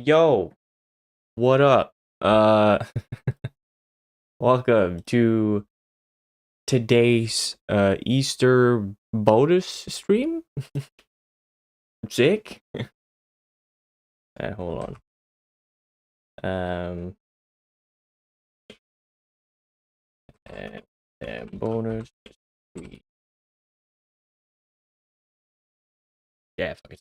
Yo, what up? Welcome to today's Easter bonus stream. Sick. Hold on. Bonus stream. Yeah, fuck it.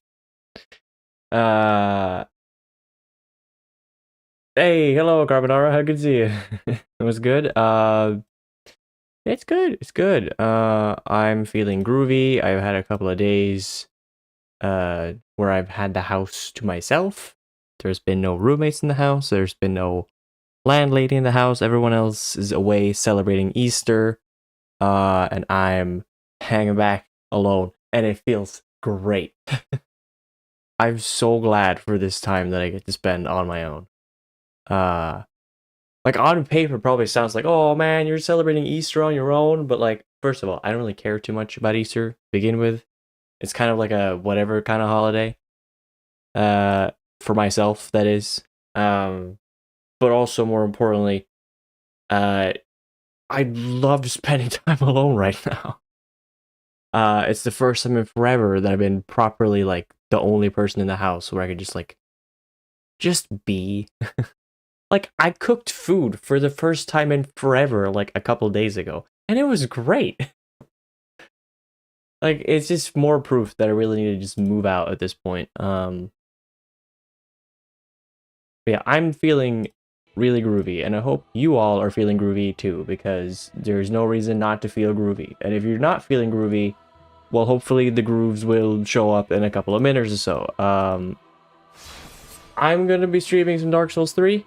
Hey, hello, Carbonara. How good to see you? It was good. It's good. It's good. I'm feeling groovy. I've had a couple of days where I've had the house to myself. There's been no roommates in the house. There's been no landlady in the house. Everyone else is away celebrating Easter. And I'm hanging back alone, and it feels great. I'm so glad for this time that I get to spend on my own. Like on paper probably sounds like, oh man, you're celebrating Easter on your own, but like, first of all, I don't really care too much about Easter to begin with. It's kind of like a whatever kind of holiday. For myself, that is. But also more importantly, I love spending time alone right now. It's the first time in forever that I've been properly like the only person in the house where I could just be. Like, I cooked food for the first time in forever, like a couple days ago, and it was great. Like, it's just more proof that I really need to just move out at this point. Yeah, I'm feeling really groovy, and I hope you all are feeling groovy too, because there's no reason not to feel groovy. And if you're not feeling groovy, well, hopefully the grooves will show up in a couple of minutes or so. I'm gonna be streaming some Dark Souls 3.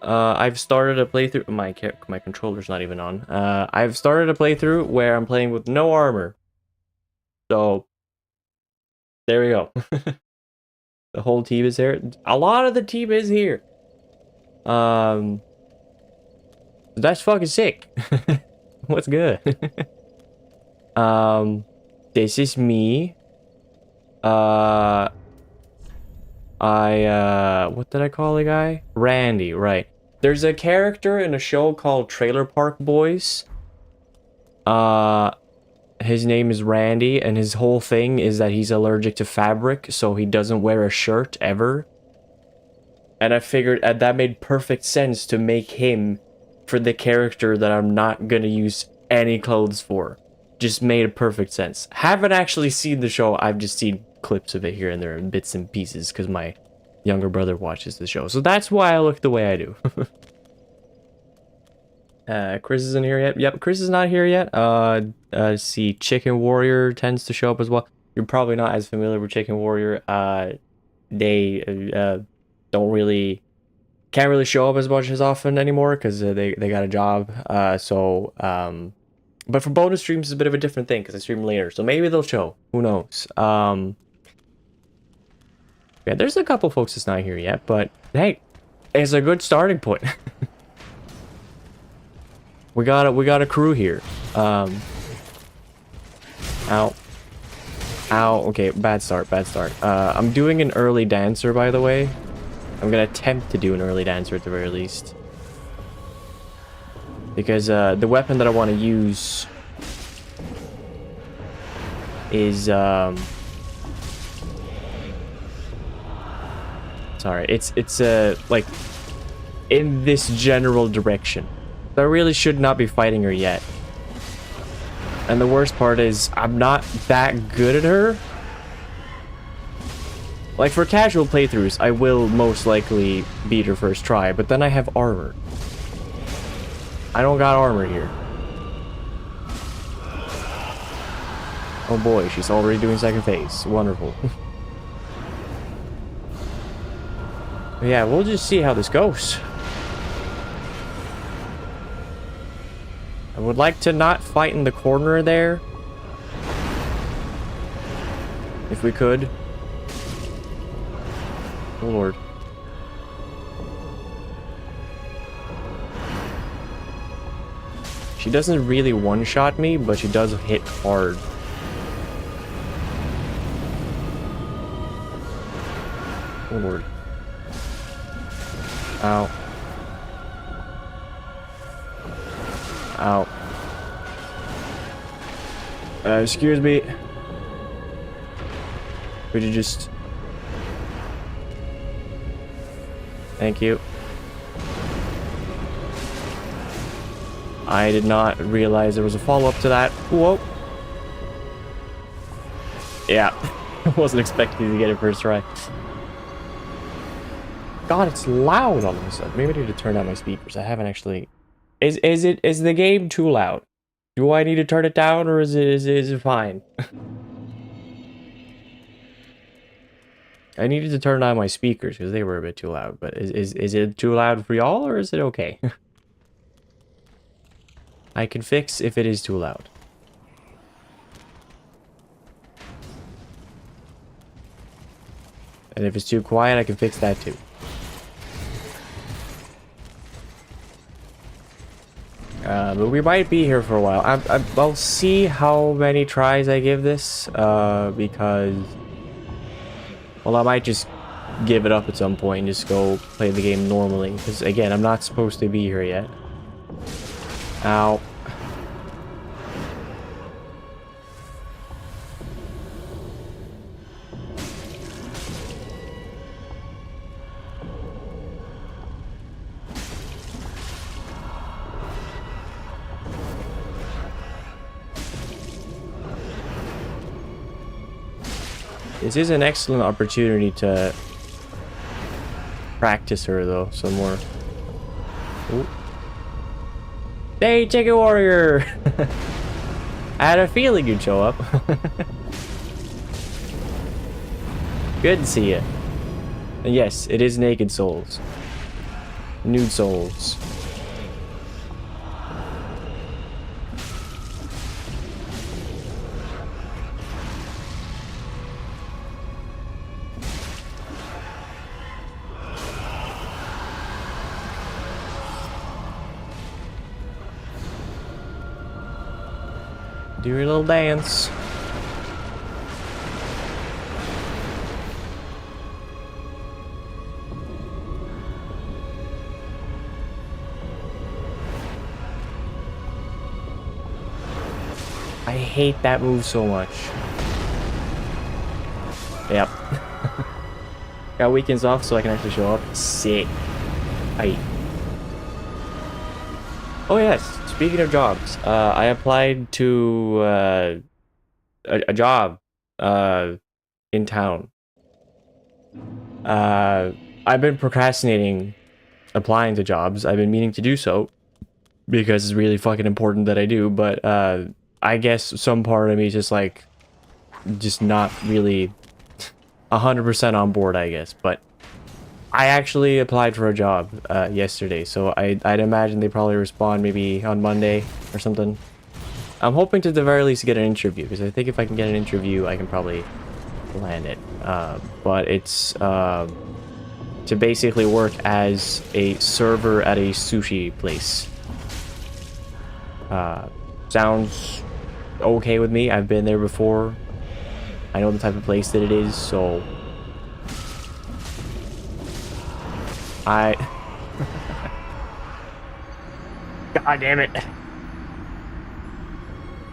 I've started a playthrough. My controller's not even on. I've started a playthrough where I'm playing with no armor. So there we go. The whole team is here. A lot of the team is here. That's fucking sick. What's good? This is me. What did I call the guy? Randy, right. There's a character in a show called Trailer Park Boys. His name is Randy, and his whole thing is that he's allergic to fabric, so he doesn't wear a shirt ever. And I figured that made perfect sense to make him for the character that I'm not gonna use any clothes for. Just made perfect sense. Haven't actually seen the show, I've just seen clips of it here and there in bits and pieces because my younger brother watches the show. So that's why I look the way I do. Chris isn't here yet. Yep, Chris is not here yet. See, Chicken Warrior tends to show up as well. You're probably not as familiar with Chicken Warrior. They can't really show up as much as often anymore because they got a job. But for bonus streams, it's a bit of a different thing because I stream later. So maybe they'll show. Who knows? Yeah, there's a couple folks that's not here yet, but hey, it's a good starting point. we got a crew here. Ow. Okay, bad start. I'm doing an early dancer, by the way. I'm gonna attempt to do an early dancer at the very least. Because the weapon that I want to use is sorry, it's like in this general direction. I really should not be fighting her yet. And the worst part is I'm not that good at her. Like for casual playthroughs, I will most likely beat her first try, but then I have armor. I don't got armor here. Oh boy, she's already doing second phase. Wonderful. Yeah, we'll just see how this goes. I would like to not fight in the corner there. If we could. Oh lord. She doesn't really one-shot me, but she does hit hard. Oh lord. Ow. Ow. Excuse me. Could you just... Thank you. I did not realize there was a follow-up to that. Whoa. Yeah. I wasn't expecting to get it first try. God, it's loud all of a sudden. Maybe I need to turn down my speakers. I haven't actually... Is the game too loud? Do I need to turn it down, or is it fine? I needed to turn down my speakers because they were a bit too loud. But is it too loud for y'all, or is it okay? I can fix if it is too loud. And if it's too quiet, I can fix that too. But we might be here for a while. I'll see how many tries I give this, because... Well, I might just give it up at some point and just go play the game normally. Because, again, I'm not supposed to be here yet. Ow. This is an excellent opportunity to practice her, though, some more. Ooh. Hey, Chicken Warrior! I had a feeling you'd show up. Good to see you. And yes, it is Naked Souls. Nude Souls. Do your little dance. I hate that move so much. Yep. Got weekends off so I can actually show up. Sick. Aye. Oh yes, speaking of jobs, I applied to a job in town. I've been procrastinating applying to jobs. I've been meaning to do so because it's really fucking important that I do, but I guess some part of me is just not really 100% on board, I guess. But I actually applied for a job yesterday, so I'd imagine they probably respond maybe on Monday or something. I'm hoping to the very least get an interview, because I think if I can get an interview, I can probably land it. But it's to basically work as a server at a sushi place. Sounds okay with me. I've been there before. I know the type of place that it is, so... God damn it.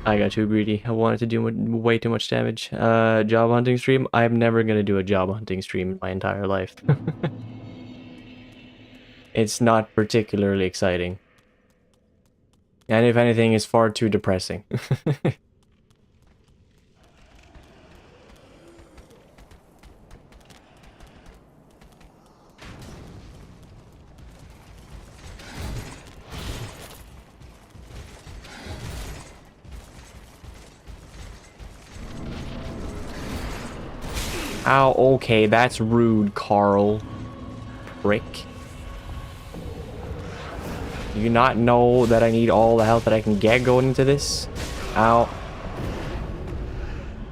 I got too greedy. I wanted to do way too much damage. Job hunting stream? I'm never gonna do a job hunting stream in my entire life. It's not particularly exciting. And if anything, it's far too depressing. Ow, okay, that's rude, Carl. Prick. Do you not know that I need all the health that I can get going into this? Ow.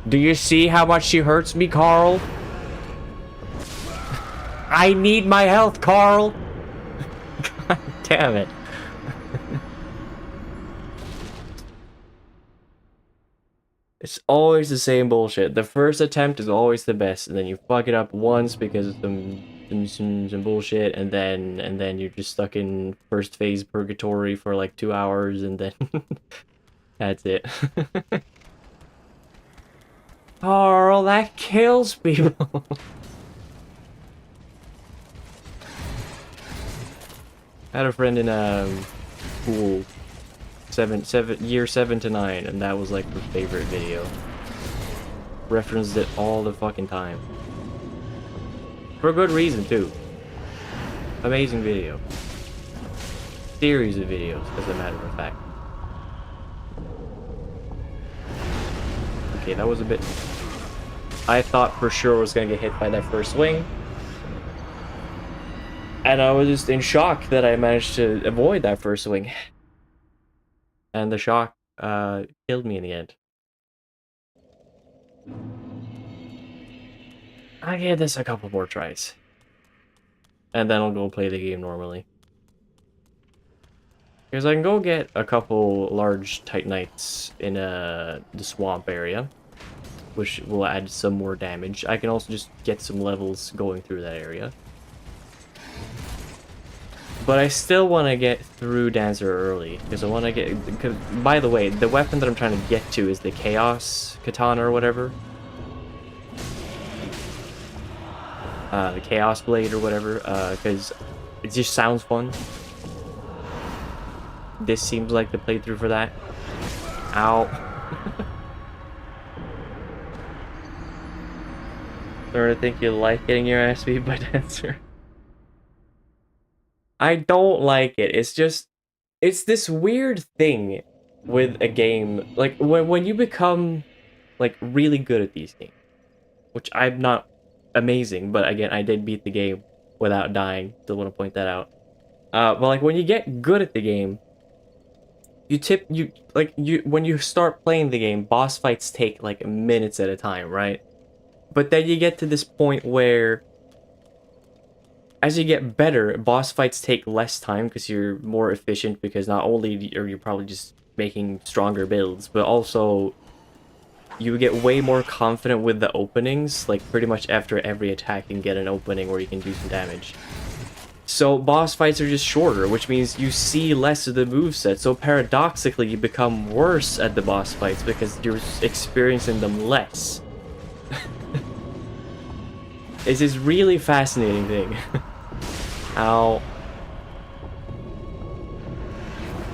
Do you see how much she hurts me, Carl? I need my health, Carl! God damn it. It's always the same bullshit. The first attempt is always the best, and then you fuck it up once because of some some bullshit, and then you're just stuck in first phase purgatory for like 2 hours, and then that's it. Carl, that kills people. I had a friend in school, year 7 to 9, and that was like her favorite video. Referenced it all the fucking time. For a good reason too. Amazing video. Series of videos, as a matter of fact. Okay, that was a bit... I thought for sure I was gonna get hit by that first swing. And I was just in shock that I managed to avoid that first swing. And the shock killed me in the end. I give this a couple more tries. And then I'll go play the game normally. Because I can go get a couple large Titanites in the swamp area, which will add some more damage. I can also just get some levels going through that area. But I still want to get through Dancer early, because I want to get... By the way, the weapon that I'm trying to get to is the Chaos Katana or whatever. The Chaos Blade or whatever, because it just sounds fun. This seems like the playthrough for that. Ow. Starting to think you like getting your ass beat by Dancer. I don't like it. It's just... It's this weird thing with a game. Like, when you become, like, really good at these games. Which I'm not amazing, but again, I did beat the game without dying. Still want to point that out. But, like, when you get good at the game, when you start playing the game, boss fights take, like, minutes at a time, right? But then you get to this point where... As you get better, boss fights take less time because you're more efficient, because not only are you probably just making stronger builds, but also you get way more confident with the openings. Like, pretty much after every attack you can get an opening where you can do some damage. So boss fights are just shorter, which means you see less of the moveset. So paradoxically, you become worse at the boss fights because you're experiencing them less. It's this really fascinating thing. Ow.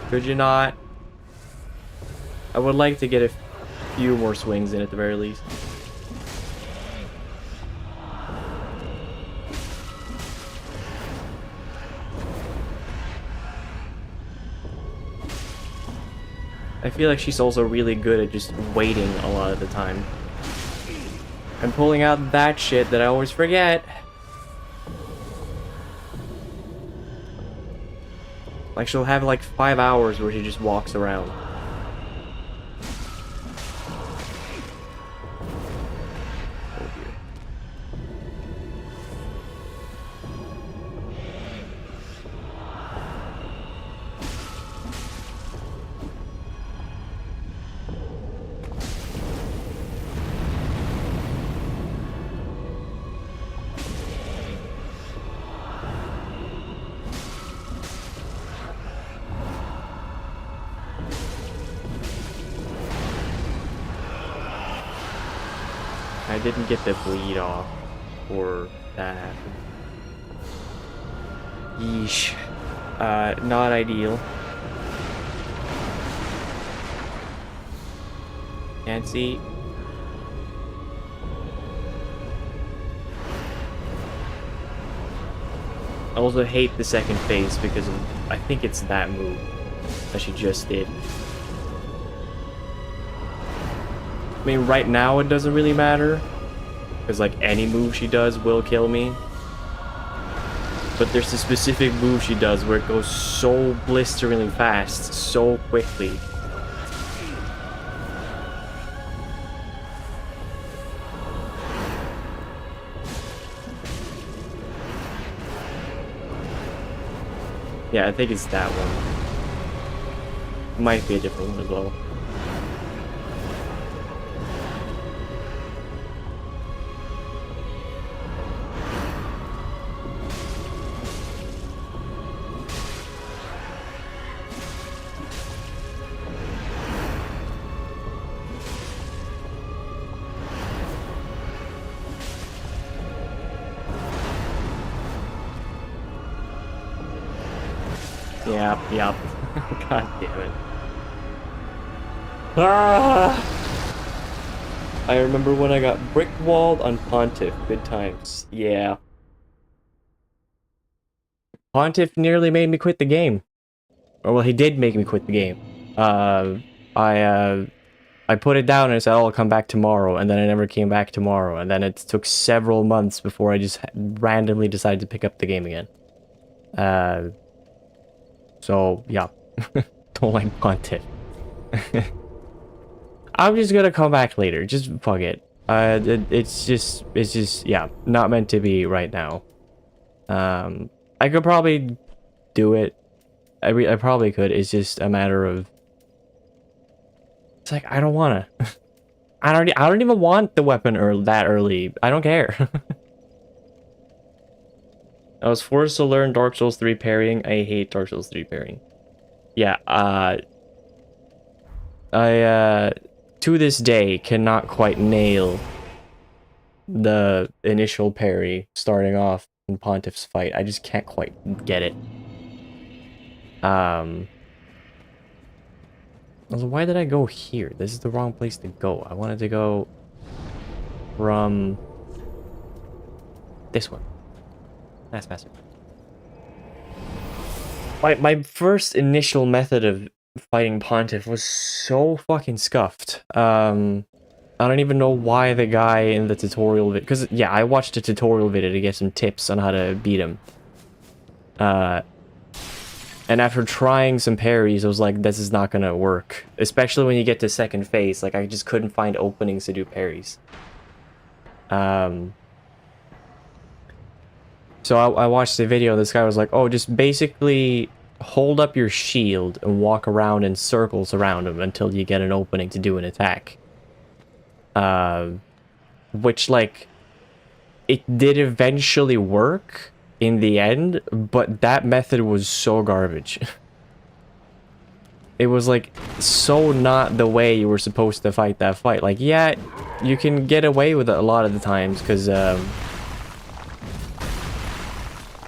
Could you not? I would like to get a few more swings in at the very least. I feel like she's also really good at just waiting a lot of the time. And pulling out that shit that I always forget. Like, she'll have like 5 hours where she just walks around. Oh dear. I didn't get the bleed off for that. Yeesh. Not ideal. Can't see. I also hate the second phase because of, I think it's that move that she just did. I mean, right now it doesn't really matter, because like any move she does will kill me. But there's a specific move she does where it goes so blisteringly fast, so quickly. Yeah, I think it's that one. Might be a different one as well. Yep. God damn it. Ah! I remember when I got brick-walled on Pontiff. Good times. Yeah. Pontiff nearly made me quit the game. Or, well, he did make me quit the game. I put it down and I said, oh, I'll come back tomorrow, and then I never came back tomorrow, and then it took several months before I just randomly decided to pick up the game again. So, yeah. Don't like Pontiff. I'm just gonna come back later, just fuck it. It's just, yeah, not meant to be right now. I could probably do it. I probably could, it's just a matter of... It's like, I don't wanna. I don't even want the weapon that early. I don't care. I was forced to learn Dark Souls 3 parrying. I hate Dark Souls 3 parrying. Yeah, I to this day cannot quite nail the initial parry starting off in Pontiff's fight. I just can't quite get it. Also, why did I go here? This is the wrong place to go. I wanted to go from this one. That's faster. My first initial method of fighting Pontiff was so fucking scuffed. I don't even know why the guy in the tutorial video, because yeah, I watched a tutorial video to get some tips on how to beat him. And after trying some parries, I was like, this is not gonna work. Especially when you get to second phase, like I just couldn't find openings to do parries. So I watched the video, this guy was like, oh, just basically hold up your shield and walk around in circles around him until you get an opening to do an attack. Which, like, it did eventually work in the end, but that method was so garbage. It was, like, so not the way you were supposed to fight that fight. Like, yeah, you can get away with it a lot of the times, because,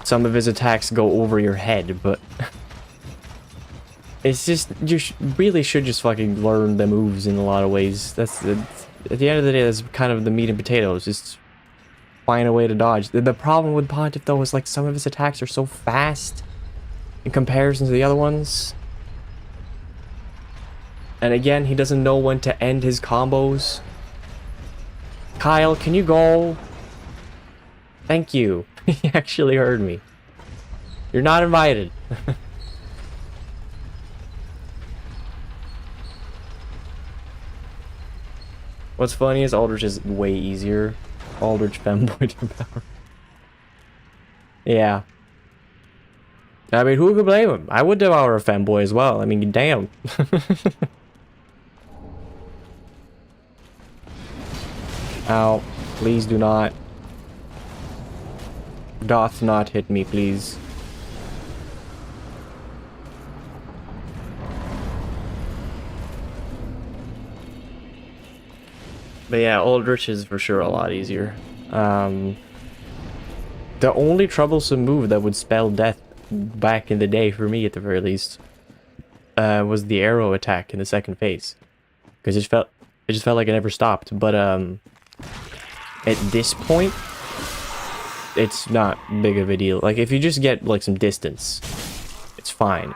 some of his attacks go over your head, but... It's just, you really should just fucking learn the moves in a lot of ways. That's the... At the end of the day, that's kind of the meat and potatoes. Just find a way to dodge. The problem with Pontiff, though, is, like, some of his attacks are so fast in comparison to the other ones. And again, he doesn't know when to end his combos. Kyle, can you go? Thank you. He actually heard me. You're not invited. What's funny is Aldrich is way easier. Aldrich femboy devour. Yeah. I mean, who could blame him? I would devour a femboy as well. I mean, damn. Ow. Please do not. Doth not hit me, please. But yeah, Aldrich is for sure a lot easier. The only troublesome move that would spell death back in the day, for me at the very least, was the arrow attack in the second phase. Because it just felt like it never stopped. But at this point, it's not big of a deal. Like, if you just get, like, some distance, it's fine.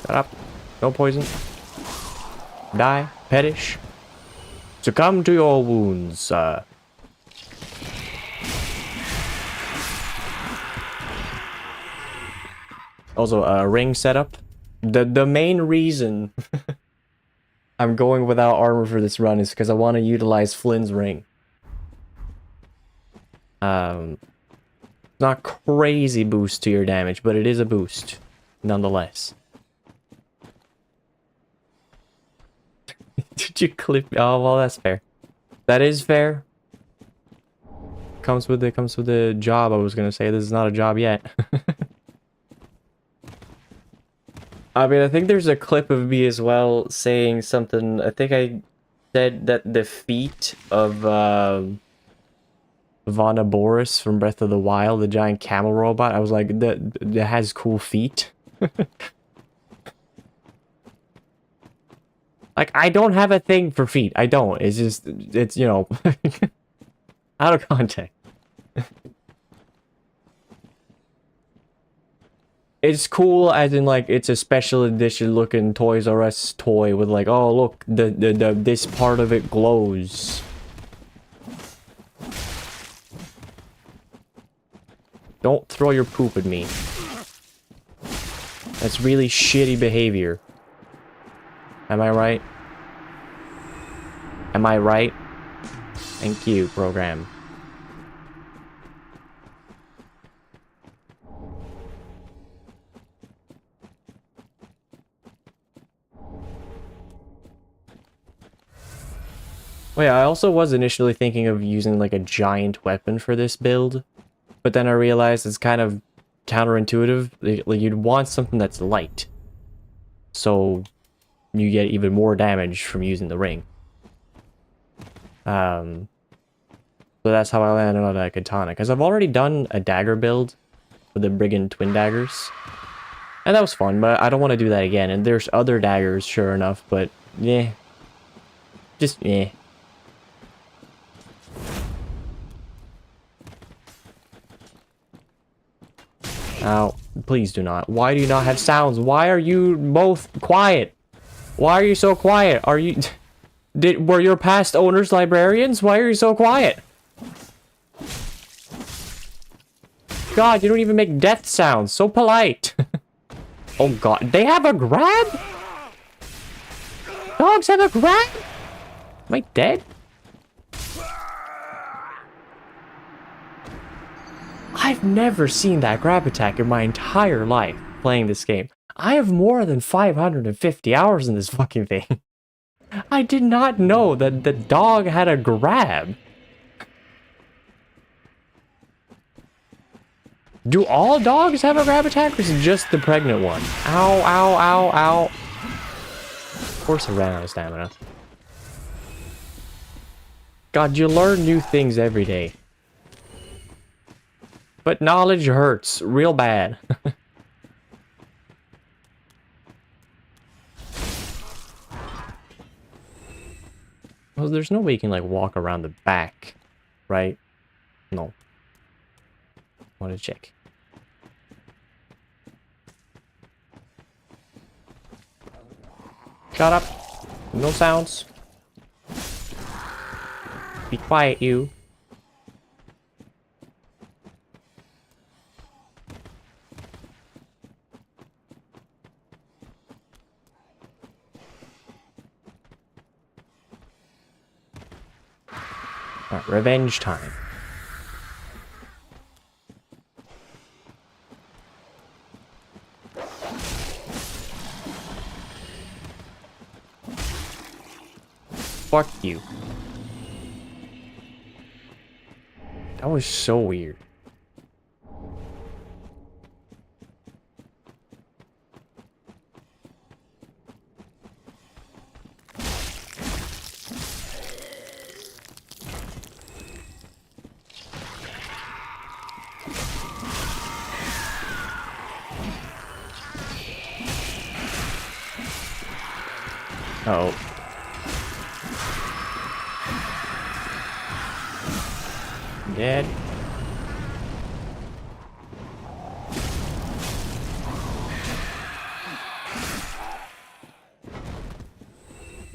Shut up. No poison. Die. Perish. Succumb to your wounds, Also, ring setup. The main reason I'm going without armor for this run is because I want to utilize Flynn's ring. Not crazy boost to your damage, but it is a boost, nonetheless. Did you clip? Oh, well, that's fair. That is fair. Comes with the job. I was gonna say this is not a job yet. I mean, I think there's a clip of me as well saying something. I think I said that the feet of Boris from Breath of the Wild, the giant camel robot. I was like, that has cool feet. Like, I don't have a thing for feet. I don't. It's just, it's, you know, out of context. It's cool as in, like, it's a special edition looking Toys R Us toy with, like, oh, look, this part of it glows. Don't throw your poop at me. That's really shitty behavior. Am I right? Am I right? Thank you, program. Wait, I also was initially thinking of using like a giant weapon for this build, but then I realized it's kind of counterintuitive. Like you'd want something that's light, so you get even more damage from using the ring. So that's how I landed on a katana, because I've already done a dagger build with the brigand twin daggers, and that was fun, but I don't want to do that again. And there's other daggers, sure enough, but yeah, just yeah. Ow, please do not. Why do you not have sounds? Why are you both quiet? Why are you so quiet? Are you... Were your past owners librarians? Why are you so quiet? God, you don't even make death sounds. So polite. Oh god, they have a grab? Dogs have a grab? Am I dead? I've never seen that grab attack in my entire life playing this game. I have more than 550 hours in this fucking thing. I did not know that the dog had a grab. Do all dogs have a grab attack, or is it just the pregnant one? Ow, ow, ow, ow. Of course I ran out of stamina. God, you learn new things every day. But knowledge hurts real bad. Well, there's no way you can, like, walk around the back, right? No. I want to check. Shut up. No sounds. Be quiet, you. Alright, revenge time. Fuck you. That was so weird. Uh-oh. Dead.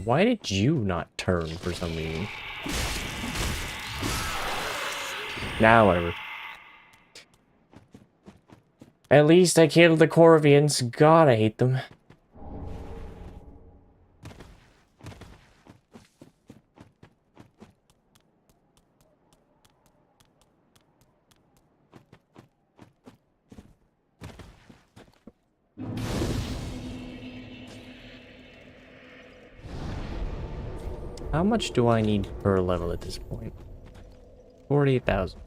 Why did you not turn for some reason? Nah, whatever. At least I killed the Corvians. God, I hate them. How much do I need per level at this point? 48,000.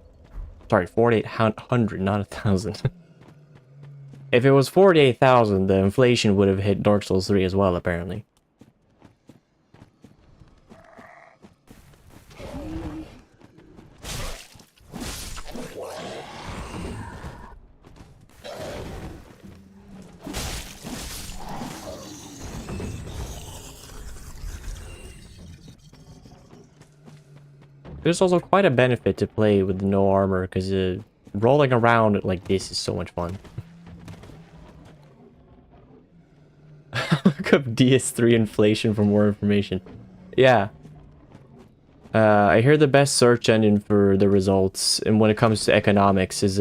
Sorry, 4,800, not 1,000. If it was 48,000, the inflation would have hit Dark Souls 3 as well, apparently. There's also quite a benefit to play with no armor, because rolling around like this is so much fun. Look up DS3 inflation for more information. Yeah. I hear the best search engine for the results, and when it comes to economics, is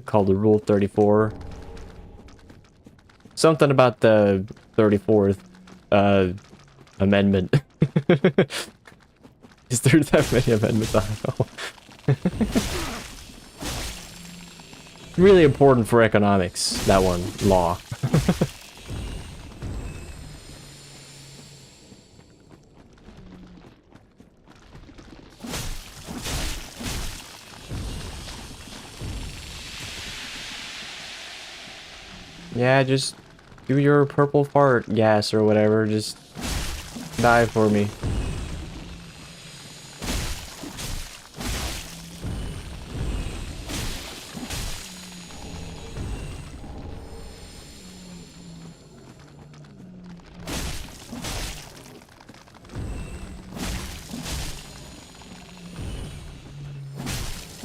called the Rule 34. Something about the 34th amendment. Is there that many amendments? I don't know. Really important for economics, that one, law. Yeah, just do your purple fart gas or whatever, just die for me.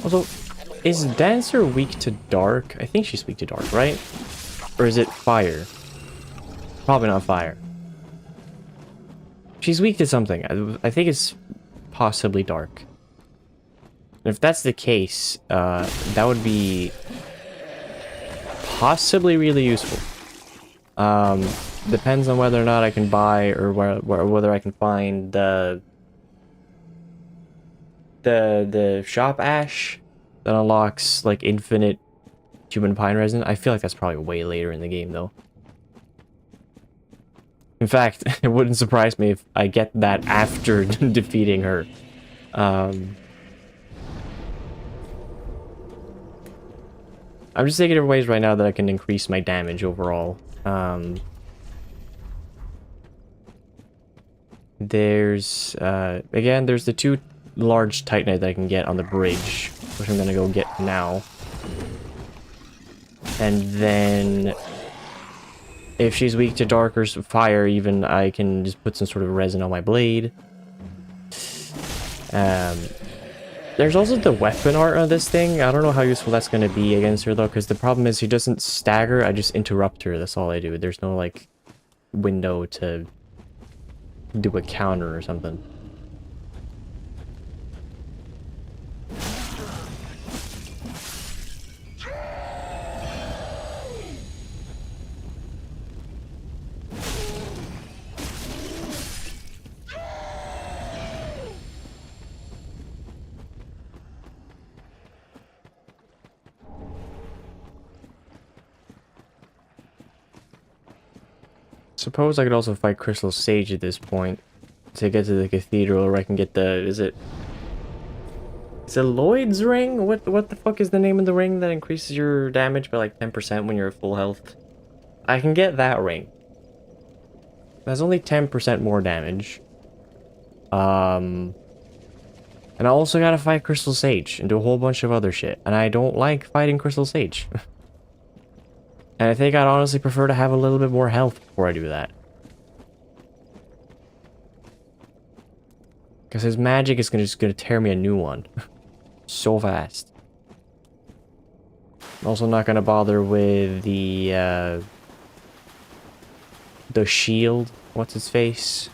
Also, is Dancer weak to dark? I think she's weak to dark, right? Or is it fire? Probably not fire. She's weak to something. I think it's possibly dark. And if that's the case, that would be possibly really useful. Depends on whether or not I can buy or whether I can find the shop ash that unlocks like infinite human pine resin. I feel like that's probably way later in the game though. In fact, it wouldn't surprise me if I get that after defeating her. I'm just thinking of ways right now that I can increase my damage overall. There's again, there's the two large titanite that I can get on the bridge, which I'm gonna go get now. And then if she's weak to dark or fire even, I can just put some sort of resin on my blade. There's also the weapon art on this thing. I don't know how useful that's going to be against her though, because the problem is she doesn't stagger, I just interrupt her, that's all I do. There's no like window to do a counter or something. Suppose I could also fight Crystal Sage at this point to get to the cathedral, or I can get the, is it Lloyd's ring? What the fuck is the name of the ring that increases your damage by like 10% when you're at full health? I can get that ring. That's only 10% more damage. And I also gotta fight Crystal Sage and do a whole bunch of other shit. And I don't like fighting Crystal Sage. And I think I'd honestly prefer to have a little bit more health before I do that. Because his magic is just gonna tear me a new one. So fast. I'm also not gonna bother with the shield. What's its face?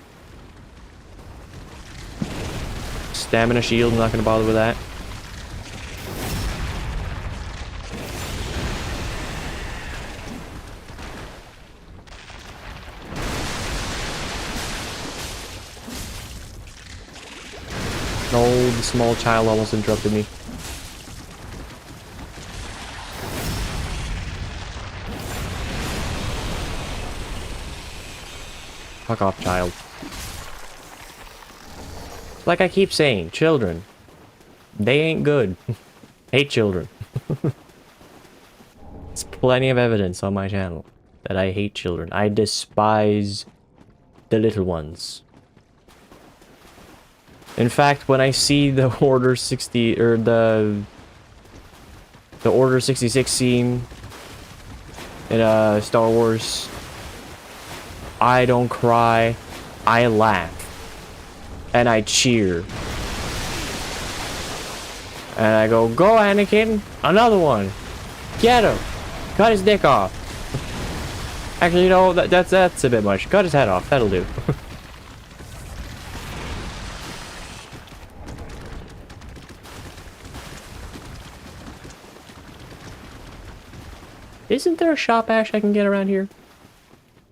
Stamina shield, I'm not gonna bother with that. No, the small child almost interrupted me. Fuck off, child. Like I keep saying, children. They ain't good. Hate children. There's plenty of evidence on my channel that I hate children. I despise the little ones. In fact, when I see the Order 60 or the Order 66 scene in Star Wars, I don't cry, I laugh, and I cheer. And I go, go Anakin, another one, get him, cut his dick off. Actually, you know, that's a bit much. Cut his head off, that'll do. Isn't there a shop ash I can get around here?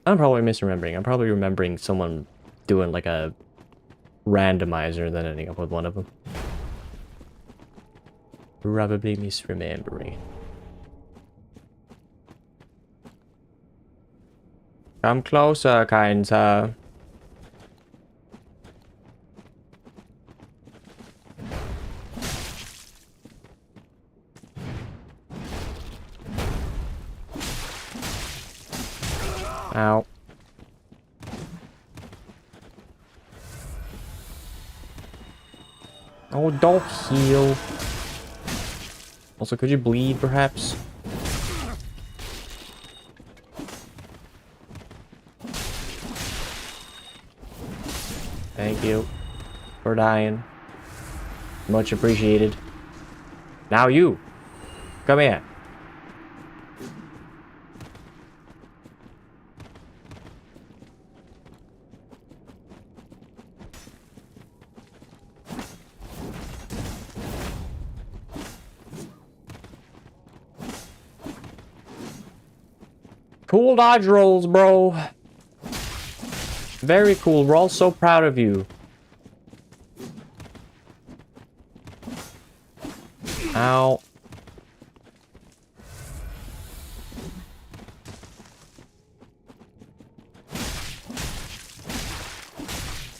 I'm probably misremembering. I'm probably remembering someone doing like a randomizer and then ending up with one of them. Probably misremembering. Come closer, kind sir. Ow. Oh, don't heal. Also, could you bleed, perhaps? Thank you for dying. Much appreciated. Now you. Come here. Cool dodge rolls, bro. Very cool. We're all so proud of you. Ow.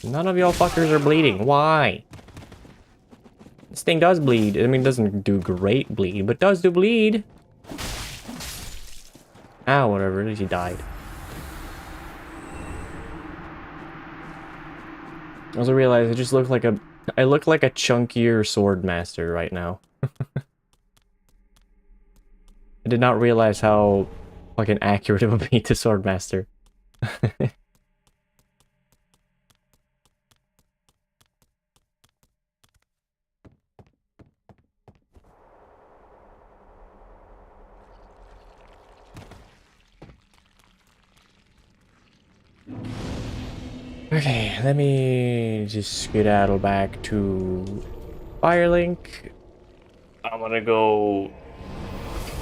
None of y'all fuckers are bleeding. Why? This thing does bleed. I mean, it doesn't do great bleed, but does do bleed. Ah, whatever. At least he died. I also realized I just look like a... I look like a chunkier sword master right now. I did not realize how fucking accurate it would be to sword master. Okay, let me just skedaddle back to Firelink. I'm gonna go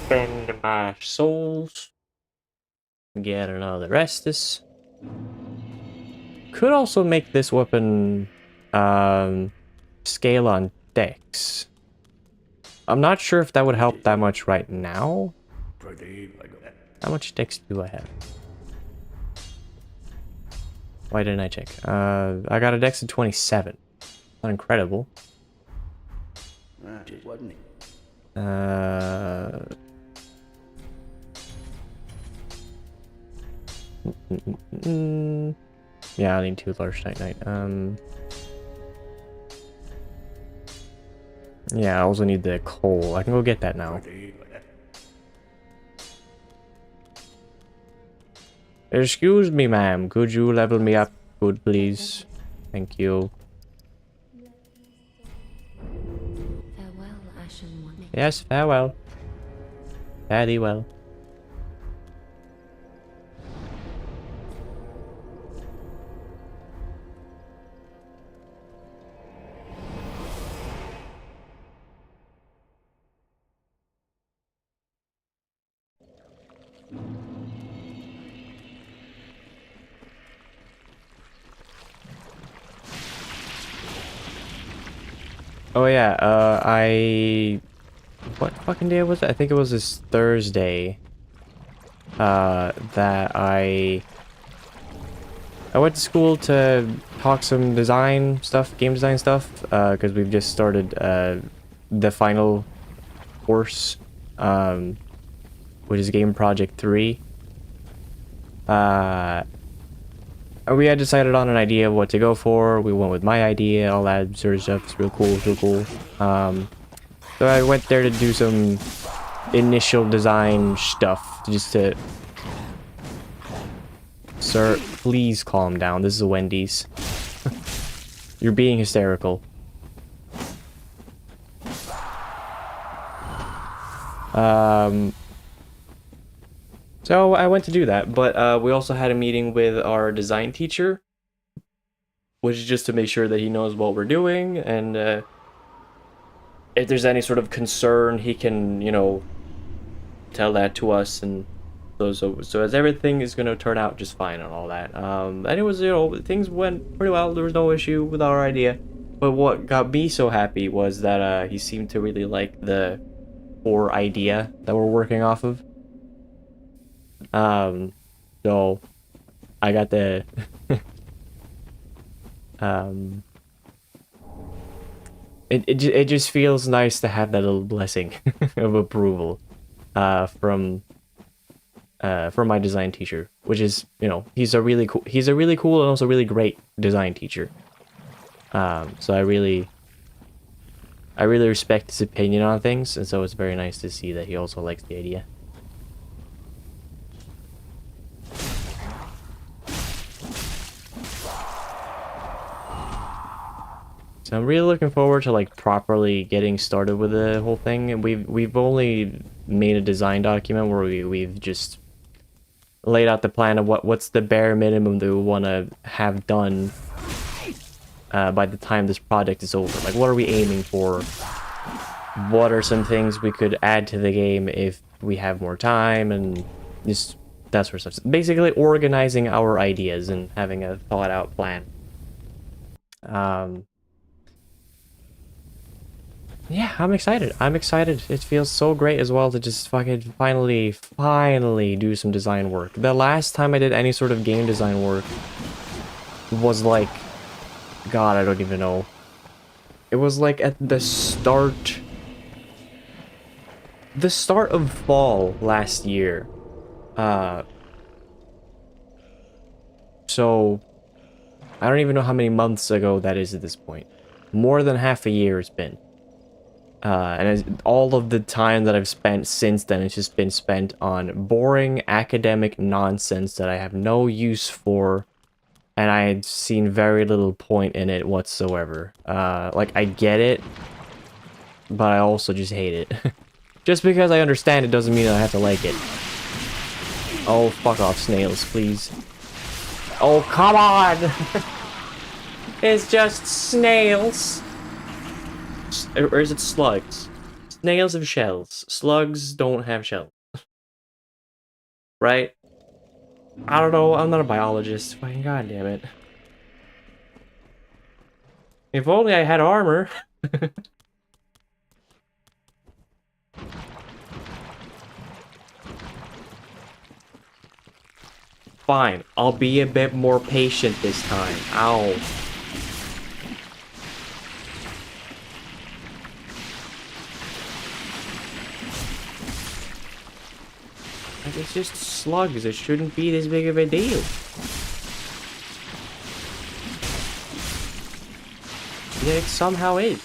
spend my souls, get another Restus. Could also make this weapon scale on dex. I'm not sure if that would help that much right now. How much dex do I have? Why didn't I check? I got a dex of 27. Not incredible. Wasn't it? Yeah, I need 2 large night. Yeah, I also need the coal. I can go get that now. Excuse me, ma'am. Could you level me up, good, please? Thank you. Farewell, Ashen One. Yes, farewell. Very well. Oh yeah, what fucking day was it? I think it was this Thursday. That I I went to school to talk some design stuff, game design stuff, because we've just started the final course, which is Game Project 3. We had decided on an idea of what to go for. We went with my idea, all that sort of stuff. It's real cool, real cool. So I went there to do some initial design stuff, just to... Sir, please calm down. This is a Wendy's. You're being hysterical. So I went to do that, but we also had a meeting with our design teacher, which is just to make sure that he knows what we're doing, and if there's any sort of concern, he can, you know, tell that to us, and so as everything is gonna turn out just fine and all that. And it was, you know, things went pretty well. There was no issue with our idea, but what got me so happy was that he seemed to really like the core idea that we're working off of. So I got the it just feels nice to have that little blessing of approval from my design teacher, which is, you know, he's a really cool and also really great design teacher. So I really respect his opinion on things, and so it's very nice to see that he also likes the idea. So I'm really looking forward to like properly getting started with the whole thing. And we've only made a design document where we've just laid out the plan of what's the bare minimum that we want to have done by the time this project is over. Like, what are we aiming for? What are some things we could add to the game if we have more time, and just that sort of stuff. Basically, organizing our ideas and having a thought-out plan. Yeah, I'm excited. I'm excited. It feels so great as well to just fucking finally do some design work. The last time I did any sort of game design work was like, God, I don't even know. It was like at the start of fall last year. So I don't even know how many months ago that is at this point. More than half a year it's been. And all of the time that I've spent since then, it's just been spent on boring academic nonsense that I have no use for, and I had seen very little point in it whatsoever. Like, I get it, but I also just hate it. Just because I understand it doesn't mean I have to like it. Oh, fuck off, snails, please. Oh, come on! It's just snails! Or is it slugs? Snails have shells. Slugs don't have shells. Right? I don't know. I'm not a biologist. Fucking goddamn it. If only I had armor. Fine. I'll be a bit more patient this time. Ow. Like, it's just slugs. It shouldn't be this big of a deal. Yet it somehow is.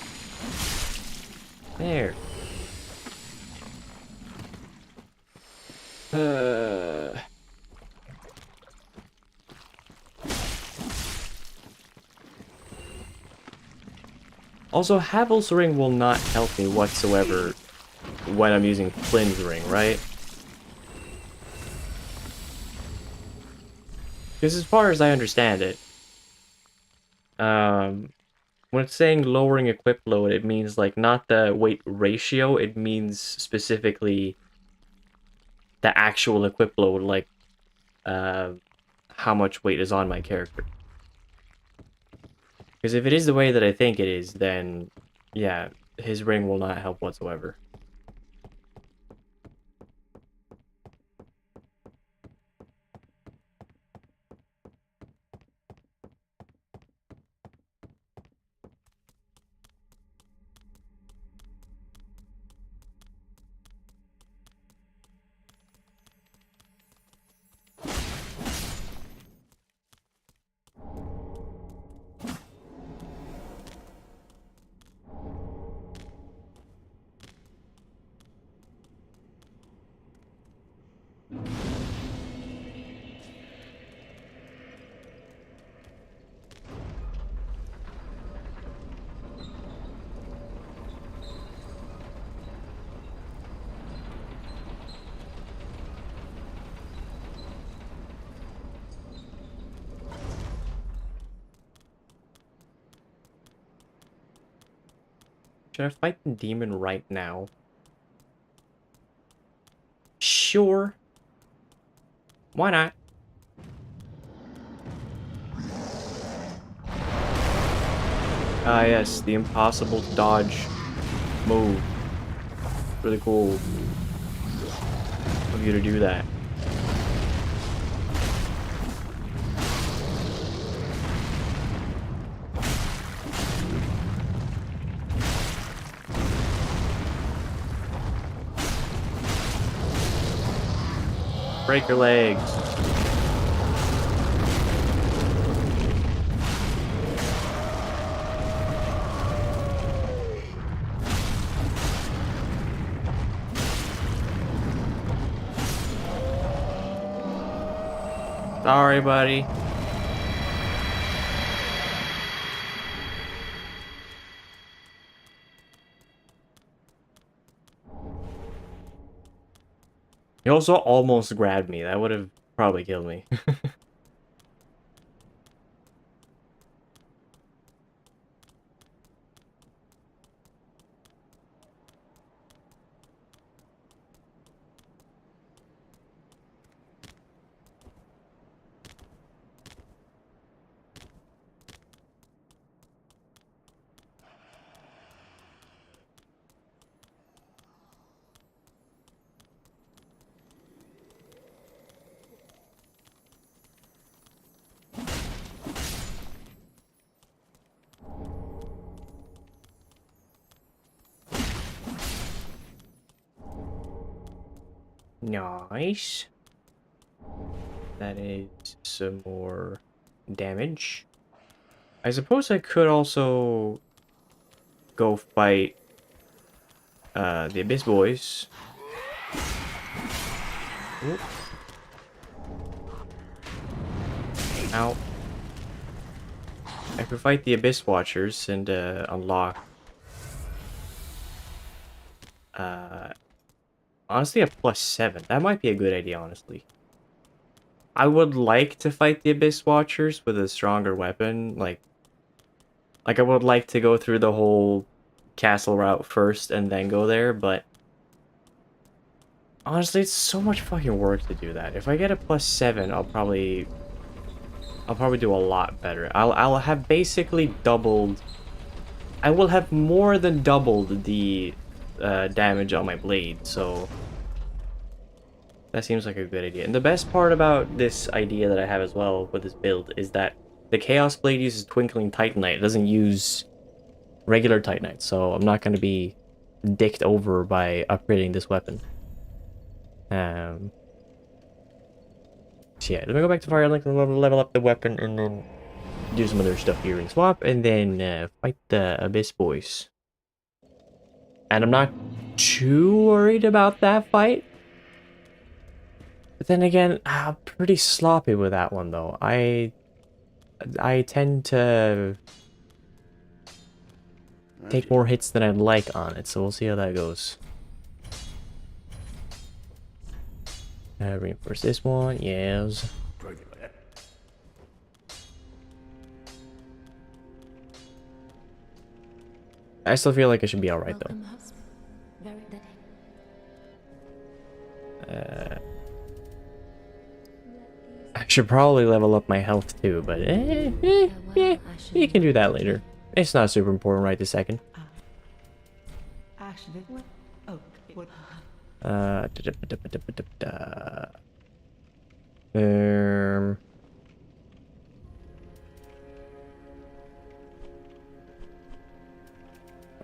There. Also, Havel's ring will not help me whatsoever when I'm using Flynn's ring, right? Because as far as I understand it, when it's saying lowering equip load, it means like not the weight ratio, it means specifically the actual equip load, like how much weight is on my character. Because if it is the way that I think it is, then yeah, his ring will not help whatsoever. Should I fight the demon right now? Sure. Why not? Ah, yes, the impossible to dodge move. Really cool of you to do that. Break your legs. Sorry, buddy. He also almost grabbed me. That would have probably killed me. Nice. That is some more damage. I suppose I could also go fight the Abyss Boys. Oop. Ow. I could fight the Abyss Watchers and unlock honestly a +7. That might be a good idea, honestly. I would like to fight the Abyss Watchers with a stronger weapon, like I would like to go through the whole castle route first and then go there, but honestly, it's so much fucking work to do that. If I get a +7, I'll probably do a lot better. I'll have basically doubled. I will have more than doubled the damage on my blade, so that seems like a good idea. And the best part about this idea that I have as well with this build is that the Chaos Blade uses Twinkling Titanite. It doesn't use regular Titanite, so I'm not going to be dicked over by upgrading this weapon. So yeah, let me go back to Fire Link and level up the weapon and then do some other stuff here in Swap and then fight the Abyss Boys. And I'm not too worried about that fight. But then again, I'm pretty sloppy with that one though. I tend to take more hits than I'd like on it, so we'll see how that goes. Reinforce this one, yes. I still feel like I should be alright though. I should probably level up my health too, but yeah, you can do that later. It's not super important right this second.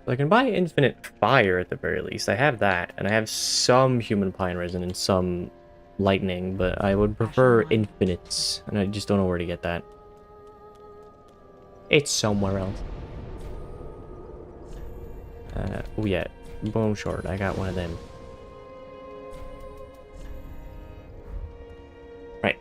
I can buy infinite fire at the very least. I have that, and I have some human pine resin and some lightning, but I would prefer infinites, and I just don't know where to get that. It's somewhere else. Oh yeah, bone shard. I got one of them. Right.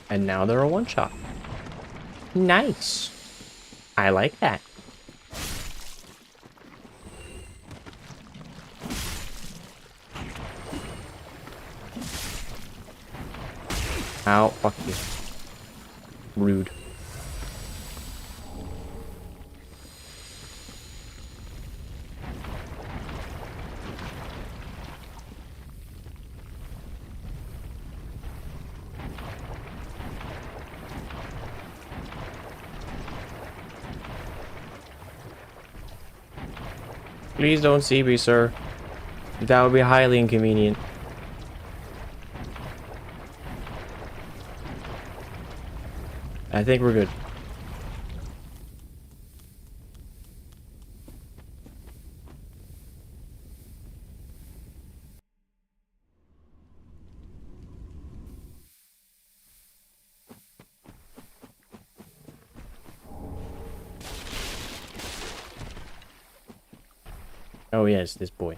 And now they're a one-shot. Nice. I like that. Ow, fuck you. Rude. Please don't see me, sir. That would be highly inconvenient. I think we're good. Oh yes, this boy.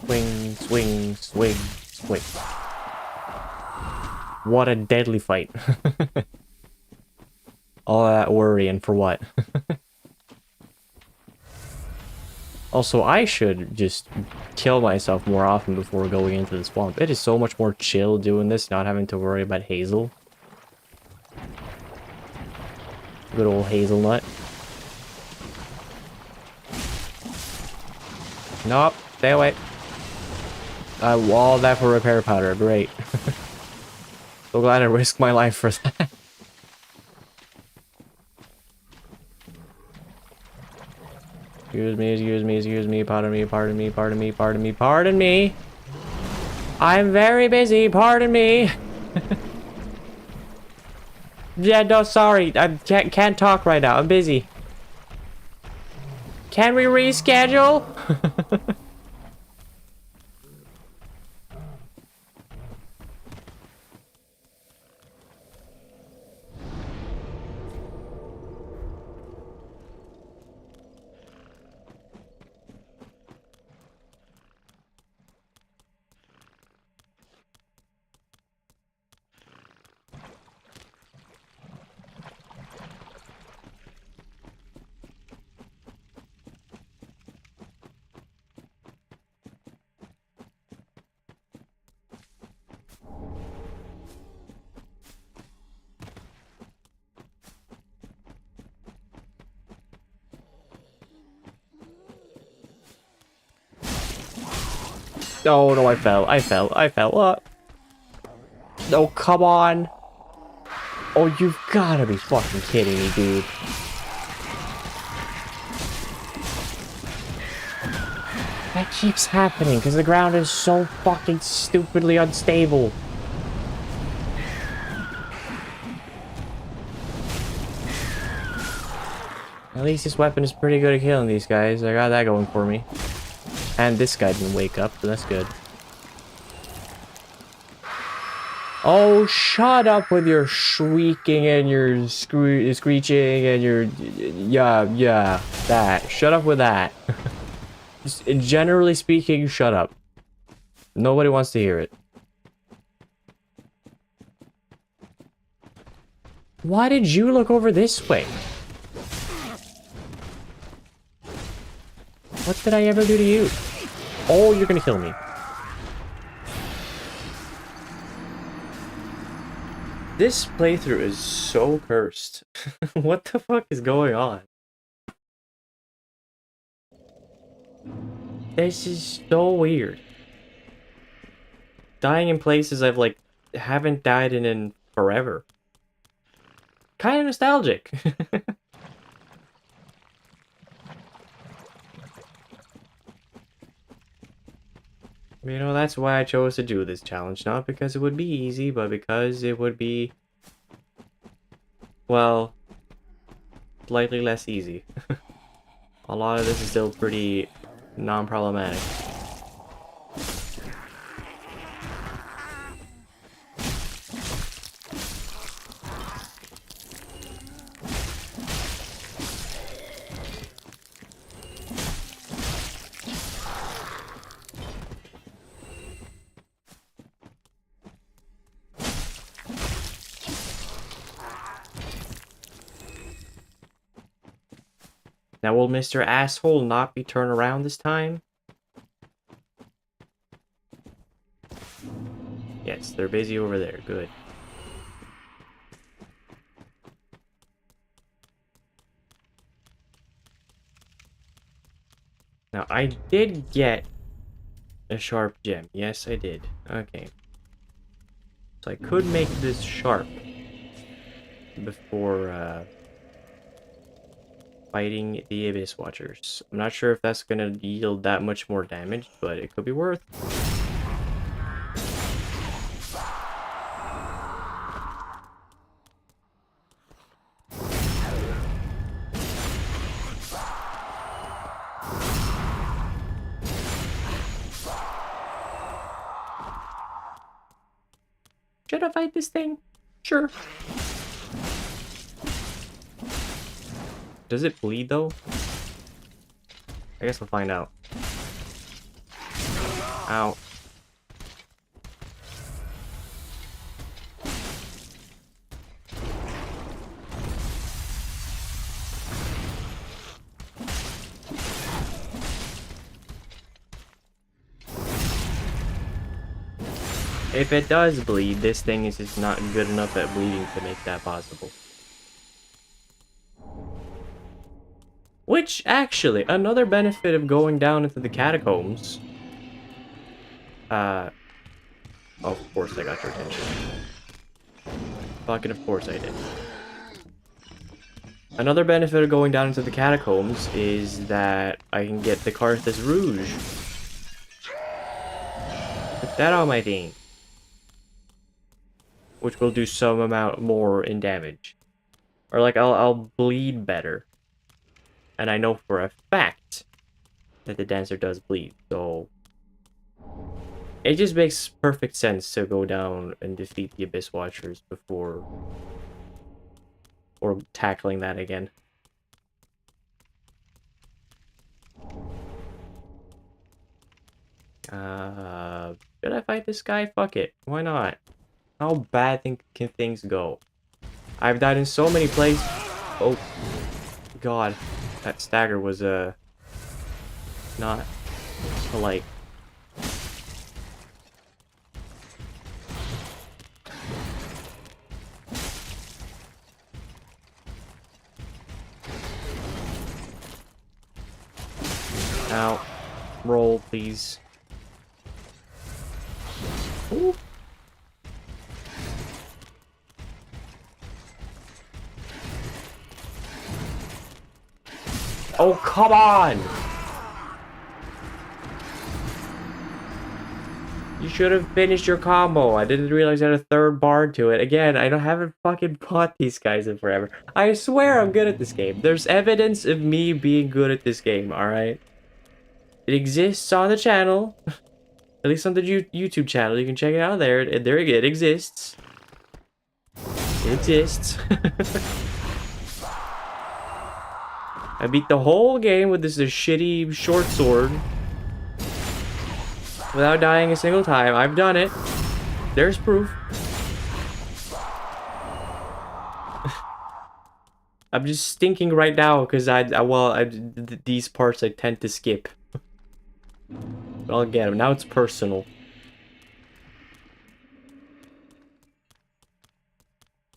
Swing, swing, swing, swing. What a deadly fight. All that worry and for what? Also, I should just kill myself more often before going into the swamp. It is so much more chill doing this, not having to worry about Hazel. Good old hazelnut. Nope, stay away. All that for repair powder, great. So glad I risked my life for that. Excuse me, pardon me. I'm very busy, pardon me. Yeah, no, sorry, I can't talk right now, I'm busy. Can we reschedule? Oh no, I fell. What? Oh, come on. Oh, you've gotta be fucking kidding me, dude. That keeps happening because the ground is so fucking stupidly unstable. At least this weapon is pretty good at killing these guys. I got that going for me. And this guy didn't wake up, so that's good. Oh, shut up with your shrieking and your screeching and your... Yeah, that. Shut up with that. Just, generally speaking, shut up. Nobody wants to hear it. Why did you look over this way? What did I ever do to you? Oh, you're gonna kill me. This playthrough is so cursed. What the fuck is going on? This is so weird. Dying in places I've like haven't died in forever. Kind of nostalgic. You know, that's why I chose to do this challenge. Not because it would be easy, but because it would be, well, slightly less easy. A lot of this is still pretty non-problematic. Now, will Mr. Asshole not be turned around this time? Yes, they're busy over there. Good. Now, I did get a sharp gem. Yes, I did. Okay. So I could make this sharp before fighting the Abyss Watchers. I'm not sure if that's gonna yield that much more damage, but it could be worth. Should I fight this thing? Sure. Does it bleed though? I guess we'll find out. Ow. If it does bleed, this thing is just not good enough at bleeding to make that possible. Which, actually, another benefit of going down into the catacombs... of course I got your attention. Fucking of course I did. Another benefit of going down into the catacombs is that I can get the Carthus Rouge. Put that on my thing. Which will do some amount more in damage. Or like, I'll bleed better. And I know for a fact that the dancer does bleed, so... It just makes perfect sense to go down and defeat the Abyss Watchers before... or tackling that again. Should I fight this guy? Fuck it. Why not? How bad can things go? I've died in so many places. Oh, God. That stagger was, not polite. Ow. Roll, please. Ooh. Oh, come on! You should have finished your combo. I didn't realize I had a third bar to it. Again, haven't fucking fought these guys in forever. I swear I'm good at this game. There's evidence of me being good at this game, alright? It exists on the channel. At least on the YouTube channel. You can check it out there. It exists. It exists. I beat the whole game with this shitty short sword. Without dying a single time. I've done it. There's proof. I'm just stinking right now because these parts I tend to skip. But I'll get them. Now it's personal.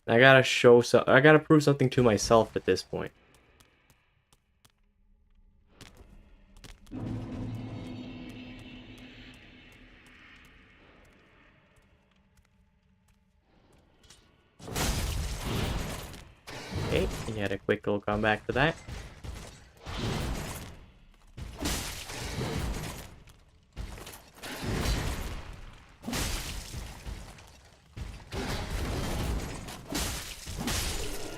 I gotta prove something to myself at this point. Okay, you had a quick little comeback to that.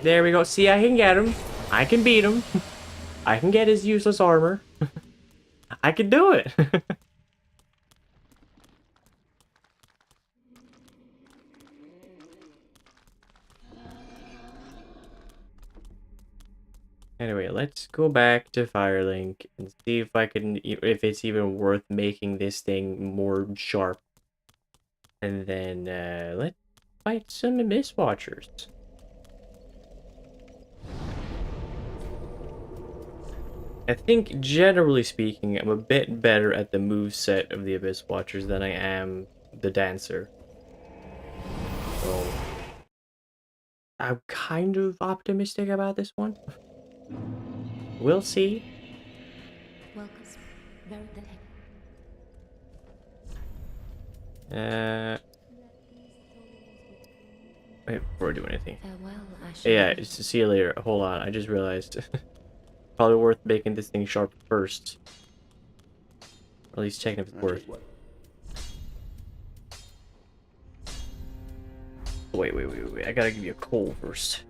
There we go. See, I can get him. I can beat him. I can get his useless armor. I can do it. Anyway, let's go back to Firelink and see if if it's even worth making this thing more sharp. And then, let's fight some Abyss Watchers. I think, generally speaking, I'm a bit better at the moveset of the Abyss Watchers than I am the Dancer. So, I'm kind of optimistic about this one. We'll see. Welcome. Very good. Wait, before I do anything. Farewell, Ashen. Yeah, see you later. Hold on, I just realized. Probably worth making this thing sharp first. Or at least checking if it's worth. Wait. I gotta give you a coal first.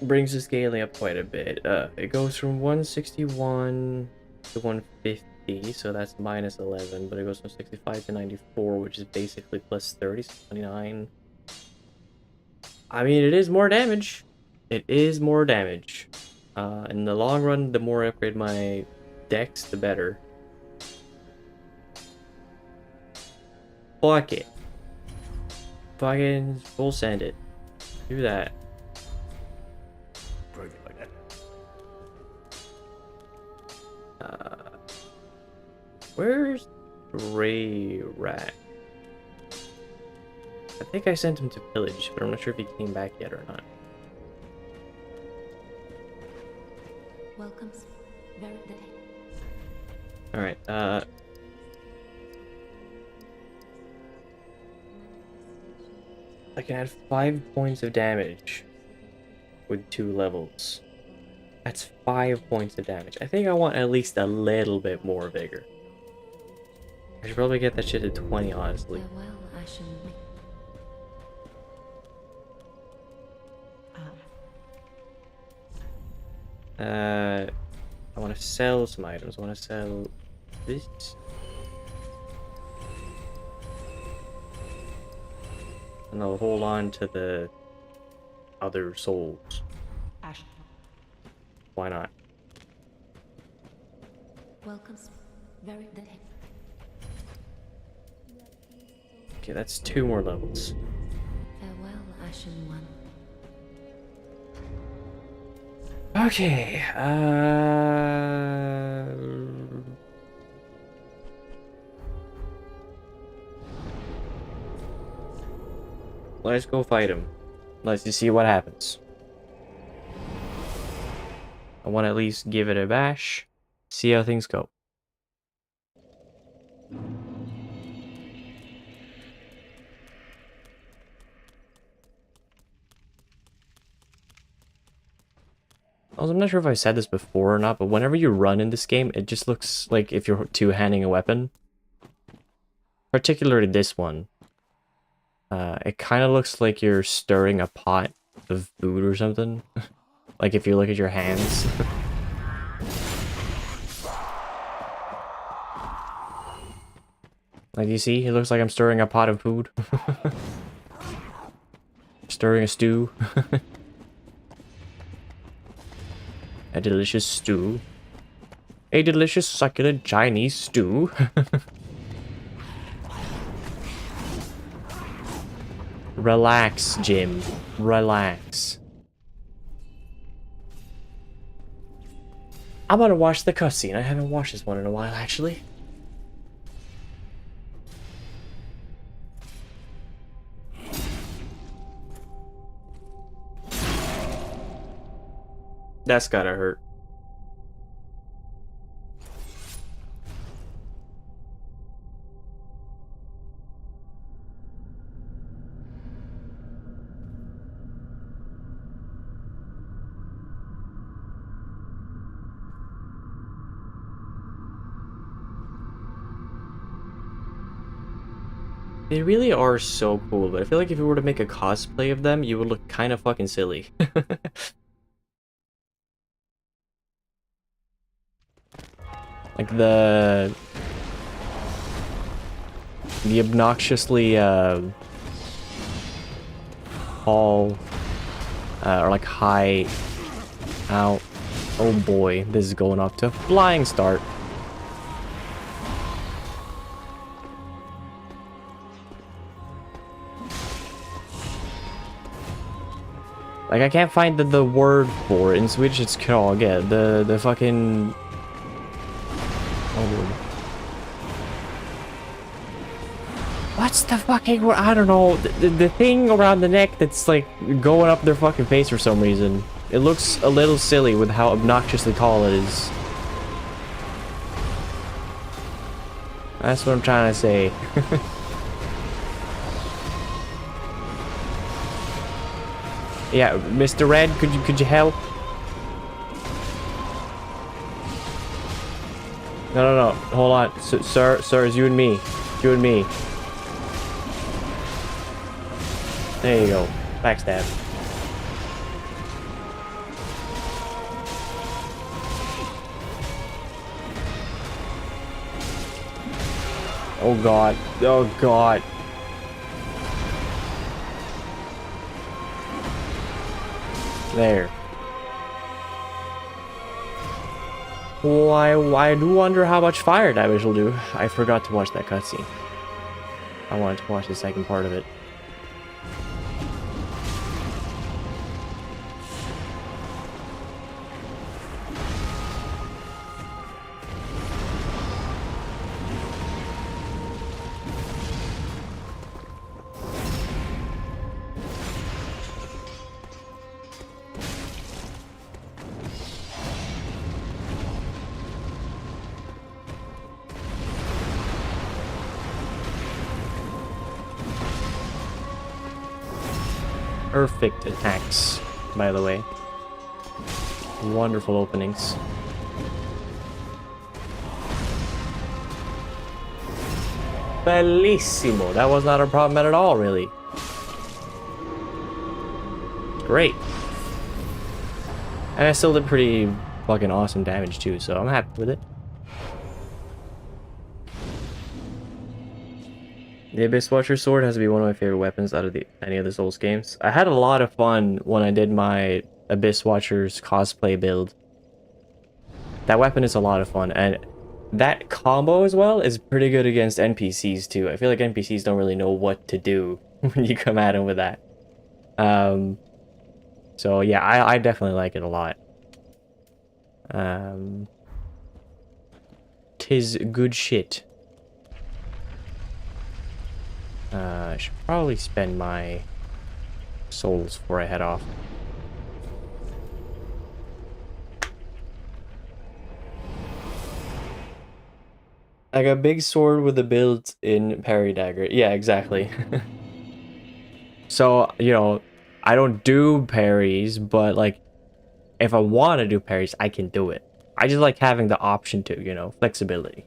Brings the scaling up quite a bit. It goes from 161 to 150, so that's minus 11, but it goes from 65 to 94, which is basically plus 30, so 29. I mean, it is more damage. It is more damage. In the long run, the more I upgrade my dex, the better. Fuck it. Fucking full send it. Do that. Where's Ray Rat? I think I sent him to pillage, but I'm not sure if he came back yet or not. Welcome. Very good. Alright, I can add 5 points of damage with 2 levels. That's 5 points of damage. I think I want at least a little bit more vigor. I should probably get that shit to 20, honestly. Farewell, Ashen. I want to sell some items. I want to sell this. And I'll hold on to the other souls. Why not? Welcome. Very good. Okay, that's 2 more levels. Farewell, Ashen One. Okay, let's go fight him. Let's just see what happens. I want to at least give it a bash, see how things go. Also, I'm not sure if I said this before or not, but whenever you run in this game, it just looks like if you're two-handing a weapon. Particularly this one. It kind of looks like you're stirring a pot of food or something. Like if you look at your hands. Like, you see? It looks like I'm stirring a pot of food. Stirring a stew. A delicious stew. A delicious succulent Chinese stew. Relax, Jim. Relax. I'm gonna watch the cutscene. I haven't watched this one in a while, actually. That's gotta hurt. They really are so cool, but I feel like if you were to make a cosplay of them, you would look kind of fucking silly. Like the obnoxiously tall or like high out. Oh boy, this is going off to a flying start. Like, I can't find the word for it. In Swedish, it's krage. The fucking... Oh, Lord. What's the fucking word? I don't know. The thing around the neck that's, like, going up their fucking face for some reason. It looks a little silly with how obnoxiously tall it is. That's what I'm trying to say. Yeah, Mr. Red, could you help? No. Hold on. Sir, it's you and me. You and me. There you go. Backstab. Oh god. Oh god. There. Why, I do wonder how much fire damage will do. I forgot to watch that cutscene. I wanted to watch the second part of it. Perfect attacks, by the way. Wonderful openings. Bellissimo. That was not a problem at all, really. Great. And I still did pretty fucking awesome damage too, so I'm happy with it. The Abyss Watcher sword has to be one of my favorite weapons out of any of the Souls games. I had a lot of fun when I did my Abyss Watcher's cosplay build. That weapon is a lot of fun, and that combo as well is pretty good against NPCs too. I feel like NPCs don't really know what to do when you come at them with that. So yeah, I definitely like it a lot. Tis good shit. I should probably spend my souls before I head off. Like a big sword with a built-in parry dagger. Yeah, exactly. So, you know, I don't do parries, but like, if I want to do parries, I can do it. I just like having the option to, you know, flexibility.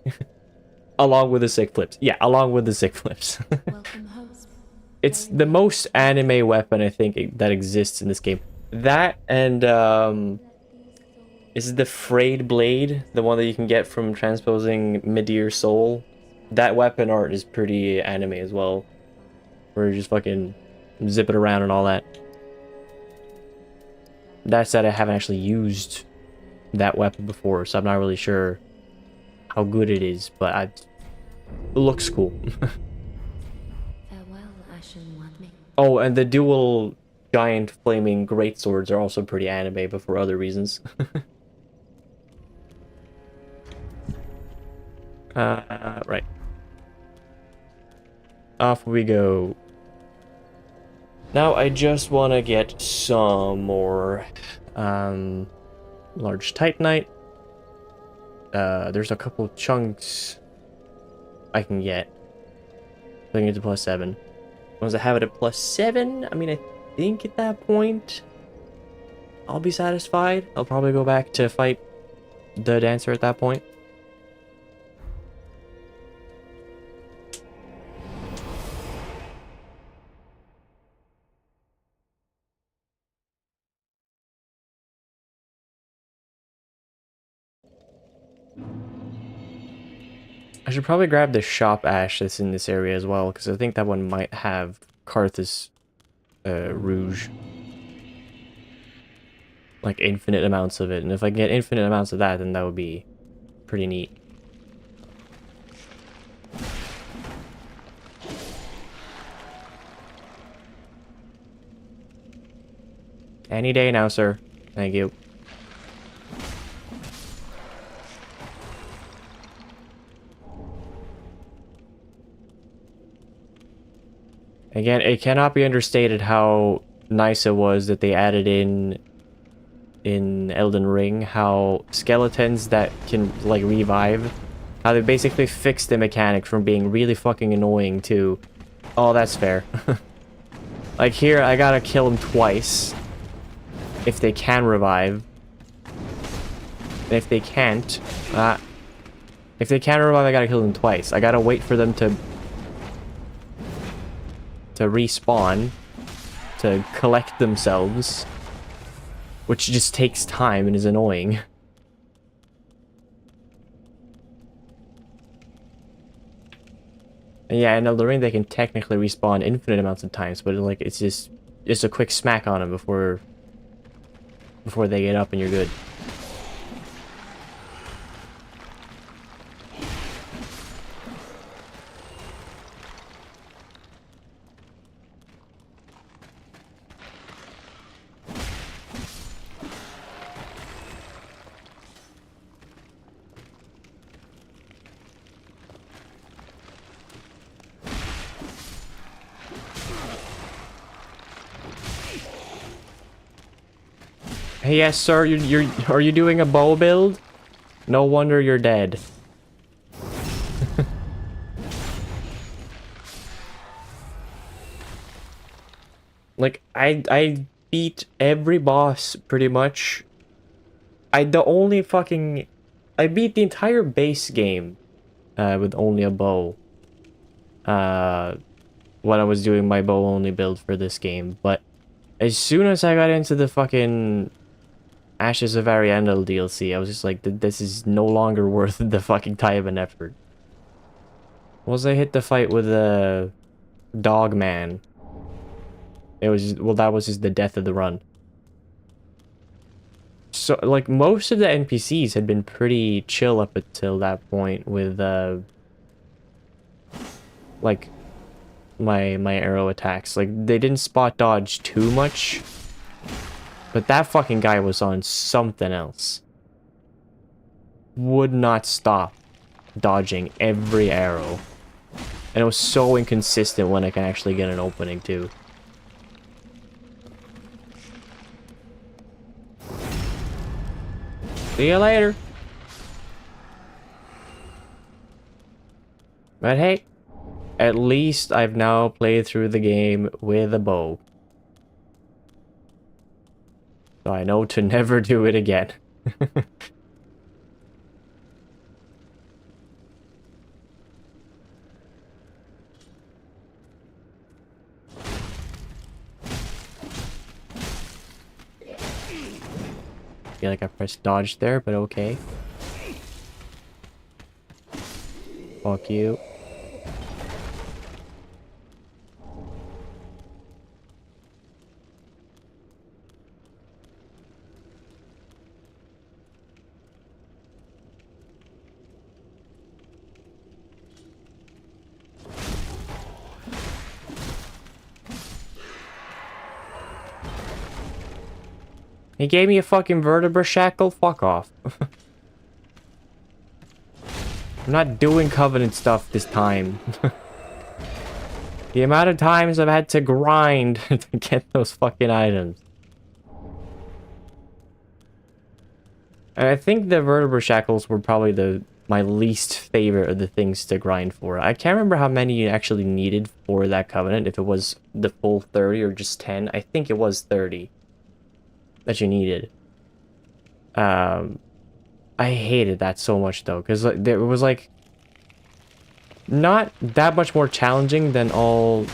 Along with the sick flips. Yeah, along with the sick flips. Welcome, host. It's the most anime weapon, I think, that exists in this game. That and, is it the frayed blade? The one that you can get from transposing Midir Soul? That weapon art is pretty anime as well. Where you just fucking zip it around and all that. That said, I haven't actually used that weapon before, so I'm not really sure how good it is, but it looks cool. Farewell, Ashen One. Oh, and the dual giant flaming greatswords are also pretty anime, but for other reasons. Right. Off we go. Now I just want to get some more large titanite. There's a couple chunks I can get. I can get to +7. Once I have it at +7, I mean, I think at that point I'll be satisfied. I'll probably go back to fight the dancer at that point. I should probably grab the shop ash that's in this area as well, because I think that one might have Karthus Rouge. Like infinite amounts of it, and if I can get infinite amounts of that, then that would be pretty neat. Any day now, sir. Thank you. Again, it cannot be understated how nice it was that they added in Elden Ring how skeletons that can like revive, how they basically fixed the mechanic from being really fucking annoying to, oh, that's fair. Like here, I gotta kill them twice if they can revive. And if they can't, if they can't revive, I gotta kill them twice. I gotta wait for them to respawn, to collect themselves, which just takes time and is annoying. And yeah, in Elden Ring they can technically respawn infinite amounts of times, but like it's just a quick smack on them before they get up and you're good. Hey, yes, sir. Are you doing a bow build? No wonder you're dead. Like I beat every boss pretty much. I beat the entire base game with only a bow. When I was doing my bow only build for this game, but as soon as I got into the fucking Ashes of Ariandel DLC, I was just like, this is no longer worth the fucking time and effort. Once I hit the fight with the dog man, it was well, that was just the death of the run. So like most of the NPCs had been pretty chill up until that point with like my arrow attacks. Like they didn't spot dodge too much. But that fucking guy was on something else. Would not stop dodging every arrow. And it was so inconsistent when I can actually get an opening too. See you later. But hey, at least I've now played through the game with a bow. So I know to never do it again. Feel like I pressed dodge there, but okay. Fuck you. He gave me a fucking vertebra shackle? Fuck off. I'm not doing Covenant stuff this time. The amount of times I've had to grind to get those fucking items. And I think the vertebra shackles were probably my least favorite of the things to grind for. I can't remember how many you actually needed for that Covenant, if it was the full 30 or just 10. I think it was 30 that you needed. I hated that so much though, because it was like not that much more challenging than all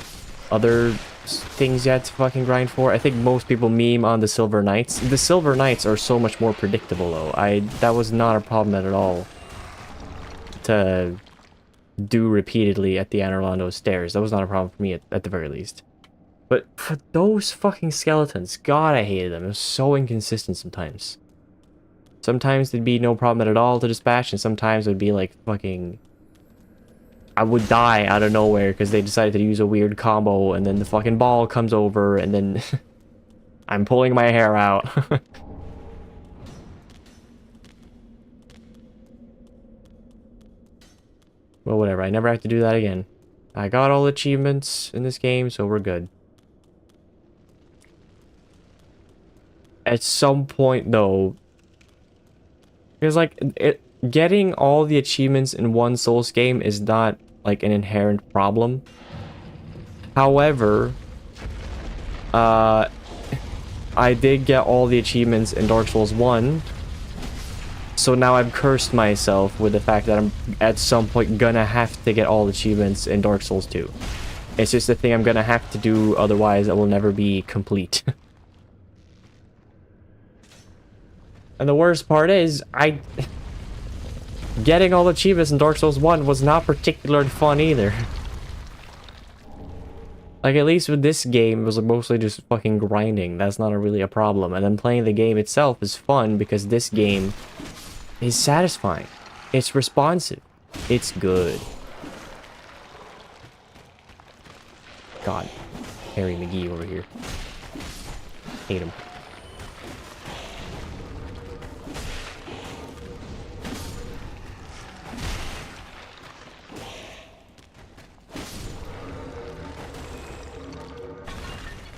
other things you had to fucking grind for. I think most people meme on the Silver Knights. The Silver Knights are so much more predictable though. That was not a problem at all to do repeatedly at the Anor Londo stairs. That was not a problem for me at the very least. But for those fucking skeletons, God, I hated them. It was so inconsistent sometimes. Sometimes there'd be no problem at all to dispatch, and sometimes it would be like fucking... I would die out of nowhere because they decided to use a weird combo, and then the fucking ball comes over, and then... I'm pulling my hair out. Well, whatever. I never have to do that again. I got all achievements in this game, so we're good. At some point, though, because, like, getting all the achievements in one Souls game is not, like, an inherent problem. However, I did get all the achievements in Dark Souls 1, so now I've cursed myself with the fact that I'm at some point gonna have to get all the achievements in Dark Souls 2. It's just a thing I'm gonna have to do, otherwise it will never be complete. And the worst part is, getting all the achievements in Dark Souls 1 was not particularly fun either. Like, at least with this game, it was mostly just fucking grinding. That's not really a problem. And then playing the game itself is fun because this game is satisfying. It's responsive. It's good. God. Harry McGee over here. Hate him.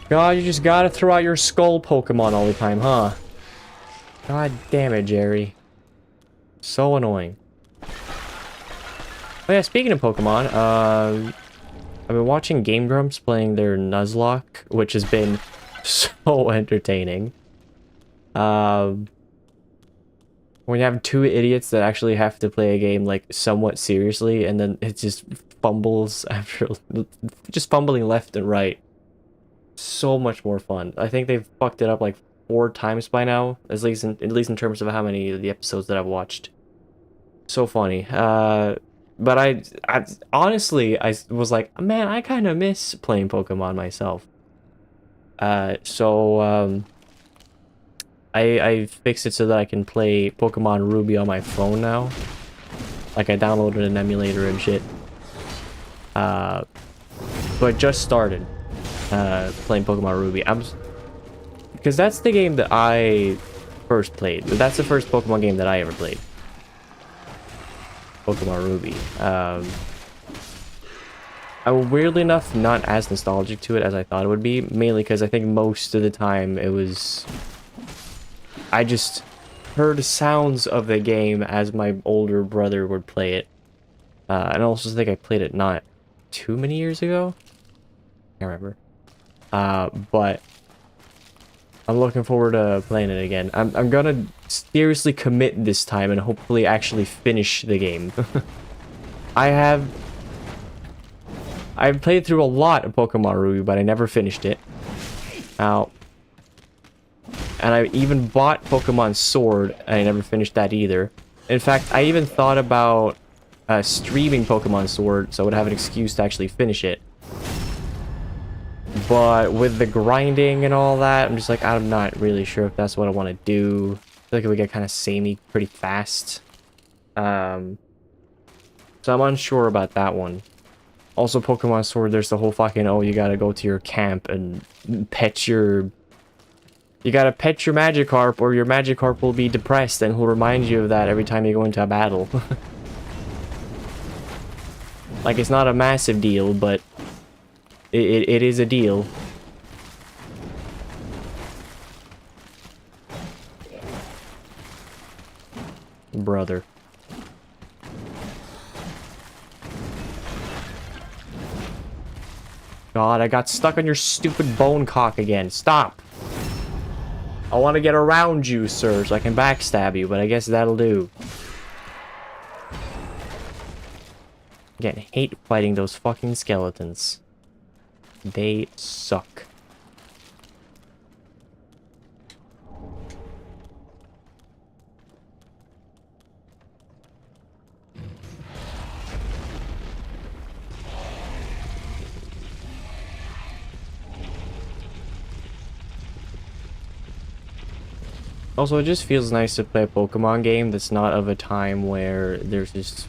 God, you just gotta throw out your skull Pokemon all the time, huh? God damn it, Jerry. So annoying. Oh yeah, speaking of Pokemon, I've been watching Game Grumps playing their Nuzlocke, which has been so entertaining. When you have two idiots that actually have to play a game, like, somewhat seriously, and then it just fumbles after... just fumbling left and right. So much more fun. I think they've fucked it up like 4 times by now, at least in terms of how many of the episodes that I've watched. So funny. But I honestly, I was like, man, I kind of miss playing Pokemon myself. So I fixed it so that I can play Pokemon Ruby on my phone now. Like, I downloaded an emulator and shit. But just started playing Pokemon Ruby. Because that's the game that I first played. That's the first Pokemon game that I ever played. Pokemon Ruby. I'm weirdly enough not as nostalgic to it as I thought it would be, mainly because I think most of the time it was... I just heard sounds of the game as my older brother would play it. And I also think I played it not too many years ago. I can't remember. But I'm looking forward to playing it again. I'm gonna seriously commit this time and hopefully actually finish the game. I've played through a lot of Pokemon Ruby, but I never finished it. Now, and I even bought Pokemon Sword, and I never finished that either. In fact, I even thought about streaming Pokemon Sword, so I would have an excuse to actually finish it. But with the grinding and all that, I'm just like, I'm not really sure if that's what I want to do. I feel like it would get kind of samey pretty fast. So I'm unsure about that one. Also, Pokemon Sword, there's the whole fucking, oh, you gotta go to your camp and pet your... You gotta pet your Magikarp, or your Magikarp will be depressed, and he'll remind you of that every time you go into a battle. Like, it's not a massive deal, but... It is a deal. Brother. God, I got stuck on your stupid bone cock again. Stop! I want to get around you, sir, so I can backstab you, but I guess that'll do. Again, hate fighting those fucking skeletons. They suck. Also, it just feels nice to play a Pokemon game that's not of a time where there's just...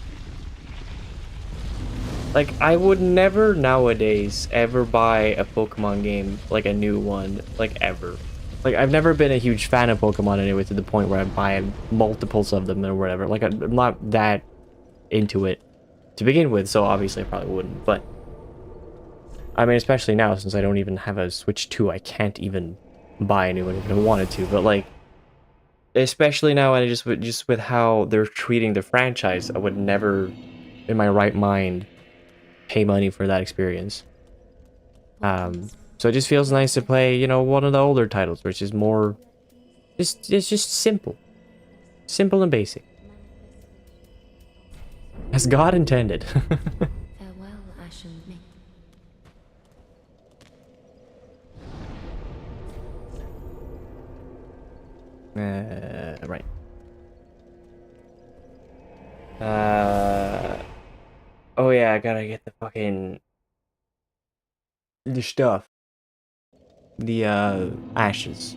Like, I would never nowadays ever buy a Pokemon game, like a new one, like ever. Like, I've never been a huge fan of Pokemon anyway, to the point where I buy multiples of them or whatever. Like, I'm not that into it to begin with, so obviously I probably wouldn't. But, I mean, especially now, since I don't even have a Switch 2, I can't even buy a new one if I wanted to. But, like, especially now, and just with how they're treating the franchise, I would never, in my right mind, pay money for that experience. So it just feels nice to play, you know, one of the older titles, which is more, it's just simple. Simple and basic. As God intended. Farewell, Ashen Mink. Right. Oh yeah, I gotta get the fucking, the stuff. The, ashes.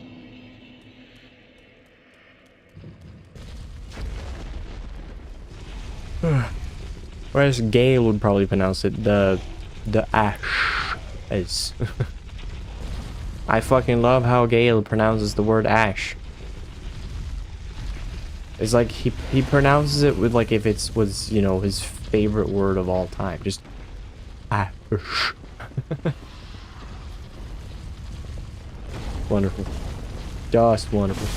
Whereas Gale would probably pronounce it the ash as. I fucking love how Gale pronounces the word ash. It's like he pronounces it with, like, if it was, you know, his favorite word of all time. Just ash. Wonderful. Just wonderful.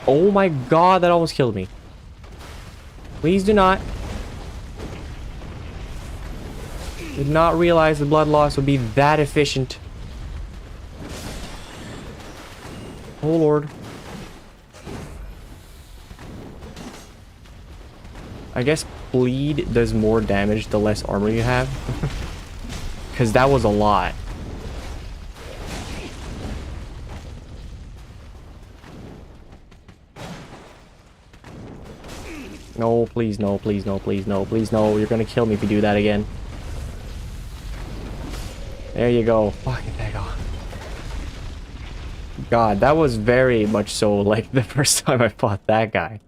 Oh my god, that almost killed me. Please do not. Did not realize the blood loss would be that efficient. Oh lord. I guess bleed does more damage the less armor you have. Because that was a lot. No, please, no, please, no, please, no, please, no. You're gonna kill me if you do that again. There you go. Fucking there you go. God, that was very much so like the first time I fought that guy.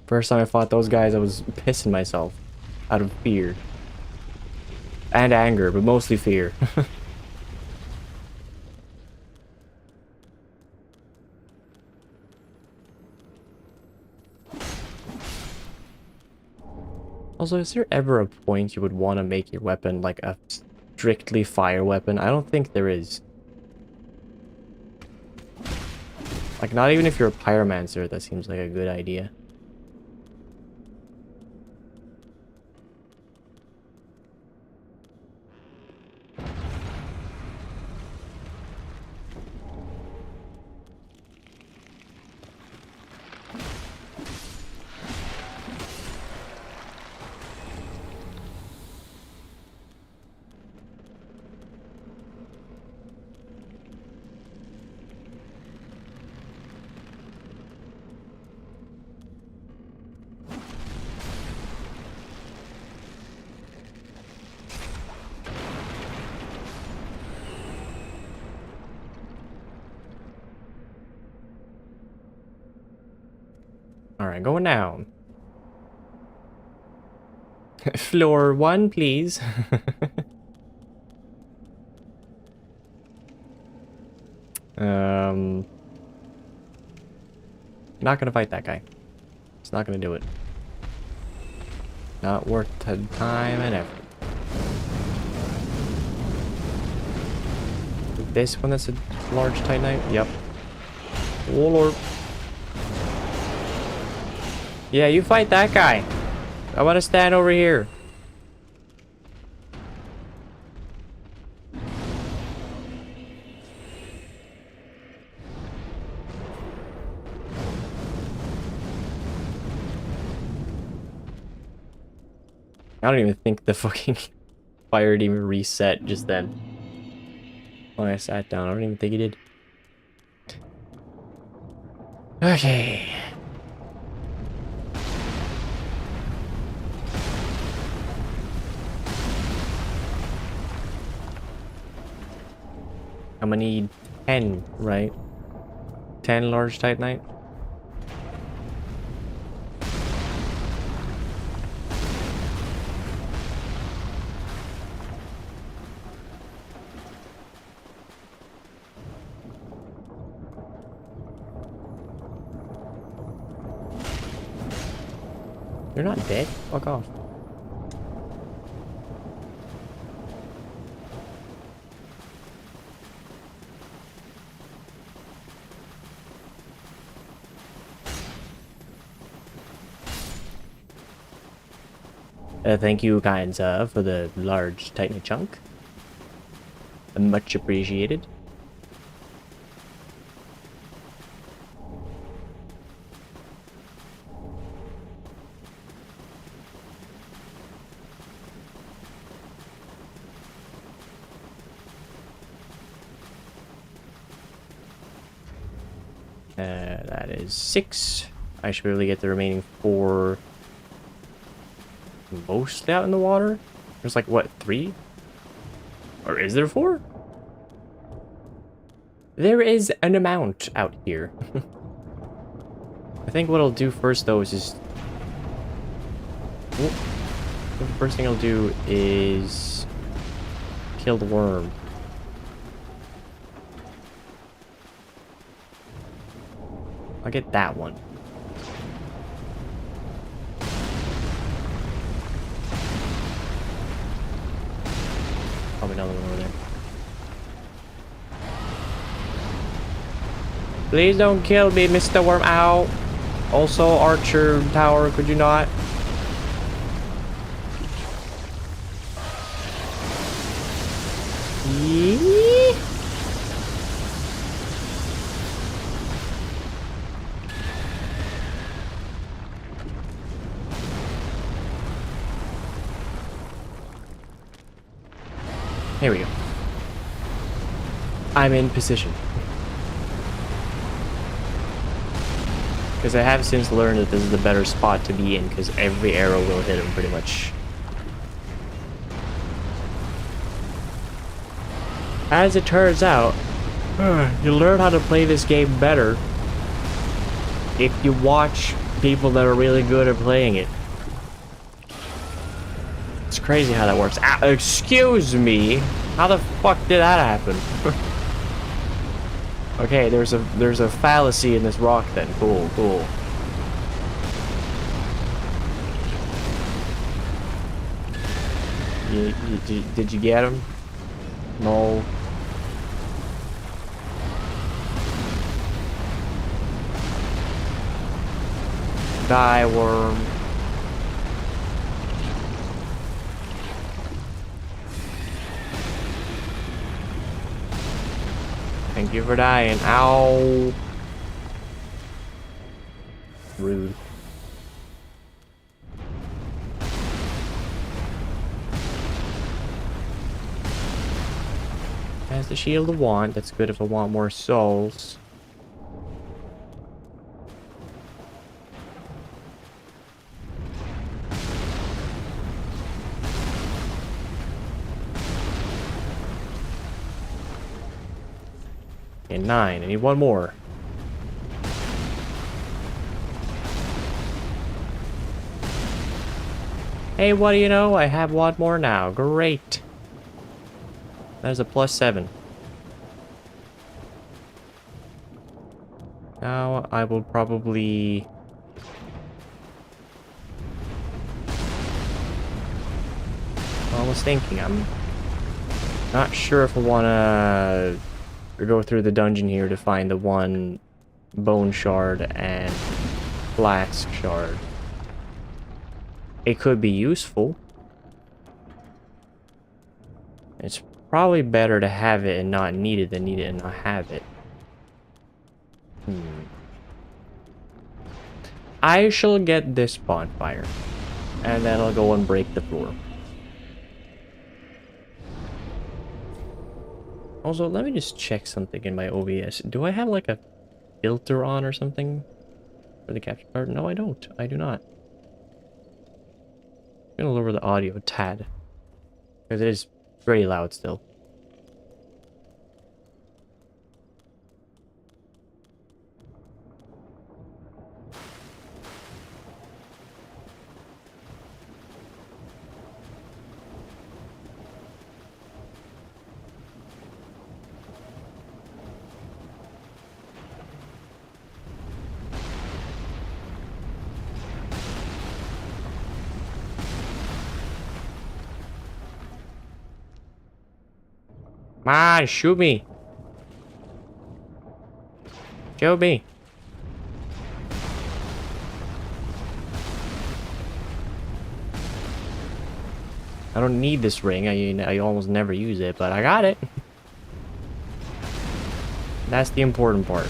First time I fought those guys, I was pissing myself out of fear. And anger, but mostly fear. Also, is there ever a point you would want to make your weapon like a strictly fire weapon? I don't think there is. Like, not even if you're a pyromancer, that seems like a good idea. Alright, going down. Floor 1, please. Not gonna fight that guy. It's not gonna do it. Not worth the time and effort. This one that's a large titanite? Yep. Oh lord. Yeah, you fight that guy. I want to stand over here. I don't even think the fucking fire even reset just then. When I sat down, I don't even think he did. Okay. I'm gonna need 10, right? 10 large titanite. They're not dead? Fuck off. Thank you, kind sir, for the large titanite chunk. Much appreciated. That is 6. I should really get the remaining 4 mostly out in the water. There's like, what, 3? Or is there 4? There is an amount out here. I think what I'll do first, though, is just... Oh. The first thing I'll do is... kill the worm. I'll get that one. Probably another one over there. Please don't kill me, Mr. Worm. Ow. Also, Archer Tower, could you not? Yee? Here we go. I'm in position. Because I have since learned that this is the better spot to be in, because every arrow will hit him pretty much. As it turns out, you learn how to play this game better if you watch people that are really good at playing it. It's crazy how that works. Ah, excuse me. How the fuck did that happen? Okay, there's a fallacy in this rock then. Cool, cool. Did you get him? No. Die, worm. Thank you for dying. Ow. Rude. Has the shield of want. That's good if I want more souls. And 9. I need one more. Hey, what do you know? I have one more now. Great. There's a +7. Now I will probably... Well, I was thinking, I'm not sure if I want to go through the dungeon here to find the one bone shard and flask shard. It could be useful. It's probably better to have it and not need it than need it and not have it. I shall get this bonfire, and then I'll go and break the floor. Also, let me just check something in my OBS. Do I have like a filter on or something for the capture card? No, I don't. I do not. I'm gonna lower the audio a tad, because it is pretty loud still. Come on, shoot me. Shoot me. I don't need this ring. I almost never use it, but I got it. That's the important part.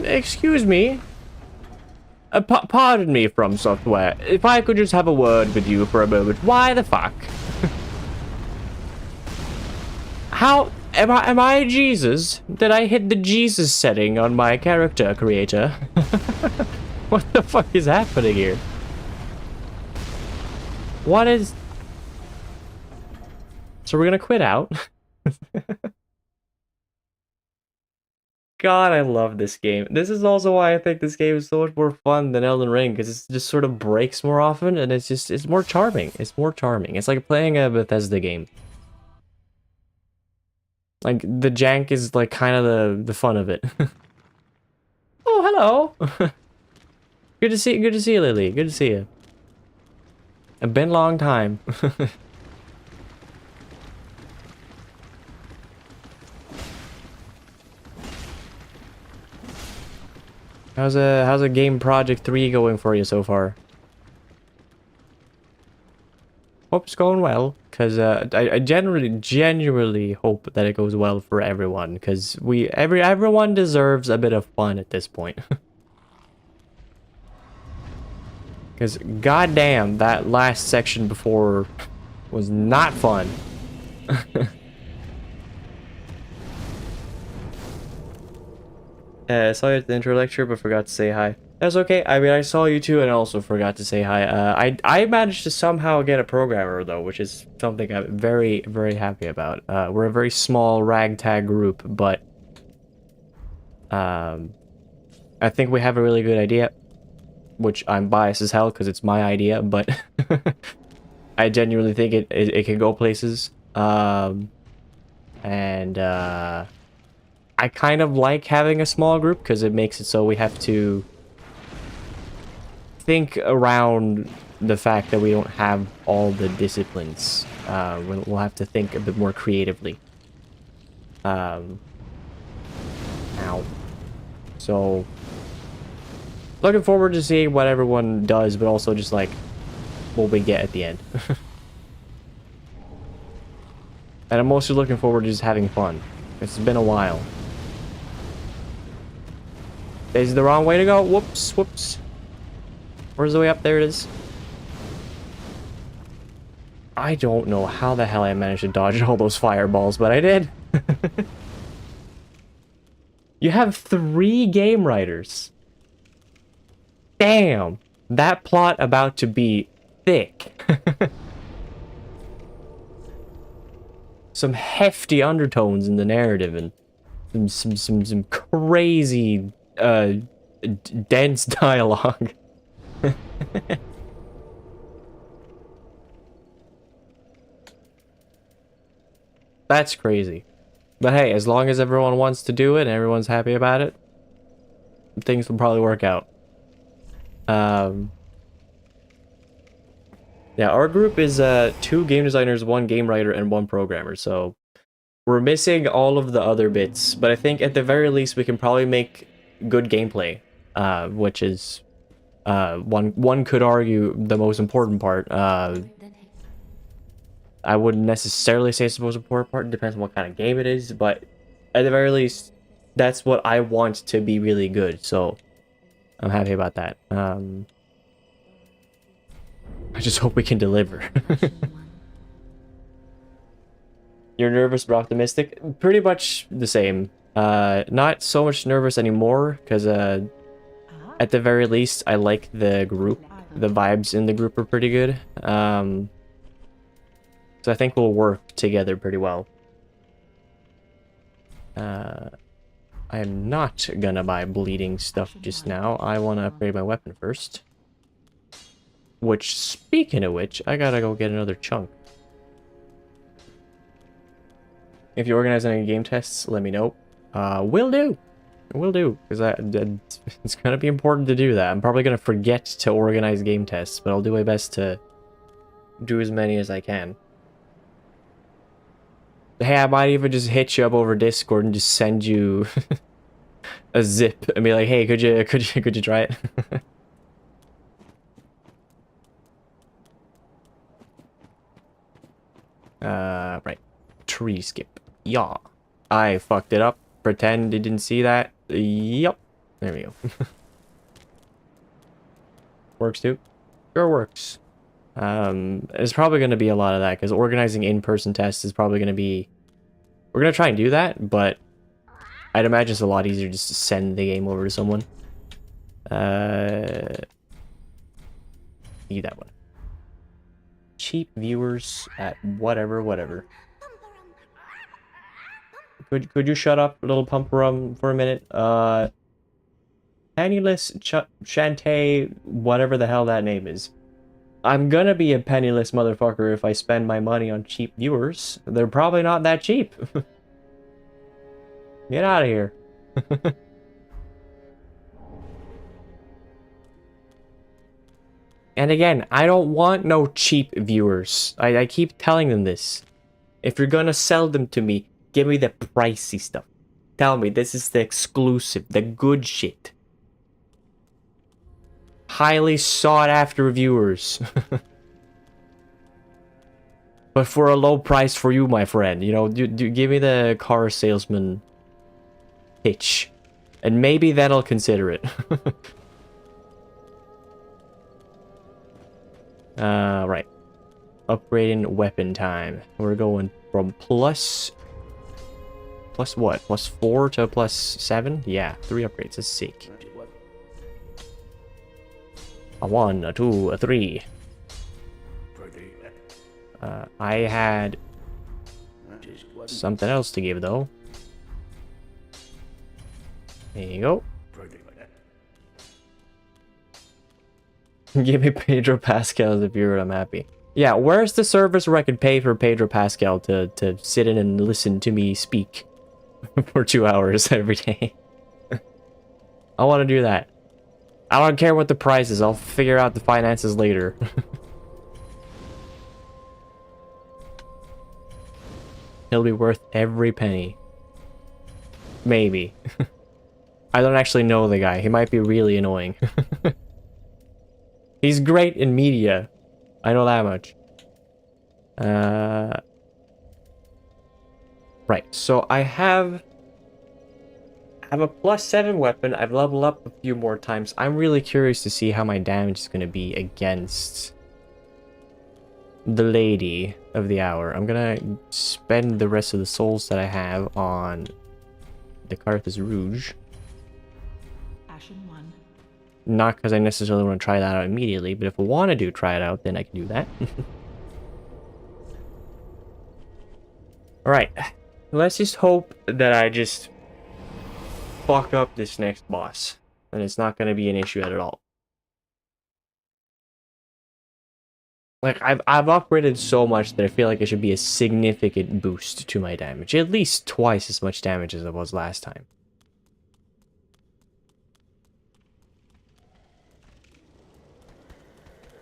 Excuse me. Pardon me, From Software. If I could just have a word with you for a moment. Why the fuck? How am I Jesus? Did I hit the Jesus setting on my character creator? What the fuck is happening here? What is... So we're gonna quit out? God, I love this game. This is also why I think this game is so much more fun than Elden Ring, because it just sort of breaks more often, and it's more charming. It's more charming. It's like playing a Bethesda game. Like, the jank is like kind of the fun of it. Oh, hello! Good to see you, Lily. Good to see you. It's been a long time. How's a Game Project 3 going for you so far? Hope it's going well, because I genuinely hope that it goes well for everyone, because everyone deserves a bit of fun at this point. Because goddamn, that last section before was not fun. I saw you at the intro lecture, but forgot to say hi. That's okay. I mean, I saw you too, and I also forgot to say hi. I managed to somehow get a programmer though, which is something I'm very, very happy about. We're a very small ragtag group, but I think we have a really good idea, which I'm biased as hell because it's my idea, but I genuinely think it can go places. I kind of like having a small group because it makes it so we have to think around the fact that we don't have all the disciplines. We'll have to think a bit more creatively. Ow. So, looking forward to seeing what everyone does, but also just like what we get at the end. And I'm mostly looking forward to just having fun. It's been a while. This is the wrong way to go. Whoops, whoops. Where's the way up? There it is. I don't know how the hell I managed to dodge all those fireballs, but I did. You have 3 game writers. Damn. That plot about to be thick. Some hefty undertones in the narrative and some crazy dense dialogue. That's crazy. But hey, as long as everyone wants to do it and everyone's happy about it, things will probably work out. Yeah, our group is 2 game designers, 1 game writer, and 1 programmer, so we're missing all of the other bits, but I think at the very least we can probably make good gameplay, which is one could argue the most important part. I wouldn't necessarily say it's the most important part. It depends on what kind of game it is, but at the very least, that's what I want to be really good. So I'm happy about that. I just hope we can deliver. You're nervous but optimistic? Pretty much the same. Not so much nervous anymore, because at the very least, I like the group. The vibes in the group are pretty good. So I think we'll work together pretty well. I am not gonna buy bleeding stuff just now. I want to upgrade my weapon first. Which, speaking of which, I gotta go get another chunk. If you organize any game tests, let me know. Will do. Will do, because it's gonna be important to do that. I'm probably gonna forget to organize game tests, but I'll do my best to do as many as I can. Hey, I might even just hit you up over Discord and just send you a zip and be like, "Hey, could you try it?" Right. Tree skip. Yeah. I fucked it up. Pretend you didn't see that. Yup. There we go. Works too. Sure works. There's probably going to be a lot of that because organizing in-person tests is probably going to be... We're going to try and do that, but I'd imagine it's a lot easier just to send the game over to someone. Need that one. Cheap viewers at whatever. Could you shut up, little pumperum, for a minute? Penniless Shantae, whatever the hell that name is. I'm gonna be a penniless motherfucker if I spend my money on cheap viewers. They're probably not that cheap. Get out of here. And again, I don't want no cheap viewers. I keep telling them this. If you're gonna sell them to me, give me the pricey stuff. Tell me this is the exclusive, the good shit. Highly sought after viewers. But for a low price for you, my friend. You know, do give me the car salesman pitch. And maybe then I'll consider it. Right. Upgrading weapon time. We're going from plus what? Plus 4 to plus 7? Yeah, 3 upgrades. That's sick. A 1, a 2, a 3. I had something else to give though. There you go. Give me Pedro Pascal as a viewer, I'm happy. Yeah, where's the service where I can pay for Pedro Pascal to sit in and listen to me speak for 2 hours every day? I want to do that. I don't care what the price is, I'll figure out the finances later. He'll be worth every penny. Maybe. I don't actually know the guy, he might be really annoying. He's great in media. I know that much. Right, so I have a plus 7 weapon. I've leveled up a few more times. I'm really curious to see how my damage is going to be against the lady of the hour. I'm going to spend the rest of the souls that I have on the Carthus Rouge. Not because I necessarily want to try that out immediately, but if I want to try it out, then I can do that. Alright, let's just hope that I just fuck up this next boss, and it's not going to be an issue at all. Like, I've upgraded so much that I feel like it should be a significant boost to my damage. At least twice as much damage as it was last time.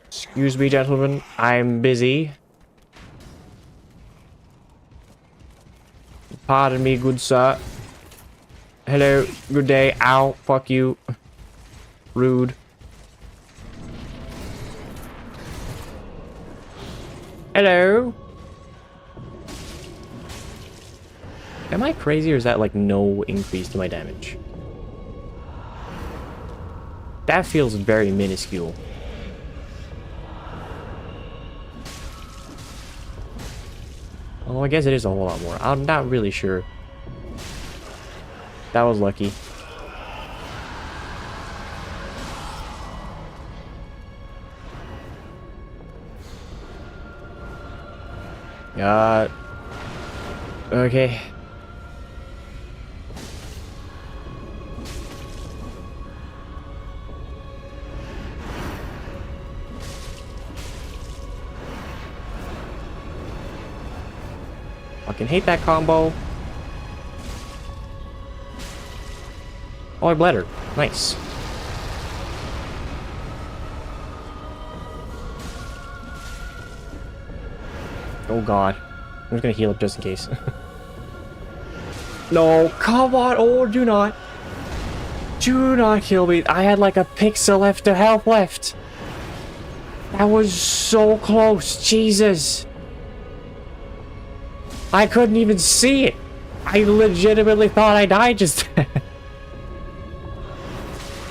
Excuse me, gentlemen. I'm busy. Pardon me, good sir. Hello, good day. Ow, fuck you. Rude. Hello. Am I crazy or is that like no increase to my damage? That feels very minuscule. Oh, I guess it is a whole lot more. I'm not really sure. That was lucky. Okay. Fucking hate that combo. Oh, I bled her. Nice. Oh god. I'm just gonna heal up just in case. No, come on. Oh, do not. Do not kill me. I had like a pixel left of health left. That was so close. Jesus. I couldn't even see it. I legitimately thought I died just then.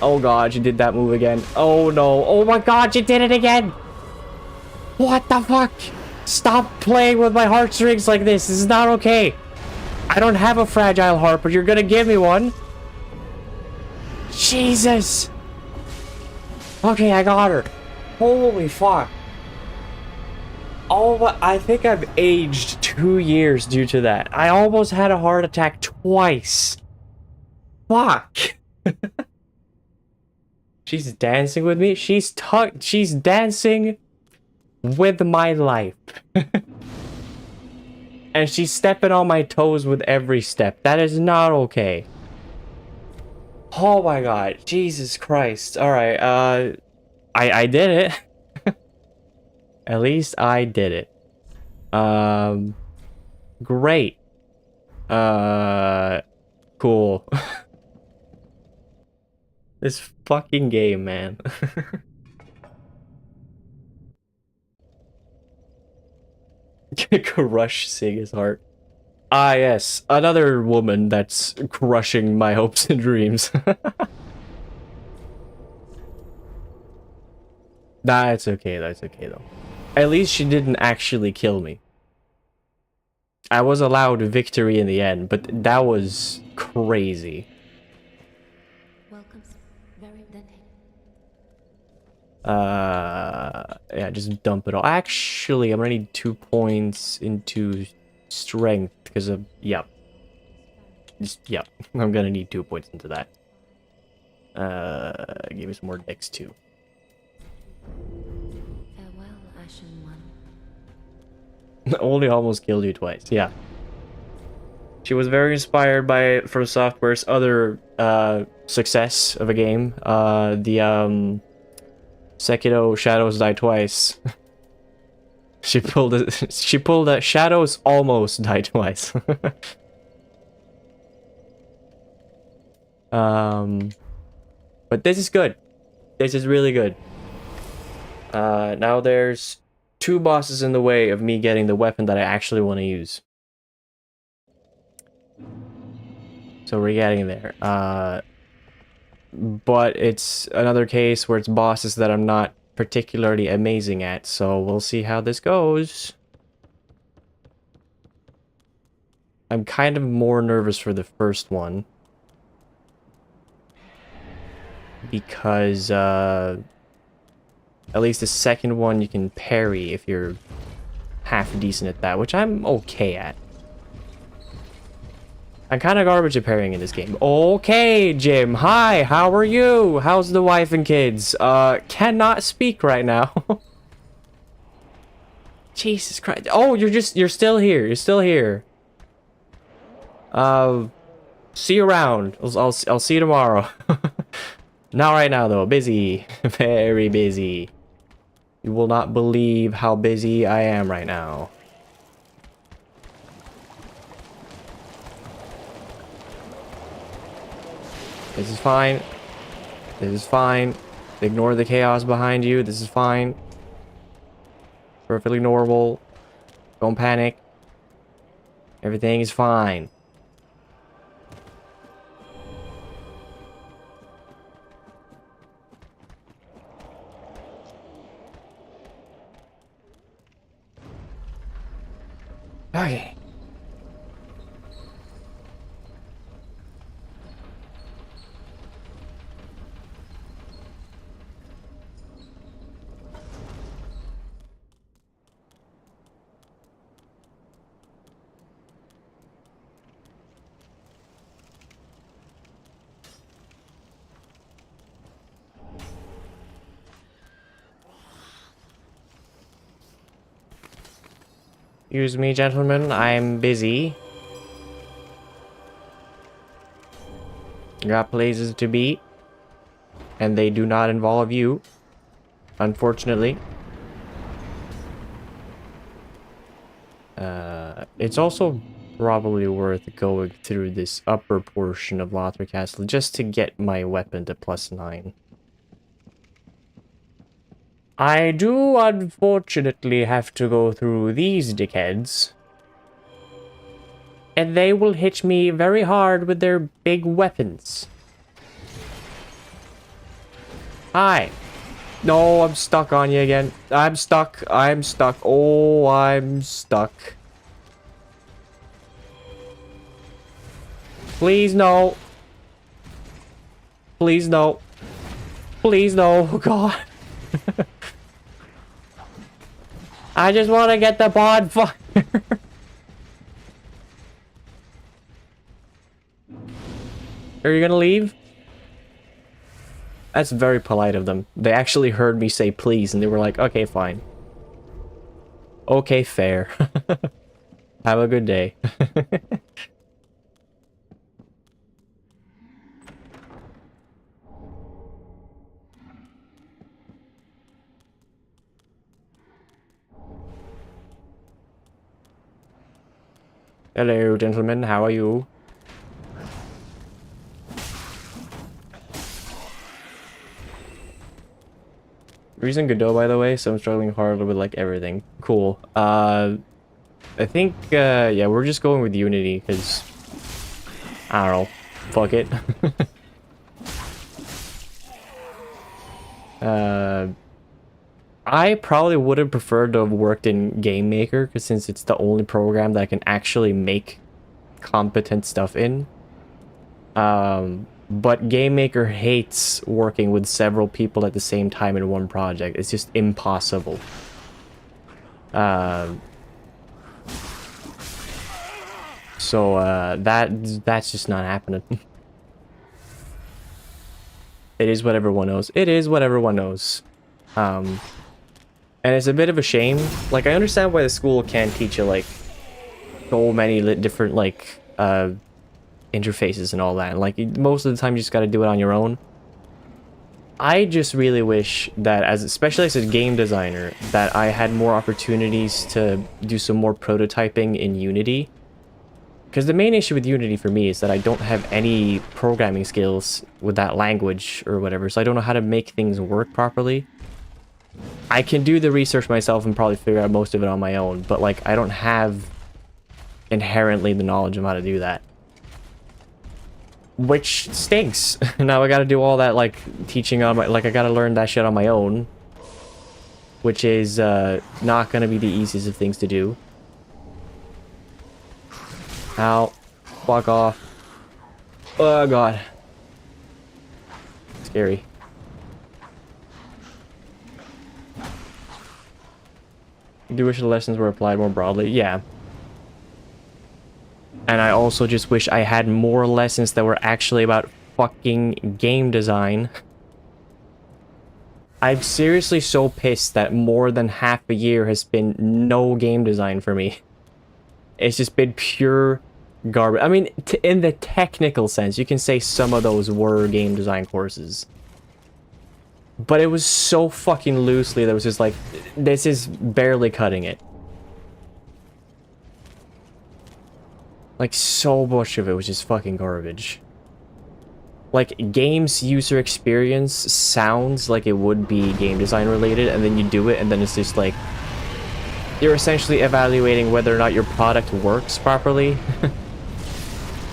Oh god, you did that move again. Oh no. Oh my god, you did it again. What the fuck? Stop playing with my heartstrings like this. This is not okay. I don't have a fragile heart, but you're gonna give me one. Jesus. Okay, I got her. Holy fuck. Oh, I think I've aged 2 years due to that. I almost had a heart attack twice. Fuck. She's dancing with me. She's dancing with my life. And she's stepping on my toes with every step. That is not okay. Oh my god. Jesus Christ. Alright, I did it. At least I did it. Great. Cool. This fucking game, man. Crush Sig's heart. Ah, yes. Another woman that's crushing my hopes and dreams. That's okay. That's okay, though. At least she didn't actually kill me. I was allowed victory in the end, but that was crazy. Welcome. Very dented. Yeah, just dump it all. Actually, I'm gonna need 2 points into strength because of, yep. Yep, I'm gonna need 2 points into that. Give me some more dex too. Farewell, Ashen One. Only almost killed you twice, yeah. She was very inspired by From Software's other success of a game. The Sekiro Shadows Die Twice. She pulled a Shadows Almost Die Twice. But this is good. This is really good. Now there's 2 bosses in the way of me getting the weapon that I actually want to use. So we're getting there. But it's another case where it's bosses that I'm not particularly amazing at, so we'll see how this goes. I'm kind of more nervous for the first one. Because, at least the second one you can parry if you're half decent at that, which I'm okay at. I'm kind of garbage at parrying in this game. Okay, Jim. Hi, how are you? How's the wife and kids? Cannot speak right now. Jesus Christ. Oh, you're still here. You're still here. See you around. I'll see you tomorrow. Not right now, though. Busy. Very busy. You will not believe how busy I am right now. This is fine. This is fine. Ignore the chaos behind you. This is fine. Perfectly normal. Don't panic. Everything is fine. Okay. Excuse me, gentlemen. I'm busy. Got places to be. And they do not involve you. Unfortunately. It's also probably worth going through this upper portion of Lothar Castle just to get my weapon to +9. I do unfortunately have to go through these dickheads. And they will hit me very hard with their big weapons. Hi. No, I'm stuck on you again. I'm stuck. I'm stuck. Oh, I'm stuck. Please no. Please no. Please no. Oh, God. I just want to get the bonfire. Are you gonna leave? That's very polite of them. They actually heard me say please, and they were like, okay, fine. Okay, fair. Have a good day. Hello, gentlemen. How are you? Reason Godot, by the way, so I'm struggling hard with, like, everything. Cool. I think, yeah, we're just going with Unity, because... I don't know. Fuck it. I probably would have preferred to have worked in Game Maker, because since it's the only program that I can actually make competent stuff in. But Game Maker hates working with several people at the same time in one project. It's just impossible. So that's just not happening. It is what everyone knows. It is what everyone knows. And it's a bit of a shame. Like, I understand why the school can't teach you, like, so many different, like, interfaces and all that. Like, most of the time you just gotta do it on your own. I just really wish that, especially as a game designer, that I had more opportunities to do some more prototyping in Unity. Because the main issue with Unity for me is that I don't have any programming skills with that language or whatever, so I don't know how to make things work properly. I can do the research myself and probably figure out most of it on my own, but, like, I don't have inherently the knowledge of how to do that. Which stinks. Now I gotta do all that, like, teaching on my... Like, I gotta learn that shit on my own. Which is, not gonna be the easiest of things to do. Ow. Fuck off. Oh, God. Scary. I do wish the lessons were applied more broadly. Yeah. And I also just wish I had more lessons that were actually about fucking game design. I'm seriously so pissed that more than half a year has been no game design for me. It's just been pure garbage. I mean, in the technical sense, you can say some of those were game design courses. But it was so fucking loosely that it was just like, this is barely cutting it. Like, so much of it was just fucking garbage. Like, games user experience sounds like it would be game design related, and then you do it, and then it's just like... You're essentially evaluating whether or not your product works properly.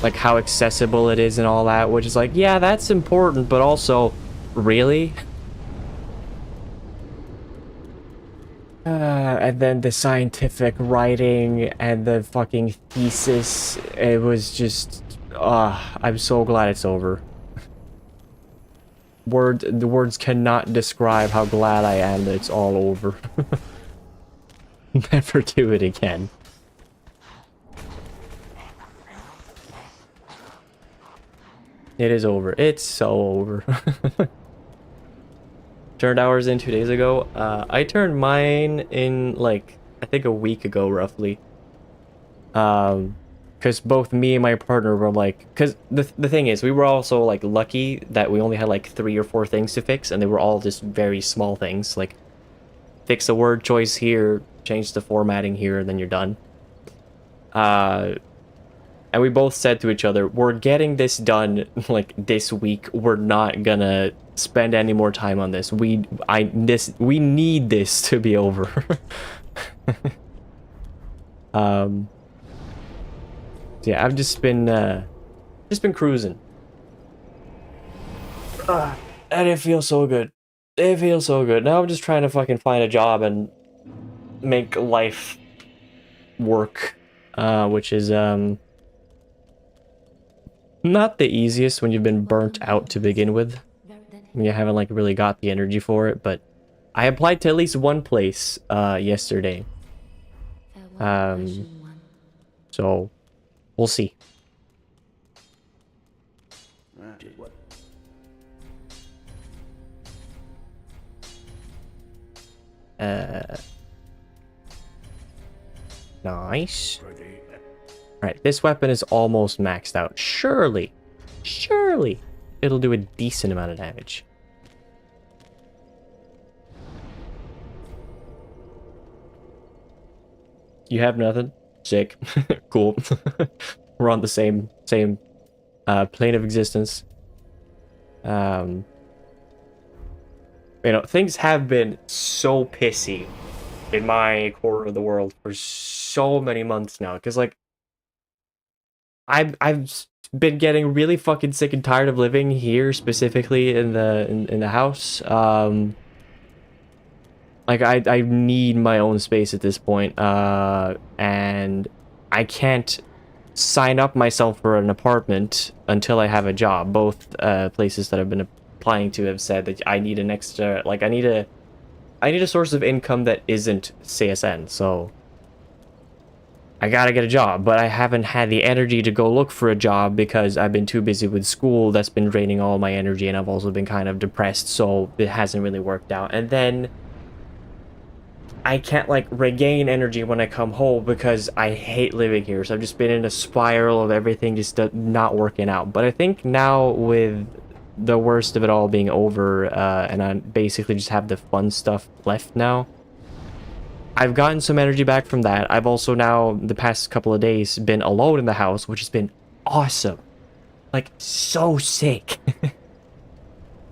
Like, how accessible it is and all that, which is like, yeah, that's important, but also, really? And then the scientific writing and the fucking thesis, it was just... I'm so glad it's over. The words cannot describe how glad I am that it's all over. Never do it again. It is over. It's so over. Turned ours in 2 days ago. I turned mine in, like, I think a week ago, roughly. because both me and my partner were like, because the thing is, we were also like lucky that we only had like 3 or 4 things to fix, and they were all just very small things, like fix a word choice here, change the formatting here, and then you're done. And we both said to each other, we're getting this done like this week. We're not gonna spend any more time on this. We need this to be over. Yeah, I've just been cruising. And it feels so good. It feels so good. Now I'm just trying to fucking find a job and make life work, which is not the easiest when you've been burnt out to begin with. You haven't like really got the energy for it, but I applied to at least one place yesterday. So we'll see. Nice. Right, this weapon is almost maxed out. Surely it'll do a decent amount of damage. You have nothing? Sick. Cool. We're on the same plane of existence. You know, things have been so pissy in my corner of the world for so many months now, because like I've been getting really fucking sick and tired of living here, specifically in the house. Like I need my own space at this point, and I can't sign up myself for an apartment until I have a job. Both places that I've been applying to have said that I need an extra, like I need a source of income that isn't CSN. So I gotta get a job, but I haven't had the energy to go look for a job because I've been too busy with school. That's been draining all my energy, and I've also been kind of depressed, so it hasn't really worked out. And then I can't like regain energy when I come home because I hate living here. So I've just been in a spiral of everything just not working out. But I think now, with the worst of it all being over, and I basically just have the fun stuff left now, I've gotten some energy back from that. I've also now, the past couple of days, been alone in the house, which has been awesome. Like, so sick.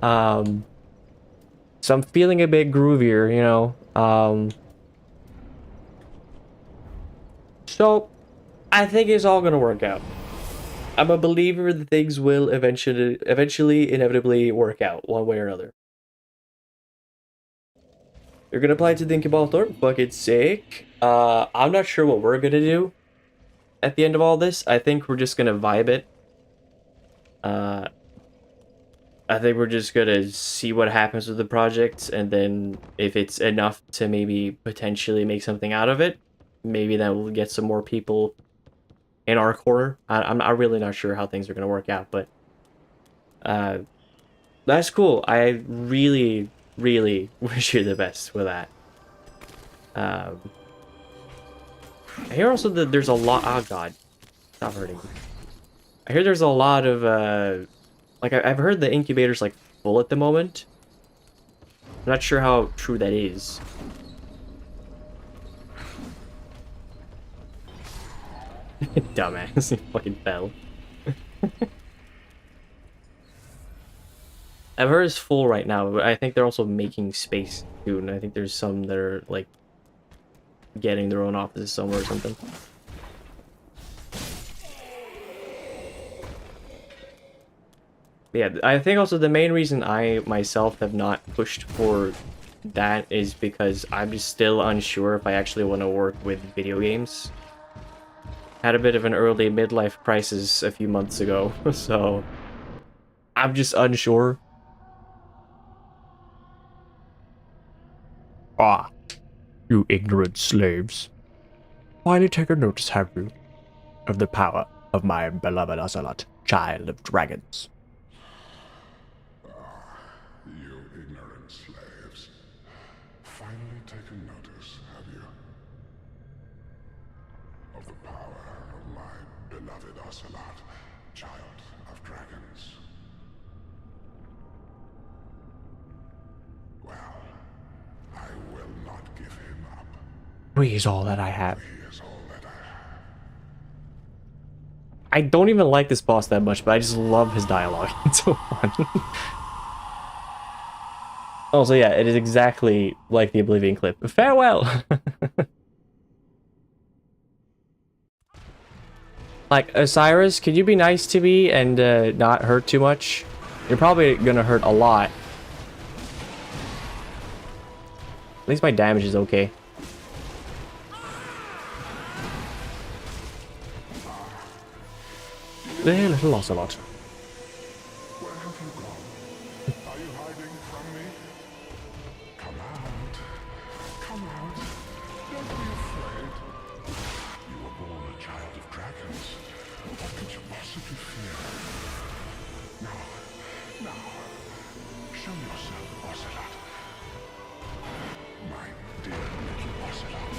So I'm feeling a bit groovier, you know. So I think it's all gonna work out. I'm a believer that things will eventually, inevitably work out one way or another. You're gonna apply to the incubator, fucking sick. I'm not sure what we're gonna do at the end of all this. I think we're just gonna vibe it. I think we're just gonna see what happens with the project, and then if it's enough to maybe potentially make something out of it, maybe that will get some more people in our corner. I'm really not sure how things are gonna work out, but that's cool. I really wish you the best with that. I hear also that there's a lot. Oh god, stop hurting me. I hear there's a lot of like I've heard the incubator's like full at the moment. I'm not sure how true that is. Dumbass, he fucking fell. I've heard it's full right now, but I think they're also making space soon. I think there's some that are like getting their own offices somewhere or something. Yeah, I think also the main reason I myself have not pushed for that is because I'm just still unsure if I actually want to work with video games. Had a bit of an early midlife crisis a few months ago, so I'm just unsure. Ah, you ignorant slaves. Finally taken notice, have you, of the power of my beloved Ocelot, child of dragons? You ignorant slaves. Finally taken notice, have you? Of the power of my Ocelot, child of dragons. Well, I will not give him up. He is all that I have. He is all that I have. I don't even like this boss that much, but I just love his dialogue. It's so fun. Also, yeah, it is exactly like the Oblivion clip. Farewell! Like, Osiris, could you be nice to me and not hurt too much? You're probably gonna hurt a lot. At least my damage is okay. There, little Ocelot. Where have you gone? Are you hiding from me? Come out. Come out. Don't be afraid. You were born a child of dragons. What could you possibly fear? Now, show yourself, Ocelot. My dear little Ocelot.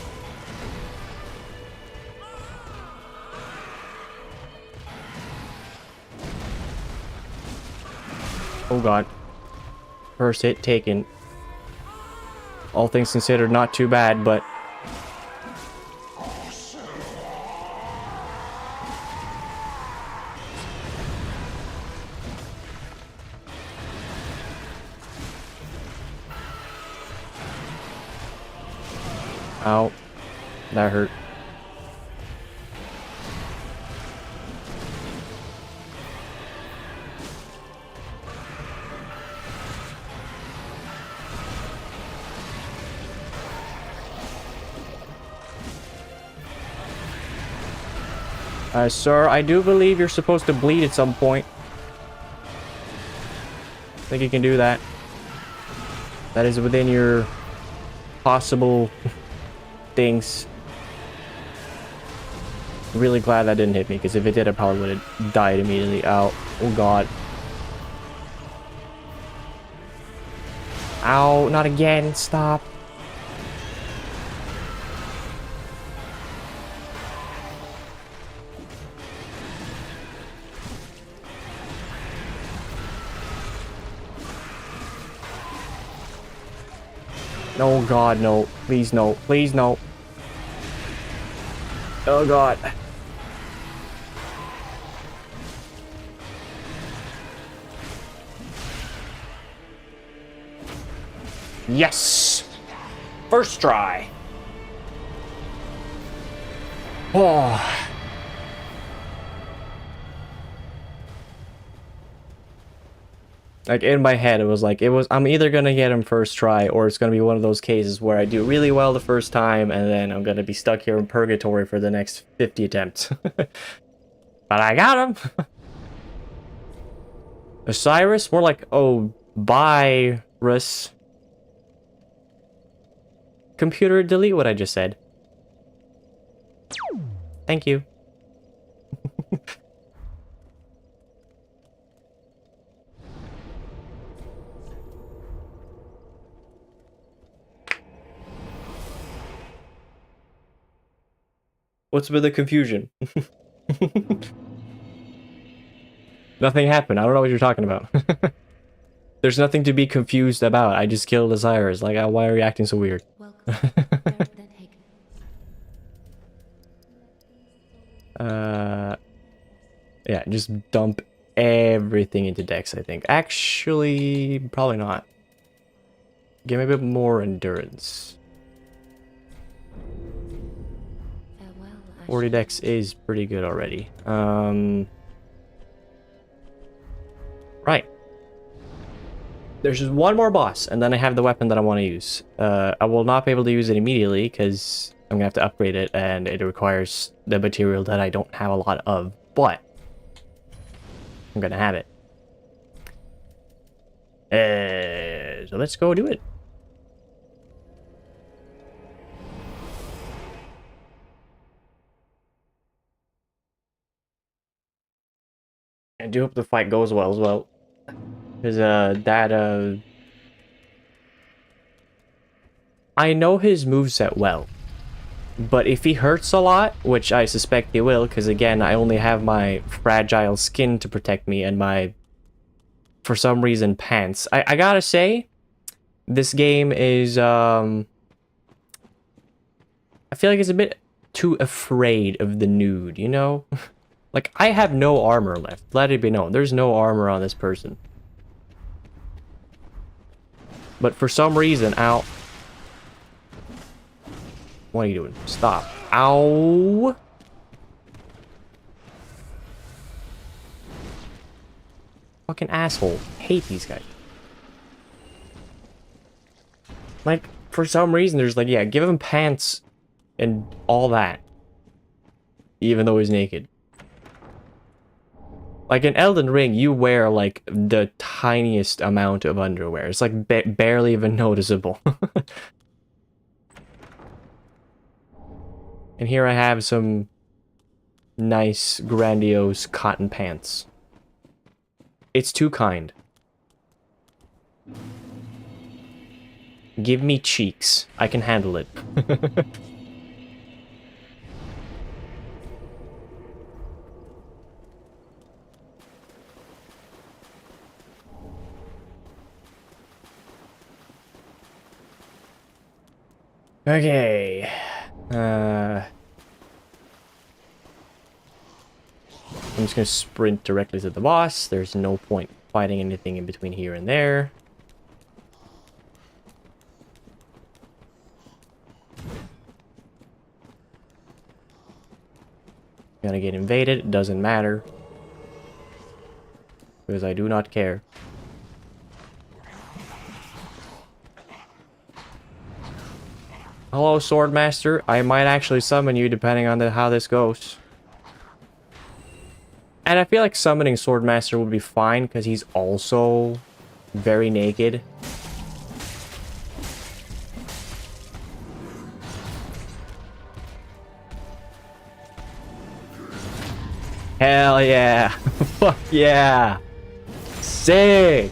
Oh god. First hit taken. All things considered, not too bad, but... Ow. That hurt. Sir, I do believe you're supposed to bleed at some point. I think you can do that. That is within your possible things. Really glad that didn't hit me, because if it did, I probably would have died immediately. Ow. Oh god. Ow, not again. Stop. No, god, no. Please, no. Please, no. Oh, god. Yes! First try. Oh. Like, in my head, it was like, I'm either gonna get him first try, or it's gonna be one of those cases where I do really well the first time, and then I'm gonna be stuck here in purgatory for the next 50 attempts. But I got him! Osiris? More like, oh, virus. Computer, delete what I just said. Thank you. What's with the confusion? Nothing happened. I don't know what you're talking about. There's nothing to be confused about. I just killed Osiris. Like, why are you acting so weird? Yeah, just dump everything into Dex, I think. Actually, probably not. Give me a bit more endurance. 40 Dex is pretty good already. Right. There's just one more boss, and then I have the weapon that I want to use. I will not be able to use it immediately, because I'm going to have to upgrade it, and it requires the material that I don't have a lot of, but I'm going to have it. So let's go do it. I do hope the fight goes well as well. Because, I know his moveset well. But if he hurts a lot, which I suspect he will, because again, I only have my fragile skin to protect me and my, for some reason, pants. I gotta say, this game is, I feel like it's a bit too afraid of the nude, you know? Like, I have no armor left. Let it be known. There's no armor on this person. But for some reason, ow. What are you doing? Stop. Ow! Fucking asshole. Hate these guys. Like, for some reason, there's like, yeah, give him pants and all that. Even though he's naked. Like, in Elden Ring, you wear, like, the tiniest amount of underwear. It's, like, barely even noticeable. And here I have some nice, grandiose cotton pants. It's too kind. Give me cheeks. I can handle it. Okay. I'm just gonna sprint directly to the boss. There's no point fighting anything in between here and there. Gonna get invaded, it doesn't matter. Because I do not care. Hello, Swordmaster. I might actually summon you depending on how this goes. And I feel like summoning Swordmaster would be fine because he's also very naked. Hell yeah. Fuck yeah. Sick.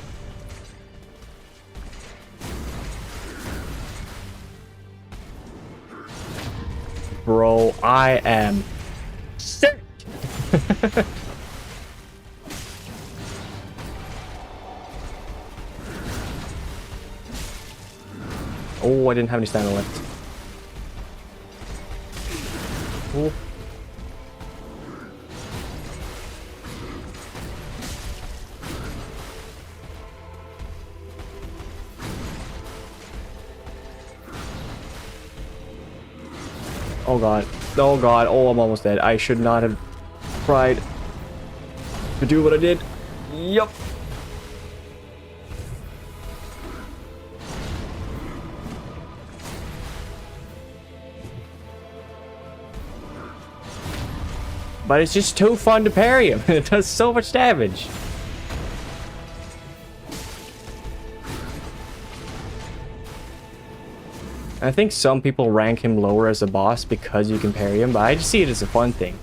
Bro, I am sick. Oh, I didn't have any stamina left. Oh. Oh god. Oh god. Oh, I'm almost dead. I should not have tried to do what I did. Yup. But it's just too fun to parry him. It does so much damage. I think some people rank him lower as a boss because you can parry him, but I just see it as a fun thing.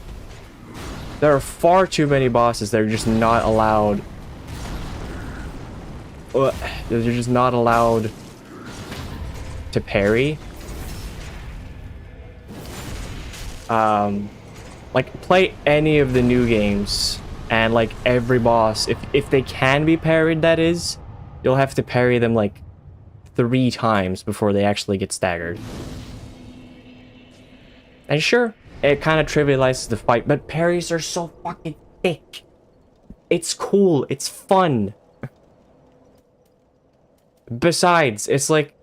There are far too many bosses that are just not allowed. They're just not allowed to parry. Like, play any of the new games, and like every boss, if they can be parried, that is, you'll have to parry them like 3 times before they actually get staggered. And sure, it kind of trivializes the fight, but parries are so fucking thick. It's cool, it's fun. Besides, it's like,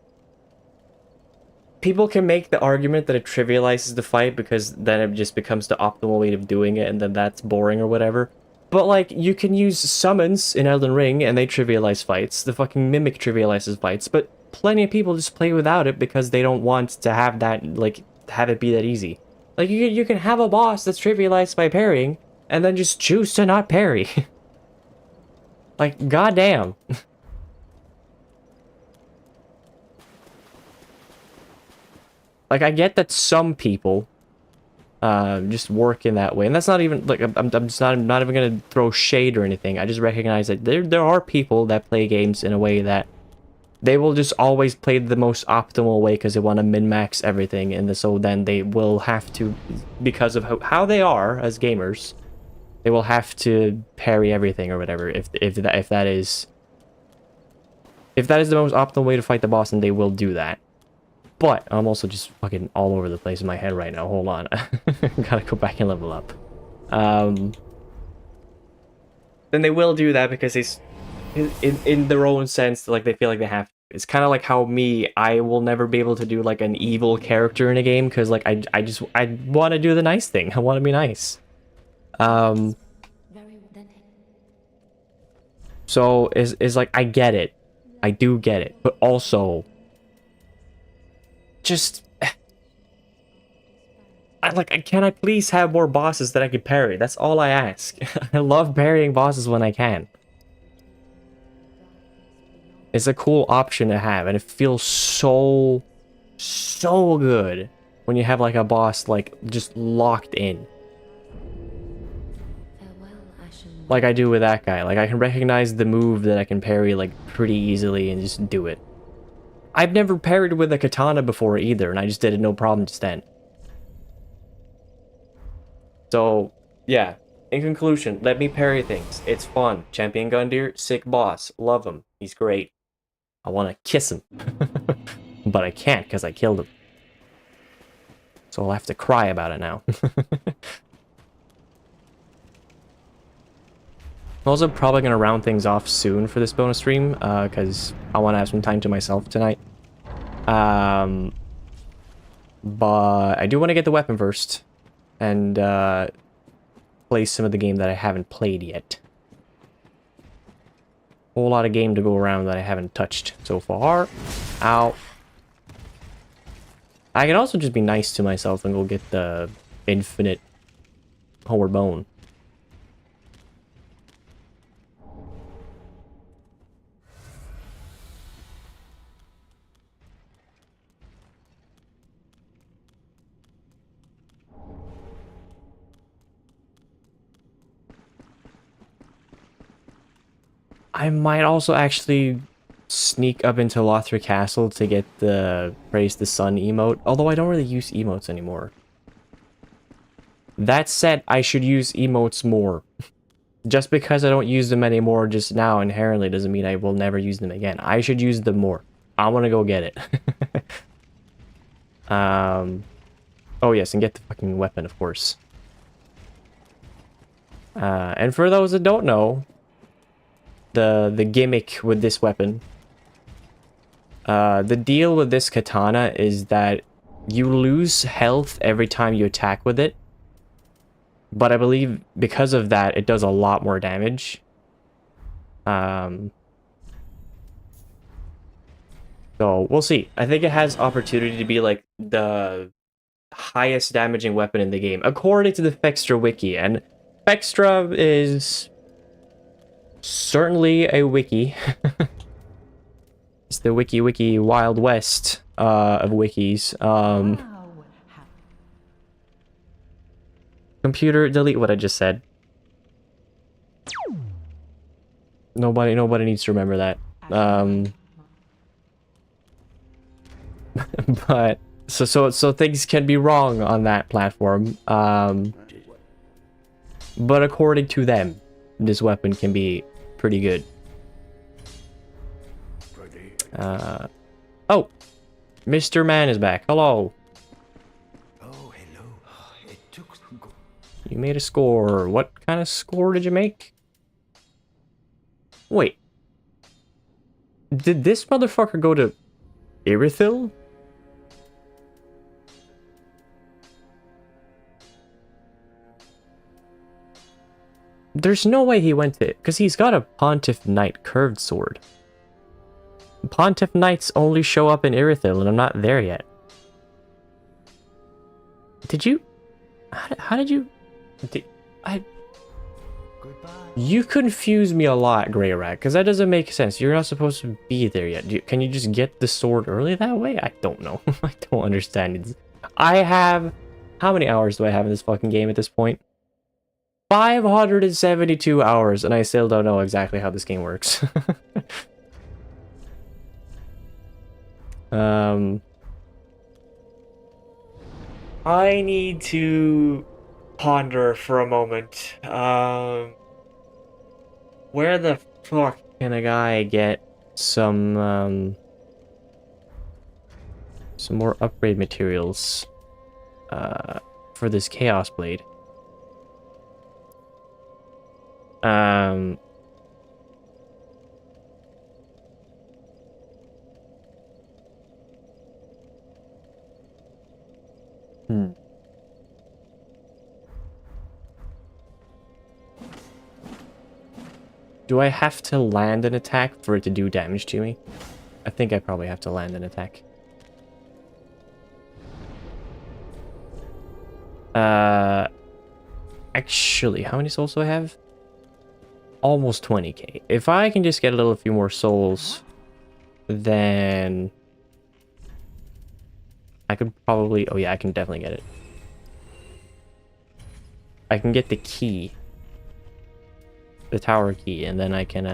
people can make the argument that it trivializes the fight because then it just becomes the optimal way of doing it and then that's boring or whatever. But like, you can use summons in Elden Ring and they trivialize fights. The fucking Mimic trivializes fights, but plenty of people just play without it because they don't want to have that, like, have it be that easy. Like, you can have a boss that's trivialized by parrying and then just choose to not parry. Like, goddamn. Like, I get that some people just work in that way, and that's not even like I'm just not even gonna throw shade or anything. I just recognize that there are people that play games in a way that They will just always play the most optimal way because they want to min-max everything, and so then they will have to, because of how they are as gamers, they will have to parry everything or whatever. If that is the most optimal way to fight the boss, then they will do that. But I'm also just fucking all over the place in my head right now. Hold on, gotta go back and level up. Then they will do that because it's in their own sense, like they feel like they have. It's kind of like how I will never be able to do like an evil character in a game because like I want to do the nice thing. I want to be nice. Very authentic. So is like I get it, I do get it, but also just can I please have more bosses that I can parry? That's all I ask. I love parrying bosses when I can. It's a cool option to have, and it feels so good when you have like a boss like just locked in. Farewell, Ashen One. Like I do with that guy. Like I can recognize the move that I can parry like pretty easily and just do it. I've never parried with a katana before either, and I just did it no problem just then. So, yeah. In conclusion, let me parry things. It's fun. Champion Gundyr, sick boss. Love him. He's great. I want to kiss him. But I can't because I killed him. So I'll have to cry about it now. I'm also probably going to round things off soon for this bonus stream, because I want to have some time to myself tonight. But I do want to get the weapon first, and play some of the game that I haven't played yet. Whole lot of game to go around that I haven't touched so far. Ow. I can also just be nice to myself and go get the infinite Homeward Bone. I might also actually sneak up into Lothric Castle to get the Praise the Sun emote, although I don't really use emotes anymore. That said, I should use emotes more. Just because I don't use them anymore just now inherently doesn't mean I will never use them again. I should use them more. I want to go get it. Oh yes, and get the fucking weapon, of course. And for those that don't know, the gimmick with this weapon, the deal with this katana is that you lose health every time you attack with it, but I believe because of that it does a lot more damage. So we'll see. I think it has opportunity to be like the highest damaging weapon in the game according to the Fextra wiki, and Fextra is certainly a wiki. It's the wiki Wild West of wikis. Computer, delete what I just said. Nobody needs to remember that. But so things can be wrong on that platform. But according to them, this weapon can be pretty good. Oh, Mr. Man is back. Hello. Oh, hello. It took some go. You made a score. What kind of score did you make? Wait. Did this motherfucker go to Irithyll? There's no way he went to it, because he's got a Pontiff Knight curved sword. Pontiff Knights only show up in Irithyll, and I'm not there yet. Did you? How did you? Goodbye. You confuse me a lot, Grey Rat, because that doesn't make sense. You're not supposed to be there yet. Can you just get the sword early that way? I don't know. I don't understand. I have... How many hours do I have in this fucking game at this point? 572 hours, and I still don't know exactly how this game works. I need to ponder for a moment. Where the fuck can a guy get some more upgrade materials for this Chaos Blade? Um, hmm. Do I have to land an attack for it to do damage to me? I think I probably have to land an attack. Actually, how many souls do I have? Almost 20k. If I can just get a few more souls, then I could probably... Oh yeah, I can definitely get it. I can get the key. The tower key, and then I can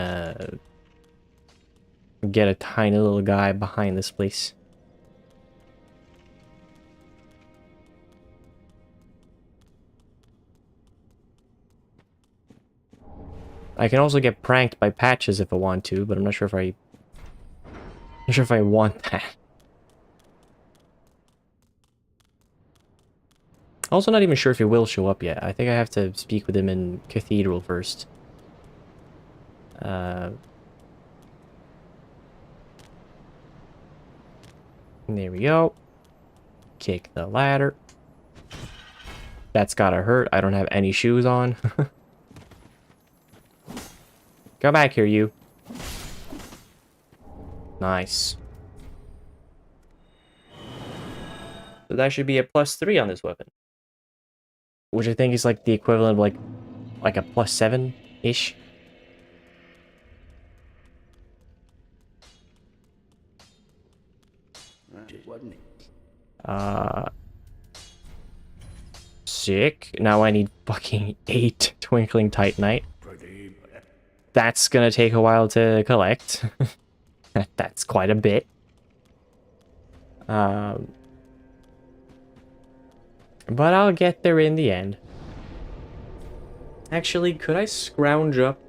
get a tiny little guy behind this place. I can also get pranked by patches if I want to, but I'm not sure if I want that. Also not even sure if he will show up yet. I think I have to speak with him in Cathedral first. There we go. Kick the ladder. That's gotta hurt. I don't have any shoes on. Go back here, you. Nice. So that should be a +3 on this weapon. Which I think is like the equivalent of like a +7-ish. Wasn't it? Sick. Now I need fucking 8 Twinkling Titanite. Pretty. That's gonna take a while to collect. That's quite a bit. But I'll get there in the end. Actually, could I scrounge up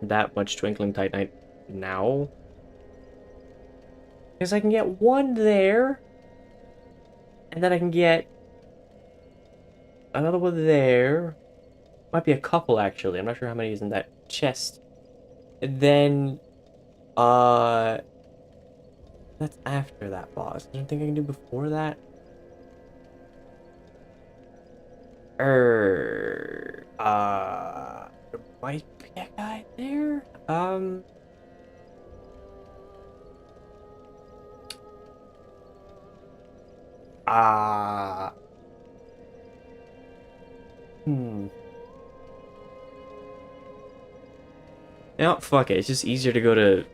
that much Twinkling Titanite now? Because I can get one there. And then I can get another one there. Might be a couple, actually. I'm not sure how many is in that chest. And then, that's after that boss. I don't think I can do before that. There might be a guy there. No, fuck it. It's just easier to go to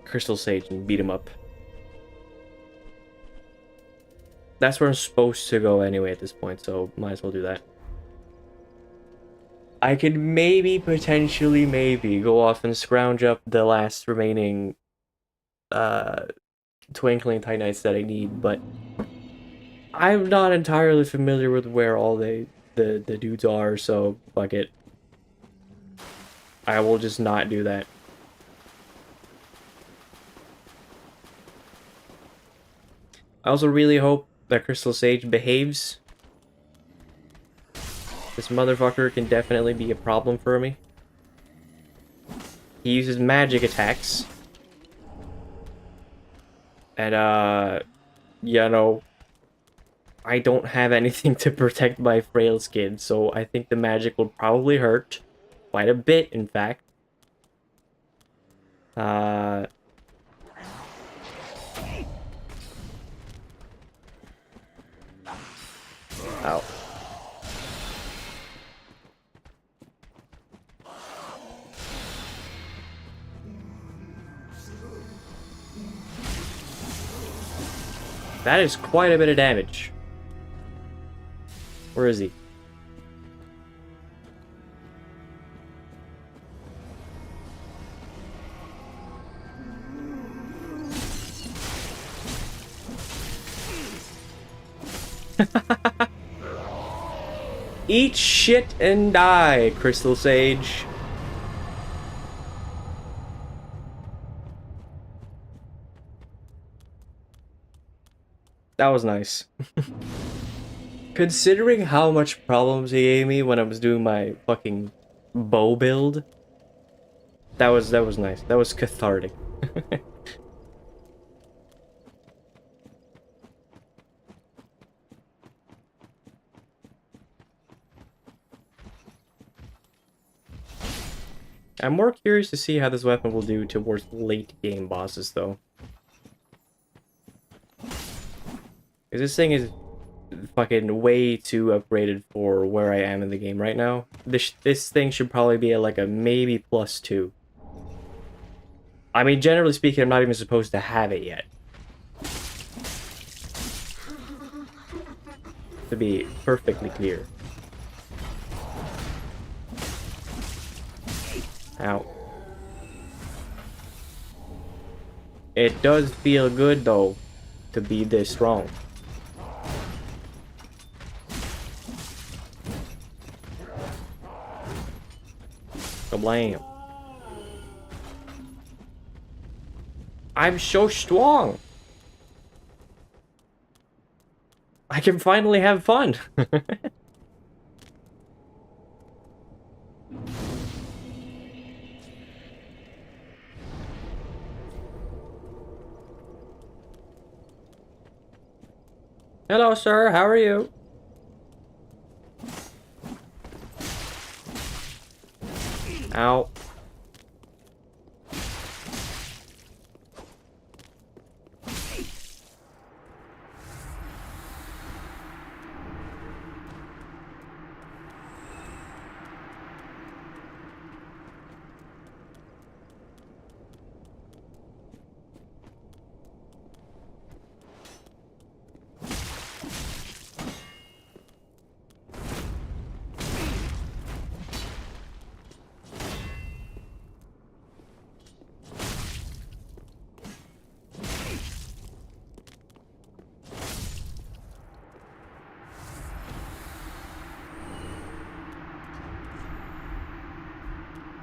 Crystal Sage and beat him up. That's where I'm supposed to go anyway at this point, so might as well do that. I could potentially go off and scrounge up the last remaining Twinkling Titanites that I need, but I'm not entirely familiar with where all the dudes are, so fuck it. I will just not do that. I also really hope that Crystal Sage behaves. This motherfucker can definitely be a problem for me. He uses magic attacks. And, you know, I don't have anything to protect my frail skin, so I think the magic will probably hurt. Quite a bit, in fact. Ow. That is quite a bit of damage. Where is he? Eat shit and die, Crystal Sage. That was nice. Considering how much problems he gave me when I was doing my fucking bow build, that was nice. That was cathartic. I'm more curious to see how this weapon will do towards late game bosses, though. Because this thing is fucking way too upgraded for where I am in the game right now. This thing should probably be at like a maybe +2. I mean, generally speaking, I'm not even supposed to have it yet. To be perfectly clear. Ow. It does feel good, though, to be this strong. Kablam. I'm so strong! I can finally have fun! Hello, sir. How are you? Ow.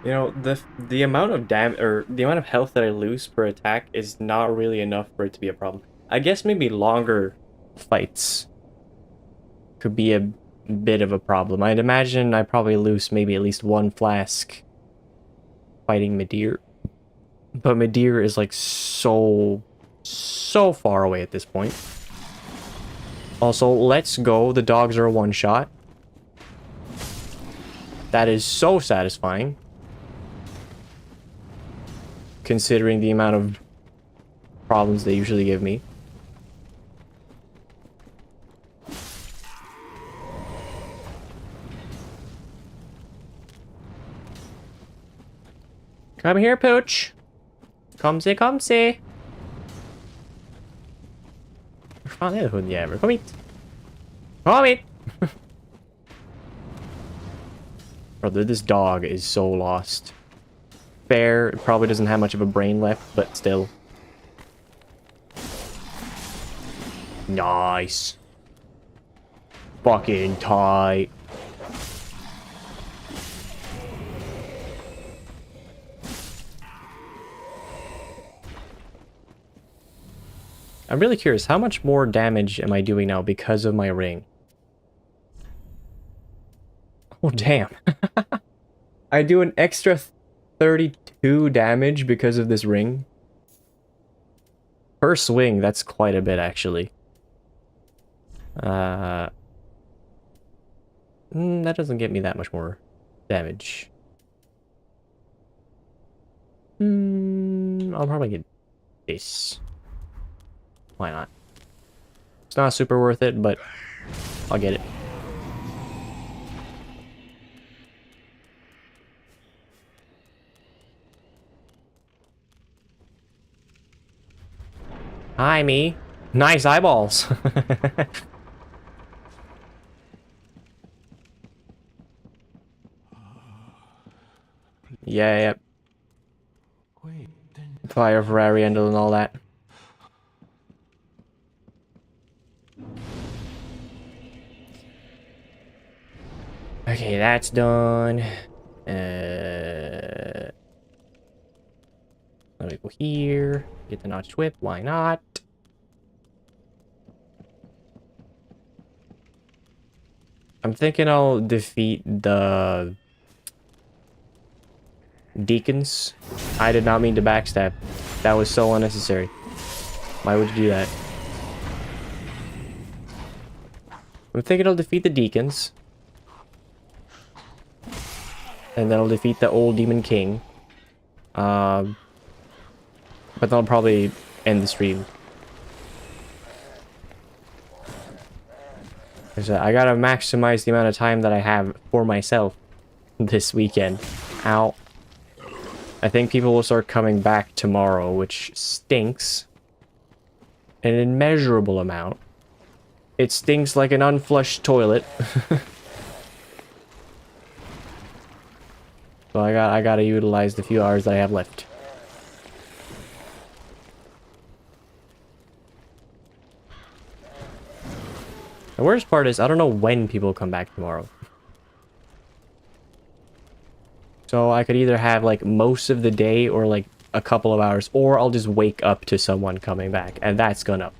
You know, the amount of the amount of health that I lose per attack is not really enough for it to be a problem. I guess maybe longer fights could be a bit of a problem. I'd imagine I probably lose maybe at least 1 flask fighting Midir. But Midir is like so far away at this point. Also, let's go. The dogs are a one-shot. That is so satisfying. Considering the amount of problems they usually give me. Come here, Pooch. Come see, come see. Hur fan är det, hundjävel? Kom hit. Kom hit! Brother, this dog is so lost. Fair, it probably doesn't have much of a brain left, but still. Nice. Fucking tight. I'm really curious, how much more damage am I doing now because of my ring? Oh, damn. I do an extra 32 damage because of this ring. Per swing, that's quite a bit, actually. That doesn't get me that much more damage. I'll probably get this. Why not? It's not super worth it, but I'll get it. Hi, me. Nice eyeballs. Yeah, yep. Wait, then Fire Ferrari and all that. Okay, that's done. Let me go here. Get the notched whip. Why not? I'm thinking I'll defeat the deacons. I did not mean to backstab. That was so unnecessary. Why would you do that? I'm thinking I'll defeat the deacons. And then I'll defeat the old demon king. But then I'll probably end the stream. I gotta maximize the amount of time that I have for myself this weekend. Ow. I think people will start coming back tomorrow, which stinks. An immeasurable amount. It stinks like an unflushed toilet. So I gotta utilize the few hours that I have left. The worst part is I don't know when people come back tomorrow. So I could either have like most of the day or like a couple of hours, or I'll just wake up to someone coming back, and that's gonna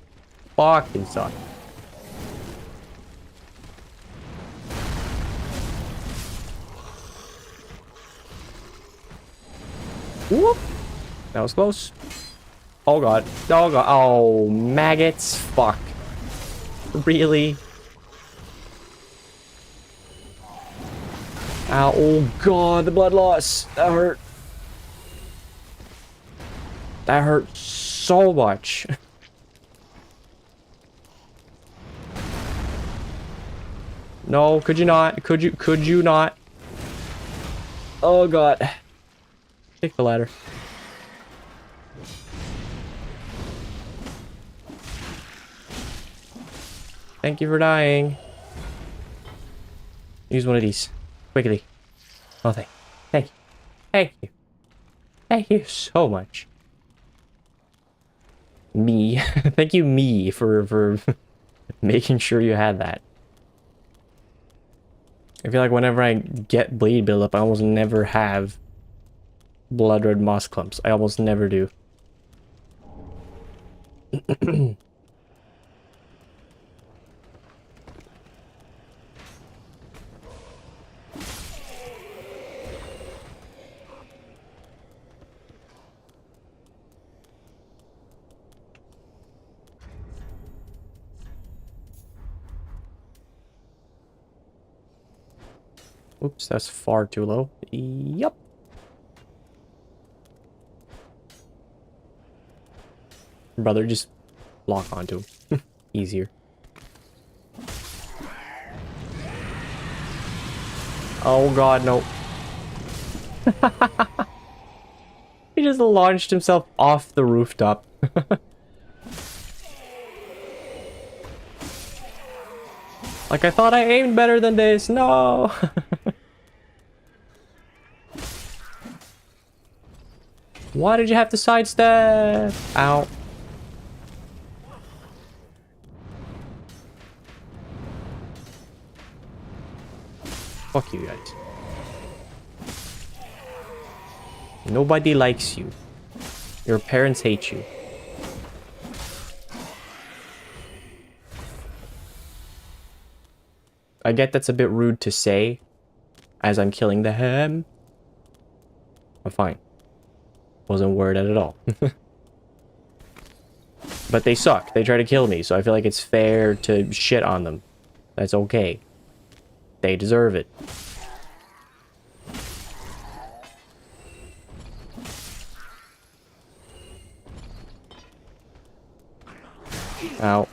fucking suck. Whoop! That was close. Oh god. Oh god. Oh, maggots. Fuck. Really? Ow. Oh god, the blood loss. That hurt. That hurt so much. No, could you not? Could you not? Oh god. Take the ladder. Thank you for dying. Use one of these. Quickly. Oh, thank you. Thank you. Thank you so much. Me. Thank you, me, for making sure you had that. I feel like whenever I get bleed buildup, I almost never have blood red moss clumps. I almost never do. Oops, that's far too low. Yup. Brother, just lock onto him. Easier. Oh god, no. He just launched himself off the rooftop. Like, I thought I aimed better than this. No. Why did you have to sidestep? Ow. Fuck you guys. Nobody likes you. Your parents hate you. I get that's a bit rude to say as I'm killing them. I'm fine. Wasn't worried at all. But they suck. They try to kill me, so I feel like it's fair to shit on them. That's okay. They deserve it. Ow.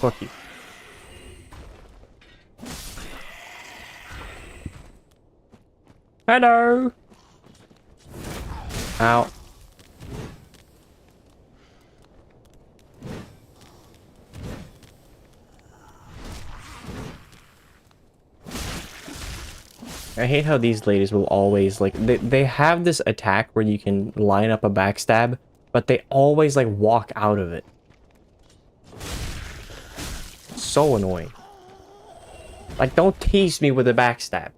Fuck you. Hello. Ow. I hate how these ladies will always, like, they have this attack where you can line up a backstab, but they always, like, walk out of it. So annoying. Like, don't tease me with a backstab.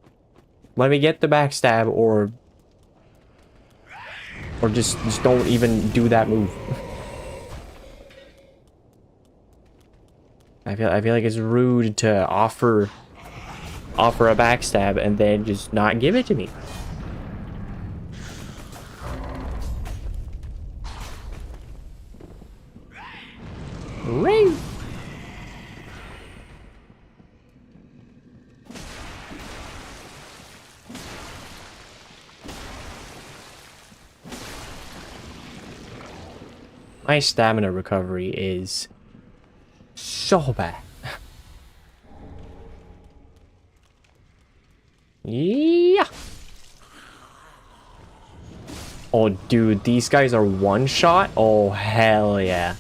Let me get the backstab, or just don't even do that move. I feel like it's rude to offer a backstab and then just not give it to me. Ring. My stamina recovery is so bad. Yeah. Oh, dude, these guys are one shot? Oh, hell yeah.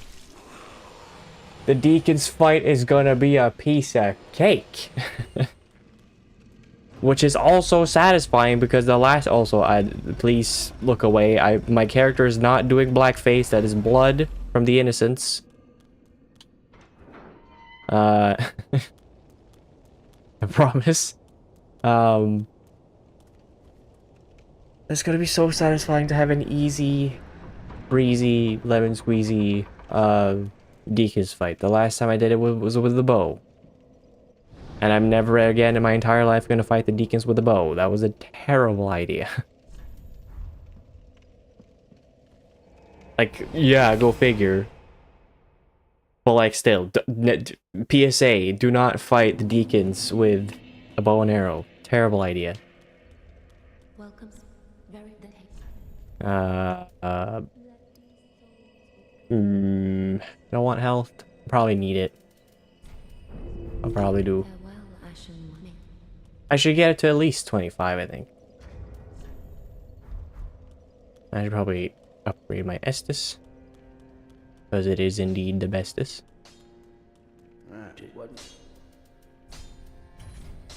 The Deacon's fight is gonna be a piece of cake. Which is also satisfying because the last... Also, please look away. My character is not doing blackface. That is blood from the innocents. I promise. It's gonna be so satisfying to have an easy, breezy, lemon squeezy, Deacon's fight. The last time I did it was with the bow. And I'm never again in my entire life gonna fight the Deacons with a bow. That was a terrible idea. Like, yeah, go figure. But like, still, PSA, do not fight the Deacons with a bow and arrow. Terrible idea. Welcome. Very then Don't want health. Probably need it. I'll probably do. farewell, Ashen One. I should get it to at least 25, I think. I should probably upgrade my Estus. Because it is indeed the bestest.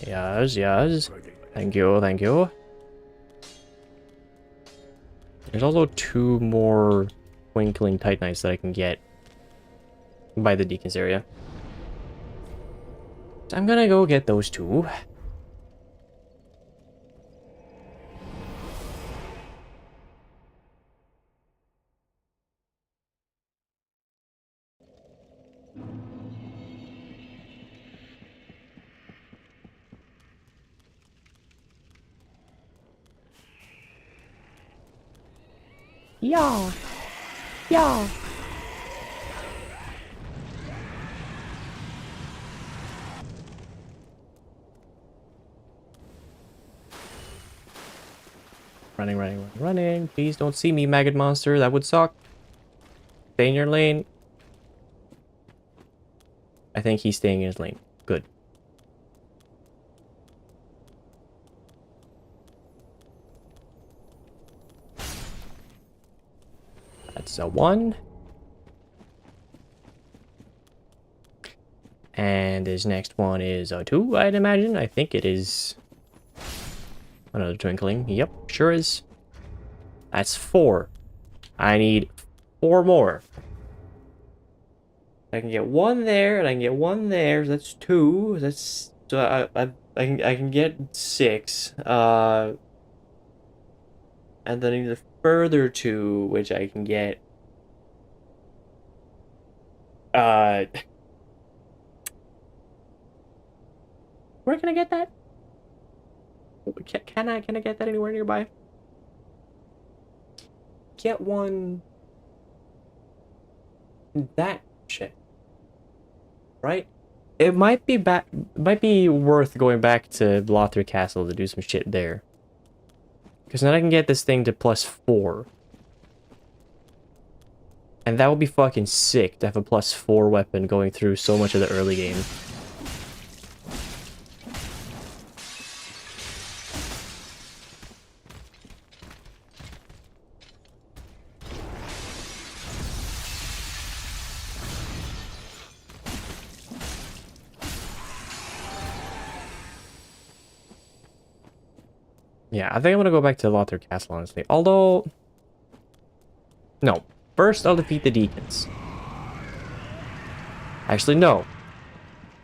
Yes, yes. Thank you, thank you. There's also 2 more Twinkling Titanites that I can get by the Deacon's area. So I'm gonna go get those 2. Yeah. Yeah. Running, running, running. Please don't see me, maggot monster. That would suck. Stay in your lane. I think he's staying in his lane. Good. That's a 1. And his next one is a 2, I'd imagine. I think it is another twinkling. Yep, sure is. That's 4. I need 4 more. I can get 1 there, and I can get 1 there. That's 2. That's so I can get 6. And then I need a further 2, which I can get. Where can I get that? Can I get that anywhere nearby? Get 1. That shit. Right? It might be worth going back to Lothar Castle to do some shit there. Because then I can get this thing to +4. And that would be fucking sick to have a +4 weapon going through so much of the early game. Yeah, I think I'm gonna go back to Lothar Castle, honestly. Although, no. First, I'll defeat the deacons. Actually, no.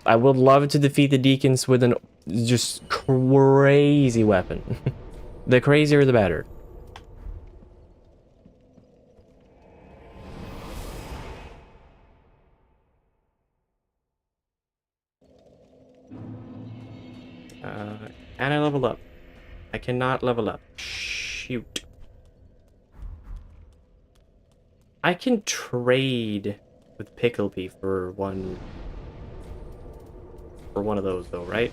I would love to defeat the deacons with an just crazy weapon. The crazier, the better. And I leveled up. I cannot level up. Shoot. I can trade with Picklebee for one of those though, right?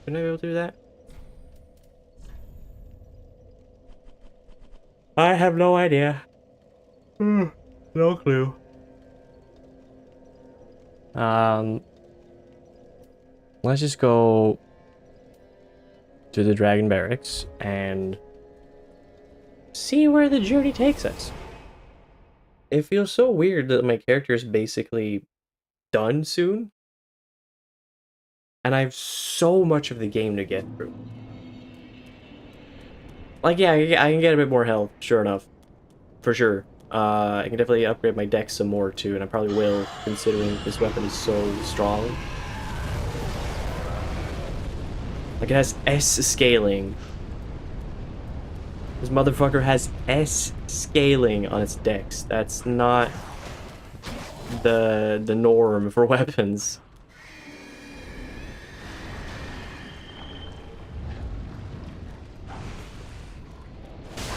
Can I be able to do that? I have no idea. No clue. Let's just go to the Dragon Barracks and see where the journey takes us. It feels so weird that my character is basically done soon. And I have so much of the game to get through. Like, yeah, I can get a bit more health, sure enough. For sure. I can definitely upgrade my dex some more too, and I probably will, considering this weapon is so strong. Like, it has S scaling. This motherfucker has S scaling on its dex. That's not the norm for weapons.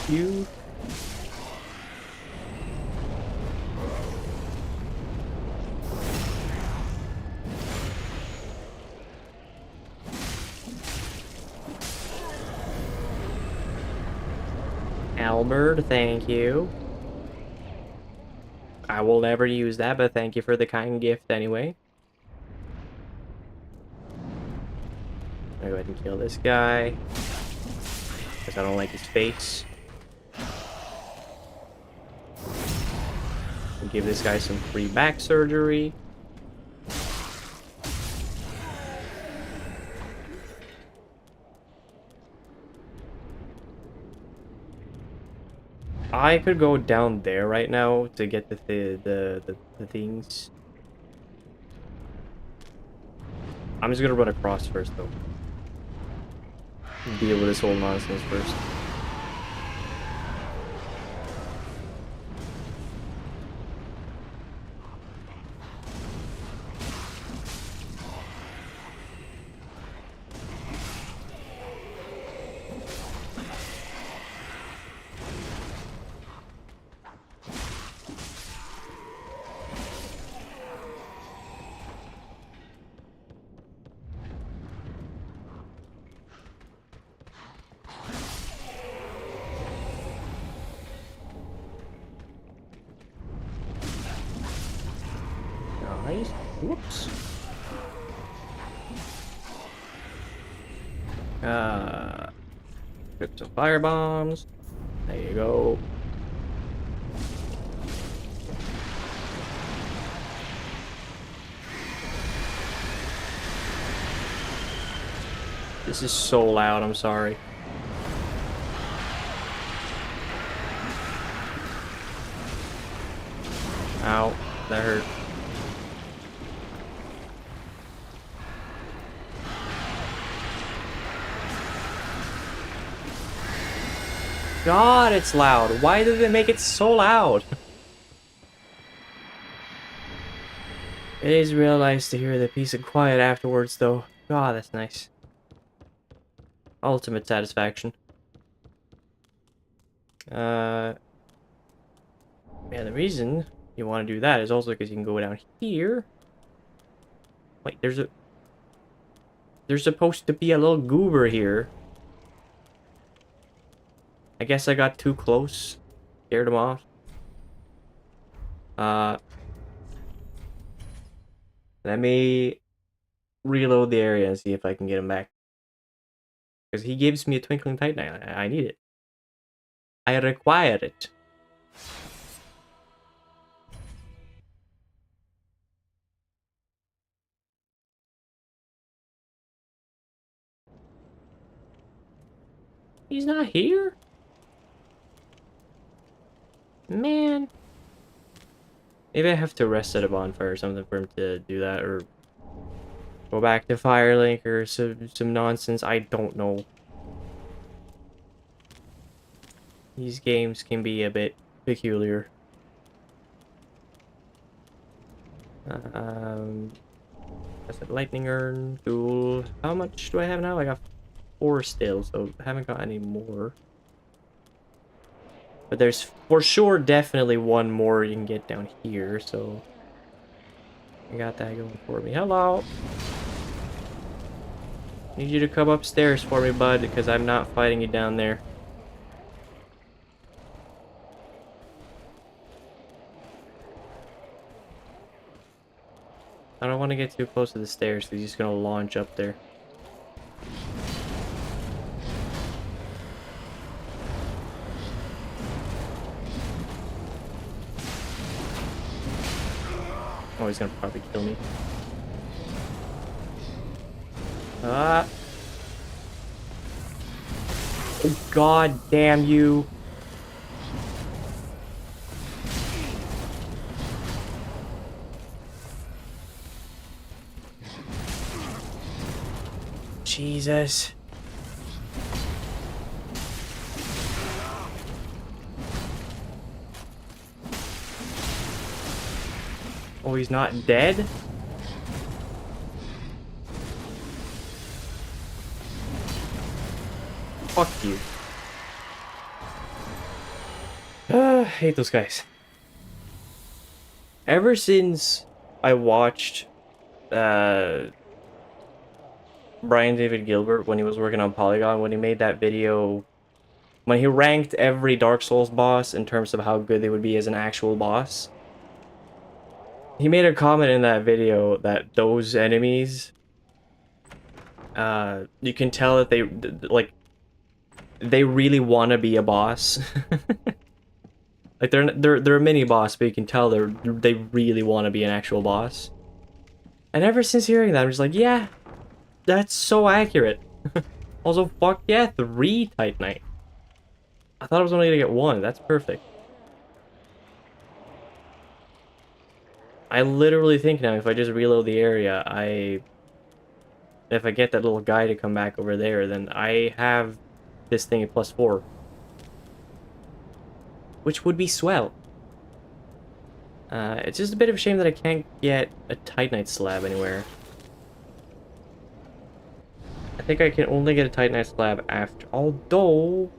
You... Albert, thank you. I will never use that, but thank you for the kind gift anyway. I'll go ahead and kill this guy. Because I don't like his face. And give this guy some free back surgery. I could go down there right now to get the things. I'm just gonna run across first though. Deal with this whole nonsense first. Nice. Whoops. Put some fire bombs. There you go. This is so loud, I'm sorry. Ow, that hurt. God, it's loud. Why did they make it so loud? It is real nice to hear the peace and quiet afterwards, though. God, that's nice. Ultimate satisfaction. Yeah, the reason you want to do that is also because you can go down here. Wait, there's supposed to be a little goober here. I guess I got too close. Scared him off. Let me reload the area and see if I can get him back. Because he gives me a twinkling titan. I need it. I require it. He's not here? Man. Maybe I have to rest at a bonfire or something for him to do that, or go back to Firelink or some nonsense. I don't know. These games can be a bit peculiar. That's a lightning urn. Cool. How much do I have now? I got 4 still, so I haven't got any more. But there's for sure definitely one more you can get down here, so I got that going for me. Hello. Need you to come upstairs for me, bud, because I'm not fighting you down there. I don't want to get too close to the stairs because he's just going to launch up there. Oh, he's going to probably kill me. Ah! Oh, God damn you! Jesus. Oh, he's not dead? Fuck you. I hate those guys. Ever since I watched Brian David Gilbert when he was working on Polygon, when he made that video, when he ranked every Dark Souls boss in terms of how good they would be as an actual boss, he made a comment in that video that those enemies, you can tell that they really want to be a boss. Like they're a mini boss, but you can tell they really want to be an actual boss. And ever since hearing that, I'm just like, yeah, that's so accurate. Also, fuck yeah, 3 Titanite. I thought I was only gonna get 1. That's perfect. I literally think now if I just reload the area, if I get that little guy to come back over there, then I have this thing at +4. Which would be swell. It's just a bit of a shame that I can't get a Titanite slab anywhere. I think I can only get a Titanite slab after, although...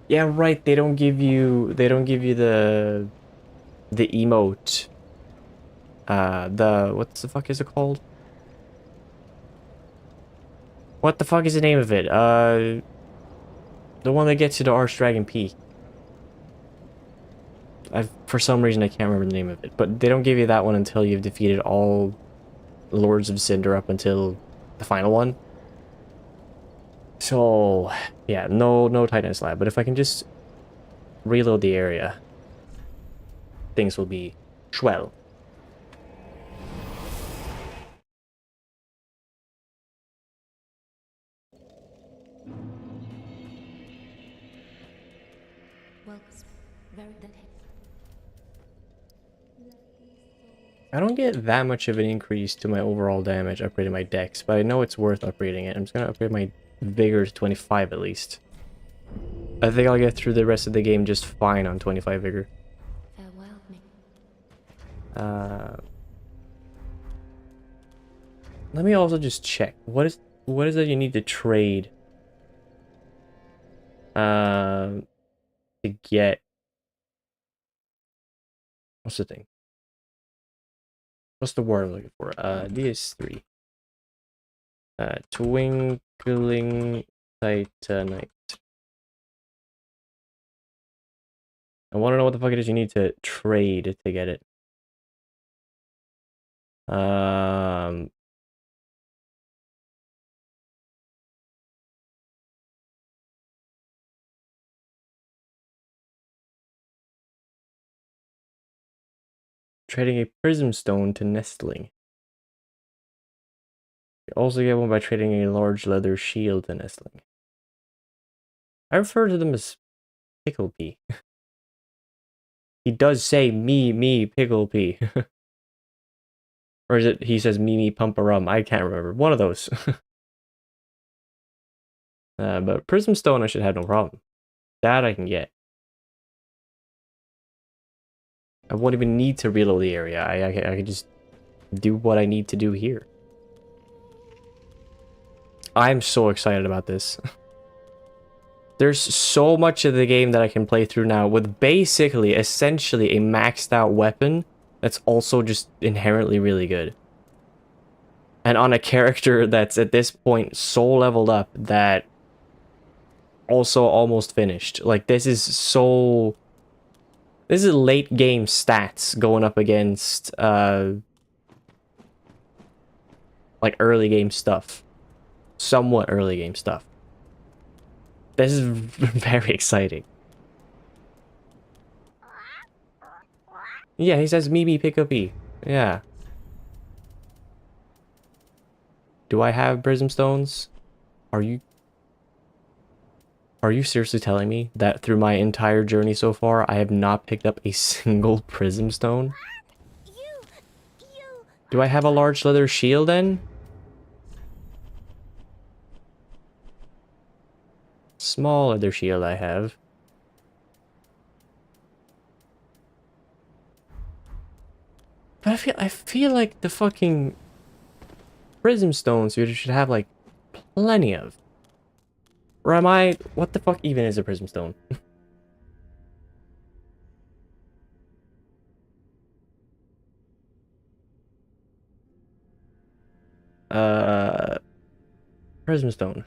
Yeah, right, they don't give you the emote. What the fuck is it called? What the fuck is the name of it? The one that gets you to Arch Dragon Peak. For some reason, I can't remember the name of it. But they don't give you that one until you've defeated all Lords of Cinder up until the final one. So, yeah, no Titan slab. But if I can just reload the area, things will be swell. Welcome. Very that. I don't get that much of an increase to my overall damage upgrading my dex, but I know it's worth upgrading it. I'm just gonna upgrade my vigor to 25 at least. I think I'll get through the rest of the game just fine on 25 vigor. Farewell, me. Let me also just check. What is it you need to trade? To get... What's the thing? What's the word I'm looking for? DS3. Twinkling Titanite. I want to know what the fuck it is you need to trade to get it. Trading a prism stone to nestling. You also get one by trading a large leather shield to nestling. I refer to them as Pickle Pea. He does say me, Pickle Pea. Or is it he says me, Pump a Rum? I can't remember. One of those. But Prism Stone I should have no problem. That I can get. I won't even need to reload the area. I can just do what I need to do here. I'm so excited about this. There's so much of the game that I can play through now with basically, essentially, a maxed out weapon that's also just inherently really good. And on a character that's at this point so leveled up that also almost finished. Like, this is so... This is late game stats going up against, like, early game stuff. Somewhat early game stuff. This is very exciting. Yeah, he says me, pick up E. Yeah. Do I have prism stones? Are you seriously telling me that through my entire journey so far, I have not picked up a single prism stone? Do I have a large leather shield then? Small leather shield I have. But I feel like the fucking prism stones you should have like plenty of. Or am I... What the fuck even is a prism stone? Prism stone.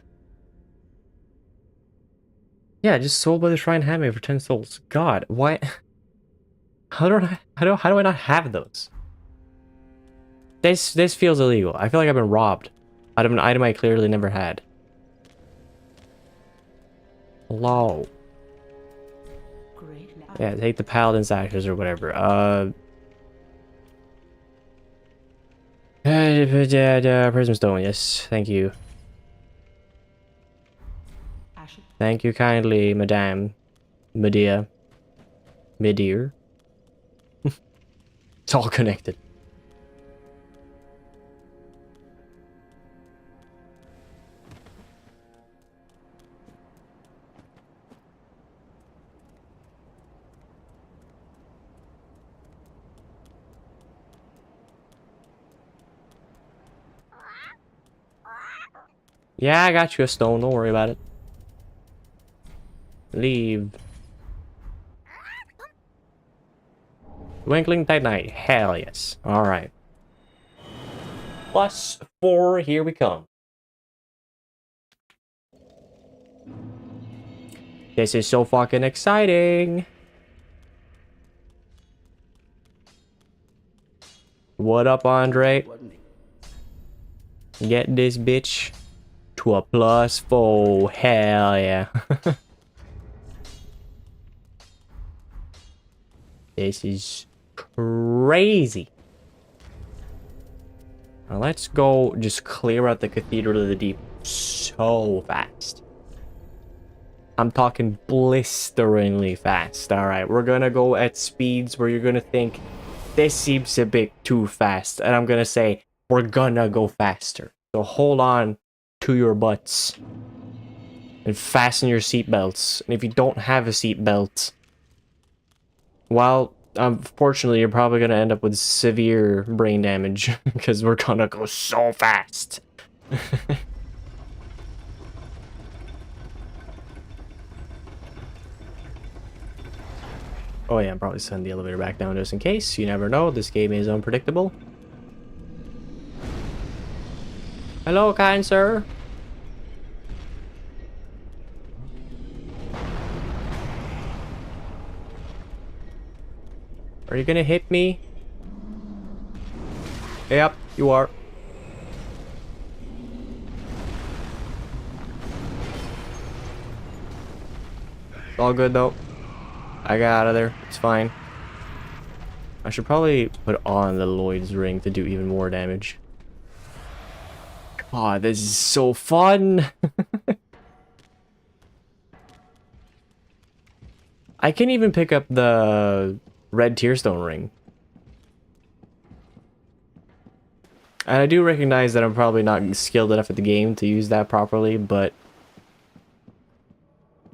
Yeah, just sold by the Shrine Handmaid for 10 souls. God, why? How do I not have those? This feels illegal. I feel like I've been robbed out of an item I clearly never had. Hello. Yeah, take the Paladin's ashes or whatever. Prism stone, yes, thank you. Thank you kindly, madame. Medea. Midear. It's all connected. Yeah, I got you a stone. Don't worry about it. Leave. Twinkling Titanite. Hell yes. Alright. +4. Here we come. This is so fucking exciting. What up, Andre? Get this bitch to a +4. Hell yeah. This is crazy. Now let's go just clear out the Cathedral of the Deep so fast. I'm talking blisteringly fast. Alright, we're gonna go at speeds where you're gonna think this seems a bit too fast. And I'm gonna say we're gonna go faster. So hold on to your butts. And fasten your seatbelts. And if you don't have a seatbelt, well, unfortunately, you're probably going to end up with severe brain damage. Because we're gonna go so fast. Oh yeah, I'm probably send the elevator back down just in case. You never know, this game is unpredictable. Hello, kind sir. Are you gonna hit me? Yep, you are. It's all good though. I got out of there. It's fine. I should probably put on the Lloyd's ring to do even more damage. God, this is so fun. I can even pick up the red tearstone ring. And I do recognize that I'm probably not skilled enough at the game to use that properly, but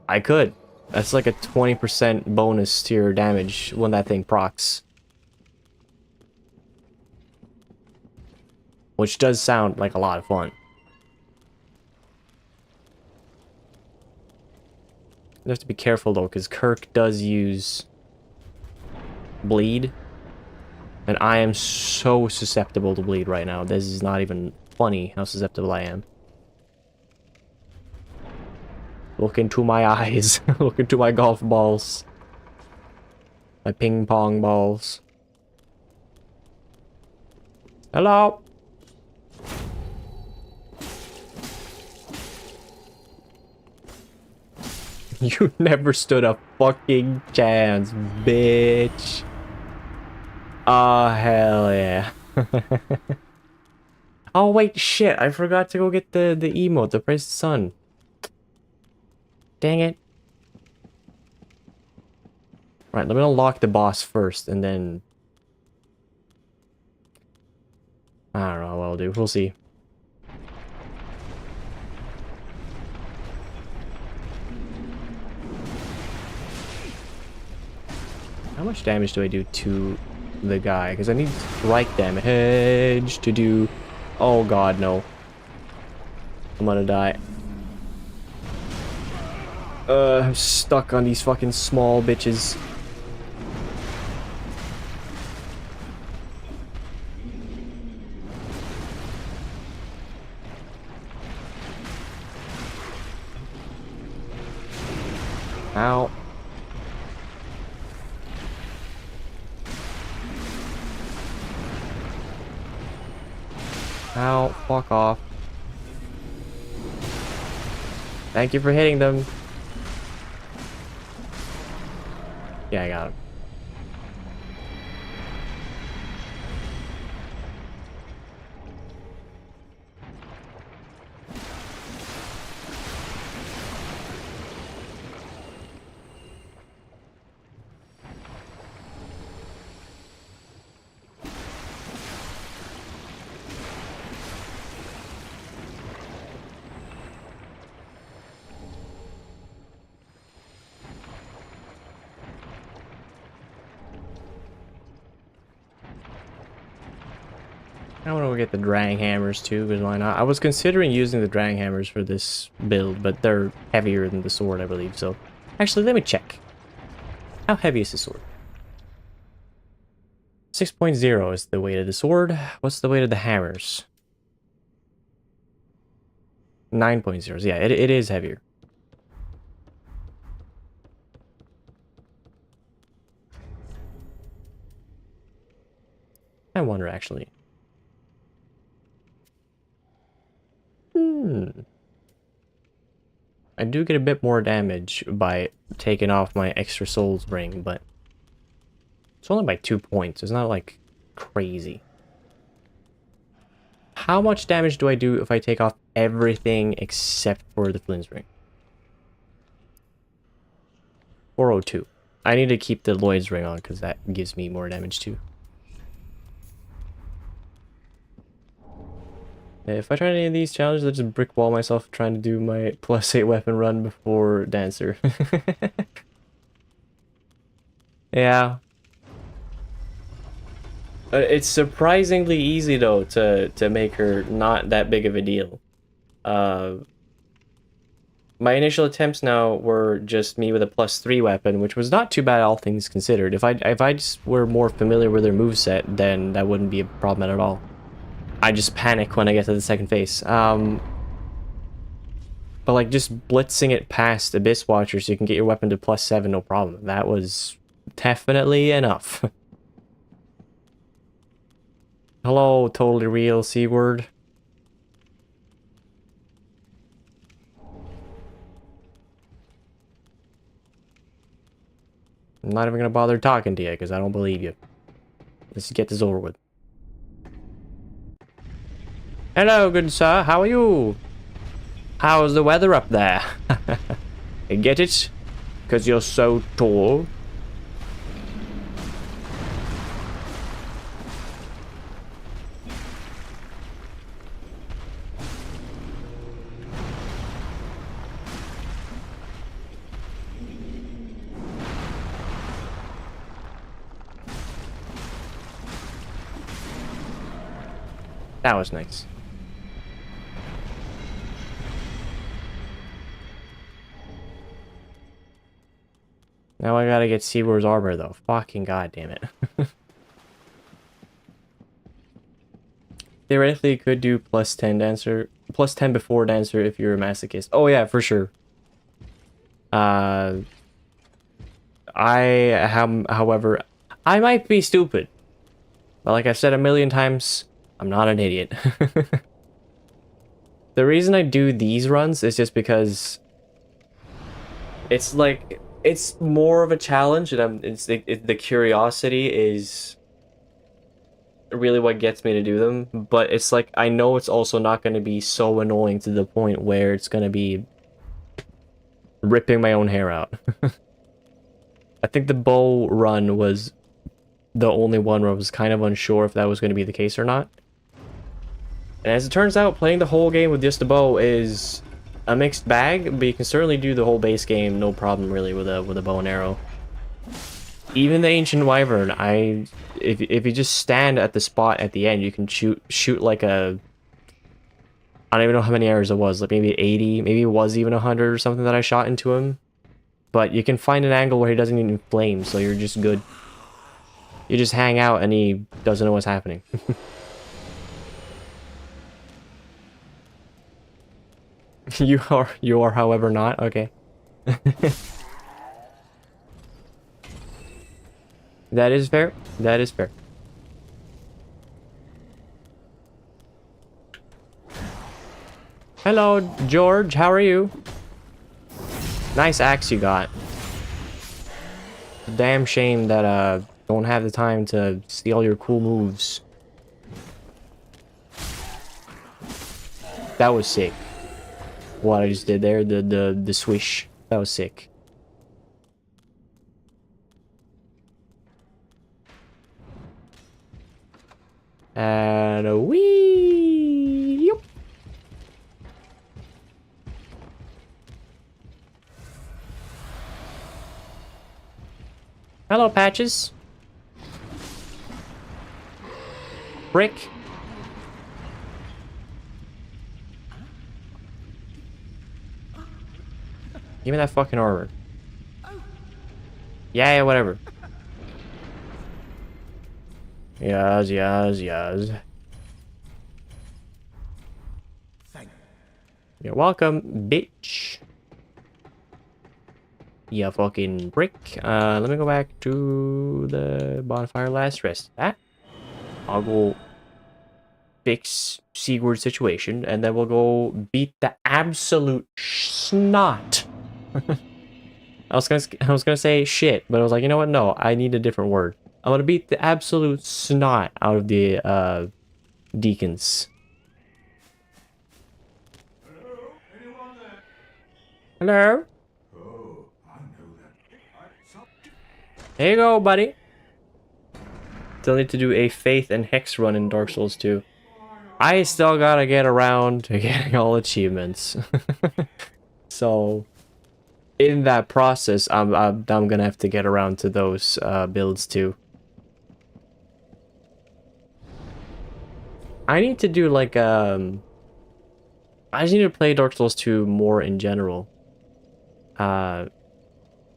I could. That's like a 20% bonus to your damage when that thing procs. Which does sound like a lot of fun. You have to be careful though, because Kirk does use bleed. And I am so susceptible to bleed right now. This is not even funny how susceptible I am. Look into my eyes. Look into my golf balls. My ping pong balls. Hello? You never stood a fucking chance, bitch. Oh, hell yeah. Oh, wait, shit. I forgot to go get the emote, the Praise the Sun. Dang it. Right, let me unlock the boss first, and then... I don't know what I'll do. We'll see. How much damage do I do to the guy? Because I need strike damage to do... Oh god, no. I'm gonna die. I'm stuck on these fucking small bitches. Ow. Ow, fuck off. Thank you for hitting them. Yeah, I got him. I want to get the Drang Hammers too, because why not? I was considering using the Drang Hammers for this build, but they're heavier than the sword, I believe, so... Actually, let me check. How heavy is the sword? 6.0 is the weight of the sword. What's the weight of the hammers? 9.0. Yeah, it is heavier. I wonder, actually. I do get a bit more damage by taking off my extra souls ring, but it's only by 2 points. It's not like crazy. How much damage do I do if I take off everything except for the Flynn's ring? 402. I need to keep the Lloyd's ring on because that gives me more damage too. If I try any of these challenges, I just brick wall myself trying to do my +8 weapon run before Dancer. Yeah. It's surprisingly easy though to make her not that big of a deal. My initial attempts now were just me with a +3 weapon, which was not too bad all things considered. If I just were more familiar with her moveset, then that wouldn't be a problem at all. I just panic when I get to the second phase. But like just blitzing it past Abyss Watcher so you can get your weapon to +7, no problem. That was definitely enough. Hello, totally real C-word. I'm not even gonna bother talking to you because I don't believe you. Let's get this over with. Hello, good sir. How are you? How's the weather up there? Get it? Because you're so tall. That was nice. Now I gotta get Seaboard's armor though. Fucking goddamn it. Theoretically, you could do +10 dancer, +10 before dancer if you're a masochist. Oh yeah, for sure. However, I might be stupid, but like I've said a million times, I'm not an idiot. The reason I do these runs is just because it's like it's more of a challenge, and the curiosity is really what gets me to do them. But it's like I know it's also not going to be so annoying to the point where it's going to be ripping my own hair out. I think the bow run was the only one where I was kind of unsure if that was going to be the case or not. And as it turns out, playing the whole game with just the bow is a mixed bag, but you can certainly do the whole base game no problem really with a bow and arrow. Even the Ancient Wyvern, if you just stand at the spot at the end, you can shoot like a, I don't even know how many arrows it was, like maybe 80, maybe it was even 100 or something that I shot into him. But you can find an angle where he doesn't even flame, so you're just good. You just hang out and he doesn't know what's happening. You are, however, not. Okay. That is fair. That is fair. Hello, George. How are you? Nice axe you got. Damn shame that don't have the time to see all your cool moves. That was sick. What I just did there, the swish. That was sick. And a wee. Yep. Hello, Patches. Brick. Give me that fucking armor. Yeah, whatever. Yes. You're welcome, bitch. Yeah, fucking brick. Let me go back to the bonfire last rest. That. I'll go fix Sigurd's situation, and then we'll go beat the absolute snot. I was gonna say shit, but I was like, you know what? No, I need a different word. I'm gonna beat the absolute snot out of the deacons. Hello? Oh, I know that. Here you go, buddy. Still need to do a Faith and Hex run in Dark Souls 2. I still gotta get around to getting all achievements. So, in that process, I'm gonna have to get around to those builds too. I need to do like I just need to play Dark Souls 2 more in general. I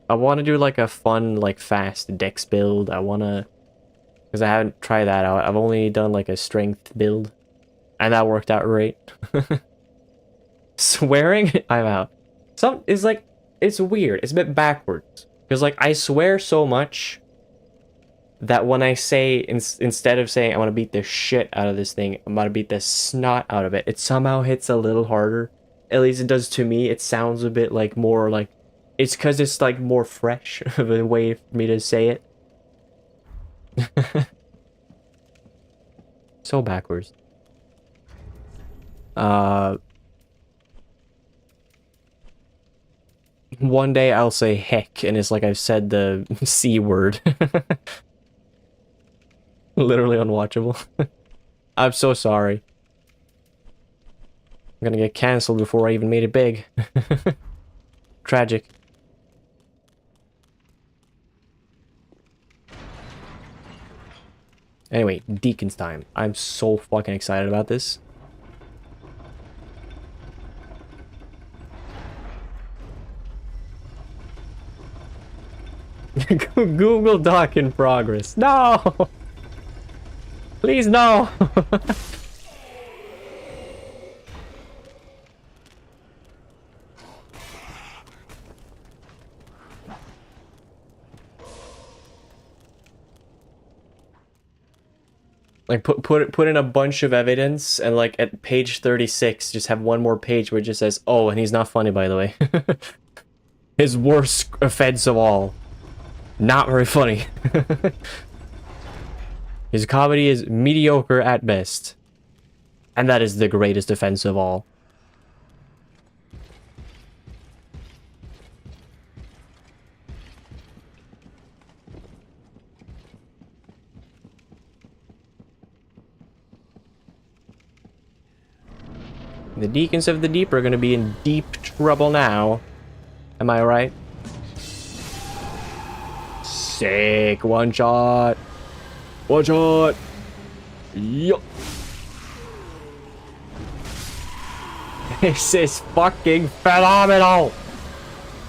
want to do like a fun, like fast dex build. I want to, because I haven't tried that out. I've only done like a strength build, and that worked out right. Swearing, I'm out. It's like, it's weird. It's a bit backwards, because like I swear so much that when I say instead of saying I want to beat the shit out of this thing, I'm about to beat the snot out of it, it somehow hits a little harder. At least it does to me. It sounds a bit like more like, it's because it's like more fresh of a way for me to say it. So backwards. one day I'll say heck, and it's like I've said the C word. Literally unwatchable. I'm so sorry. I'm gonna get cancelled before I even made it big. Tragic. Anyway, Deacon's time. I'm so fucking excited about this. Google Doc in progress. No! Please, no! Like put in a bunch of evidence, and like at page 36 just have one more page where it just says, oh, and he's not funny, by the way. His worst offense of all. Not very funny. His comedy is mediocre at best. And that is the greatest offense of all. The Deacons of the Deep are going to be in deep trouble now. Am I right? Sick. One shot. One shot. Yup. This is fucking phenomenal.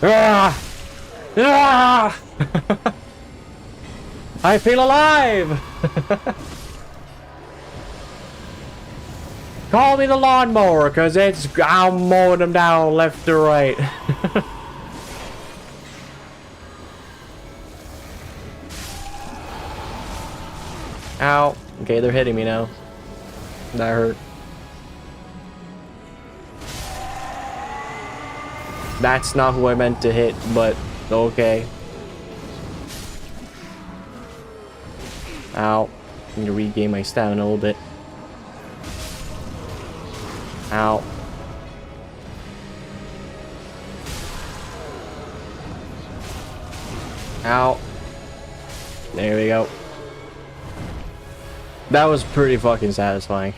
Ah! Ah! I feel alive. Call me the lawnmower, cause I'm mowing them down left to right. Ow. Okay, they're hitting me now. That hurt. That's not who I meant to hit, but okay. Ow. I need to regain my stamina a little bit. Ow. Ow. There we go. That was pretty fucking satisfying.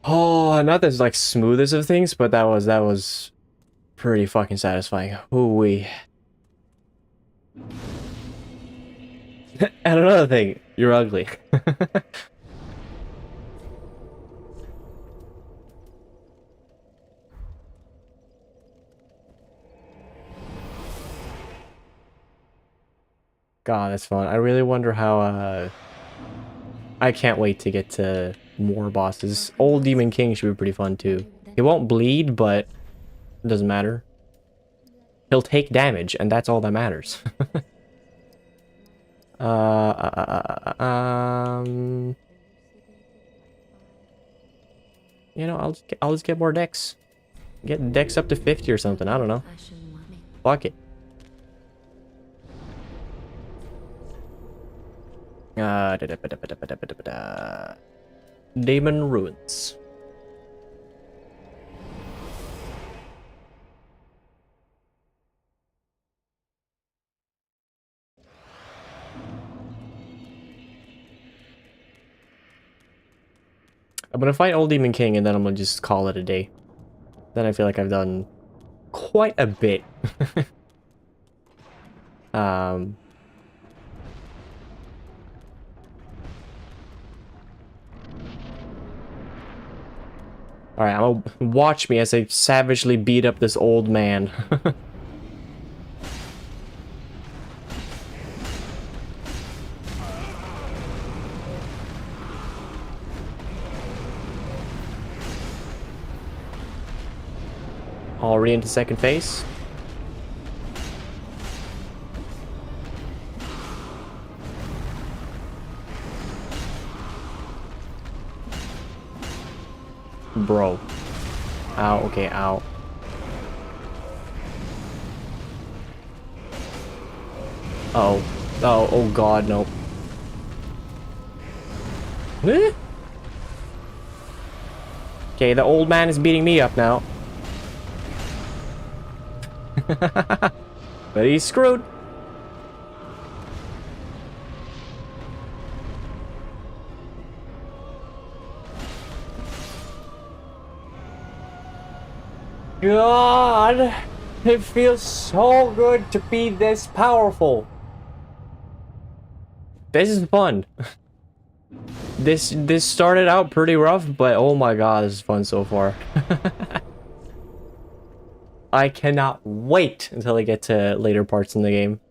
Oh, not as like smoothest of things, but that was pretty fucking satisfying. Ooh-wee. And another thing, you're ugly. God, that's fun. I really wonder how, I can't wait to get to more bosses. Old Demon King should be pretty fun, too. He won't bleed, but it doesn't matter. He'll take damage, and that's all that matters. You know, I'll just get more decks. Get decks up to 50 or something, I don't know. Fuck it. Demon Ruins. I'm gonna fight Old Demon King and then I'm gonna just call it a day. Then I feel like I've done quite a bit. Alright, I'm gonna watch me as I savagely beat up this old man. Already into second phase. Bro. Ow, okay, ow. Uh-oh. Oh, oh god, no. Okay, the old man is beating me up now. But he's screwed. God, it feels so good to be this powerful. This is fun. This started out pretty rough, but oh my god, this is fun so far. I cannot wait until I get to later parts in the game.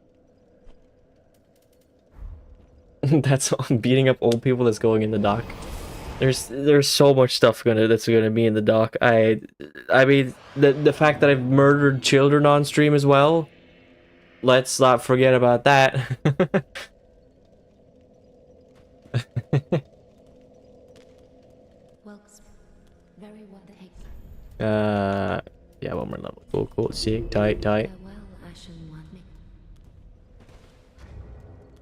That's beating up old people that's going in the dock. There's so much stuff that's gonna be in the dock. I mean the fact that I've murdered children on stream as well. Let's not forget about that. Welcome. Very well. Yeah, one more level. Cool. Sick, tight. Farewell, Ashen One.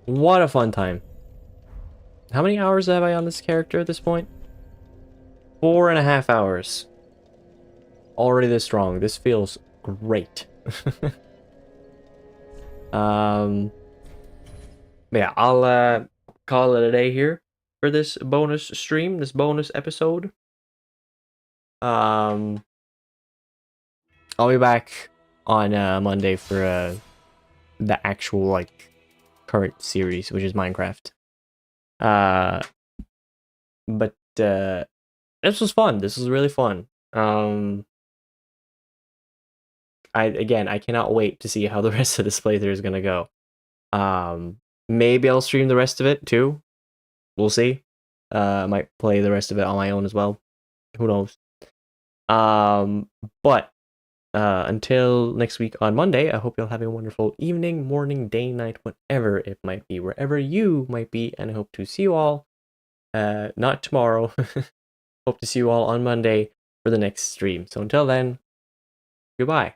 What a fun time. How many hours have I on this character at this point? 4.5 hours. Already this strong. This feels great. Yeah, I'll call it a day here for this bonus stream, this bonus episode. I'll be back on Monday for the actual like current series, which is Minecraft. But this was fun. This was really fun. I cannot wait to see how the rest of this playthrough is gonna go. Maybe I'll stream the rest of it too. We'll see. I might play the rest of it on my own as well. Who knows? But until next week on Monday, I hope you'll have a wonderful evening, morning, day, night, whatever it might be, wherever you might be, and I hope to see you all. Not tomorrow. Hope to see you all on Monday for the next stream. So until then, goodbye.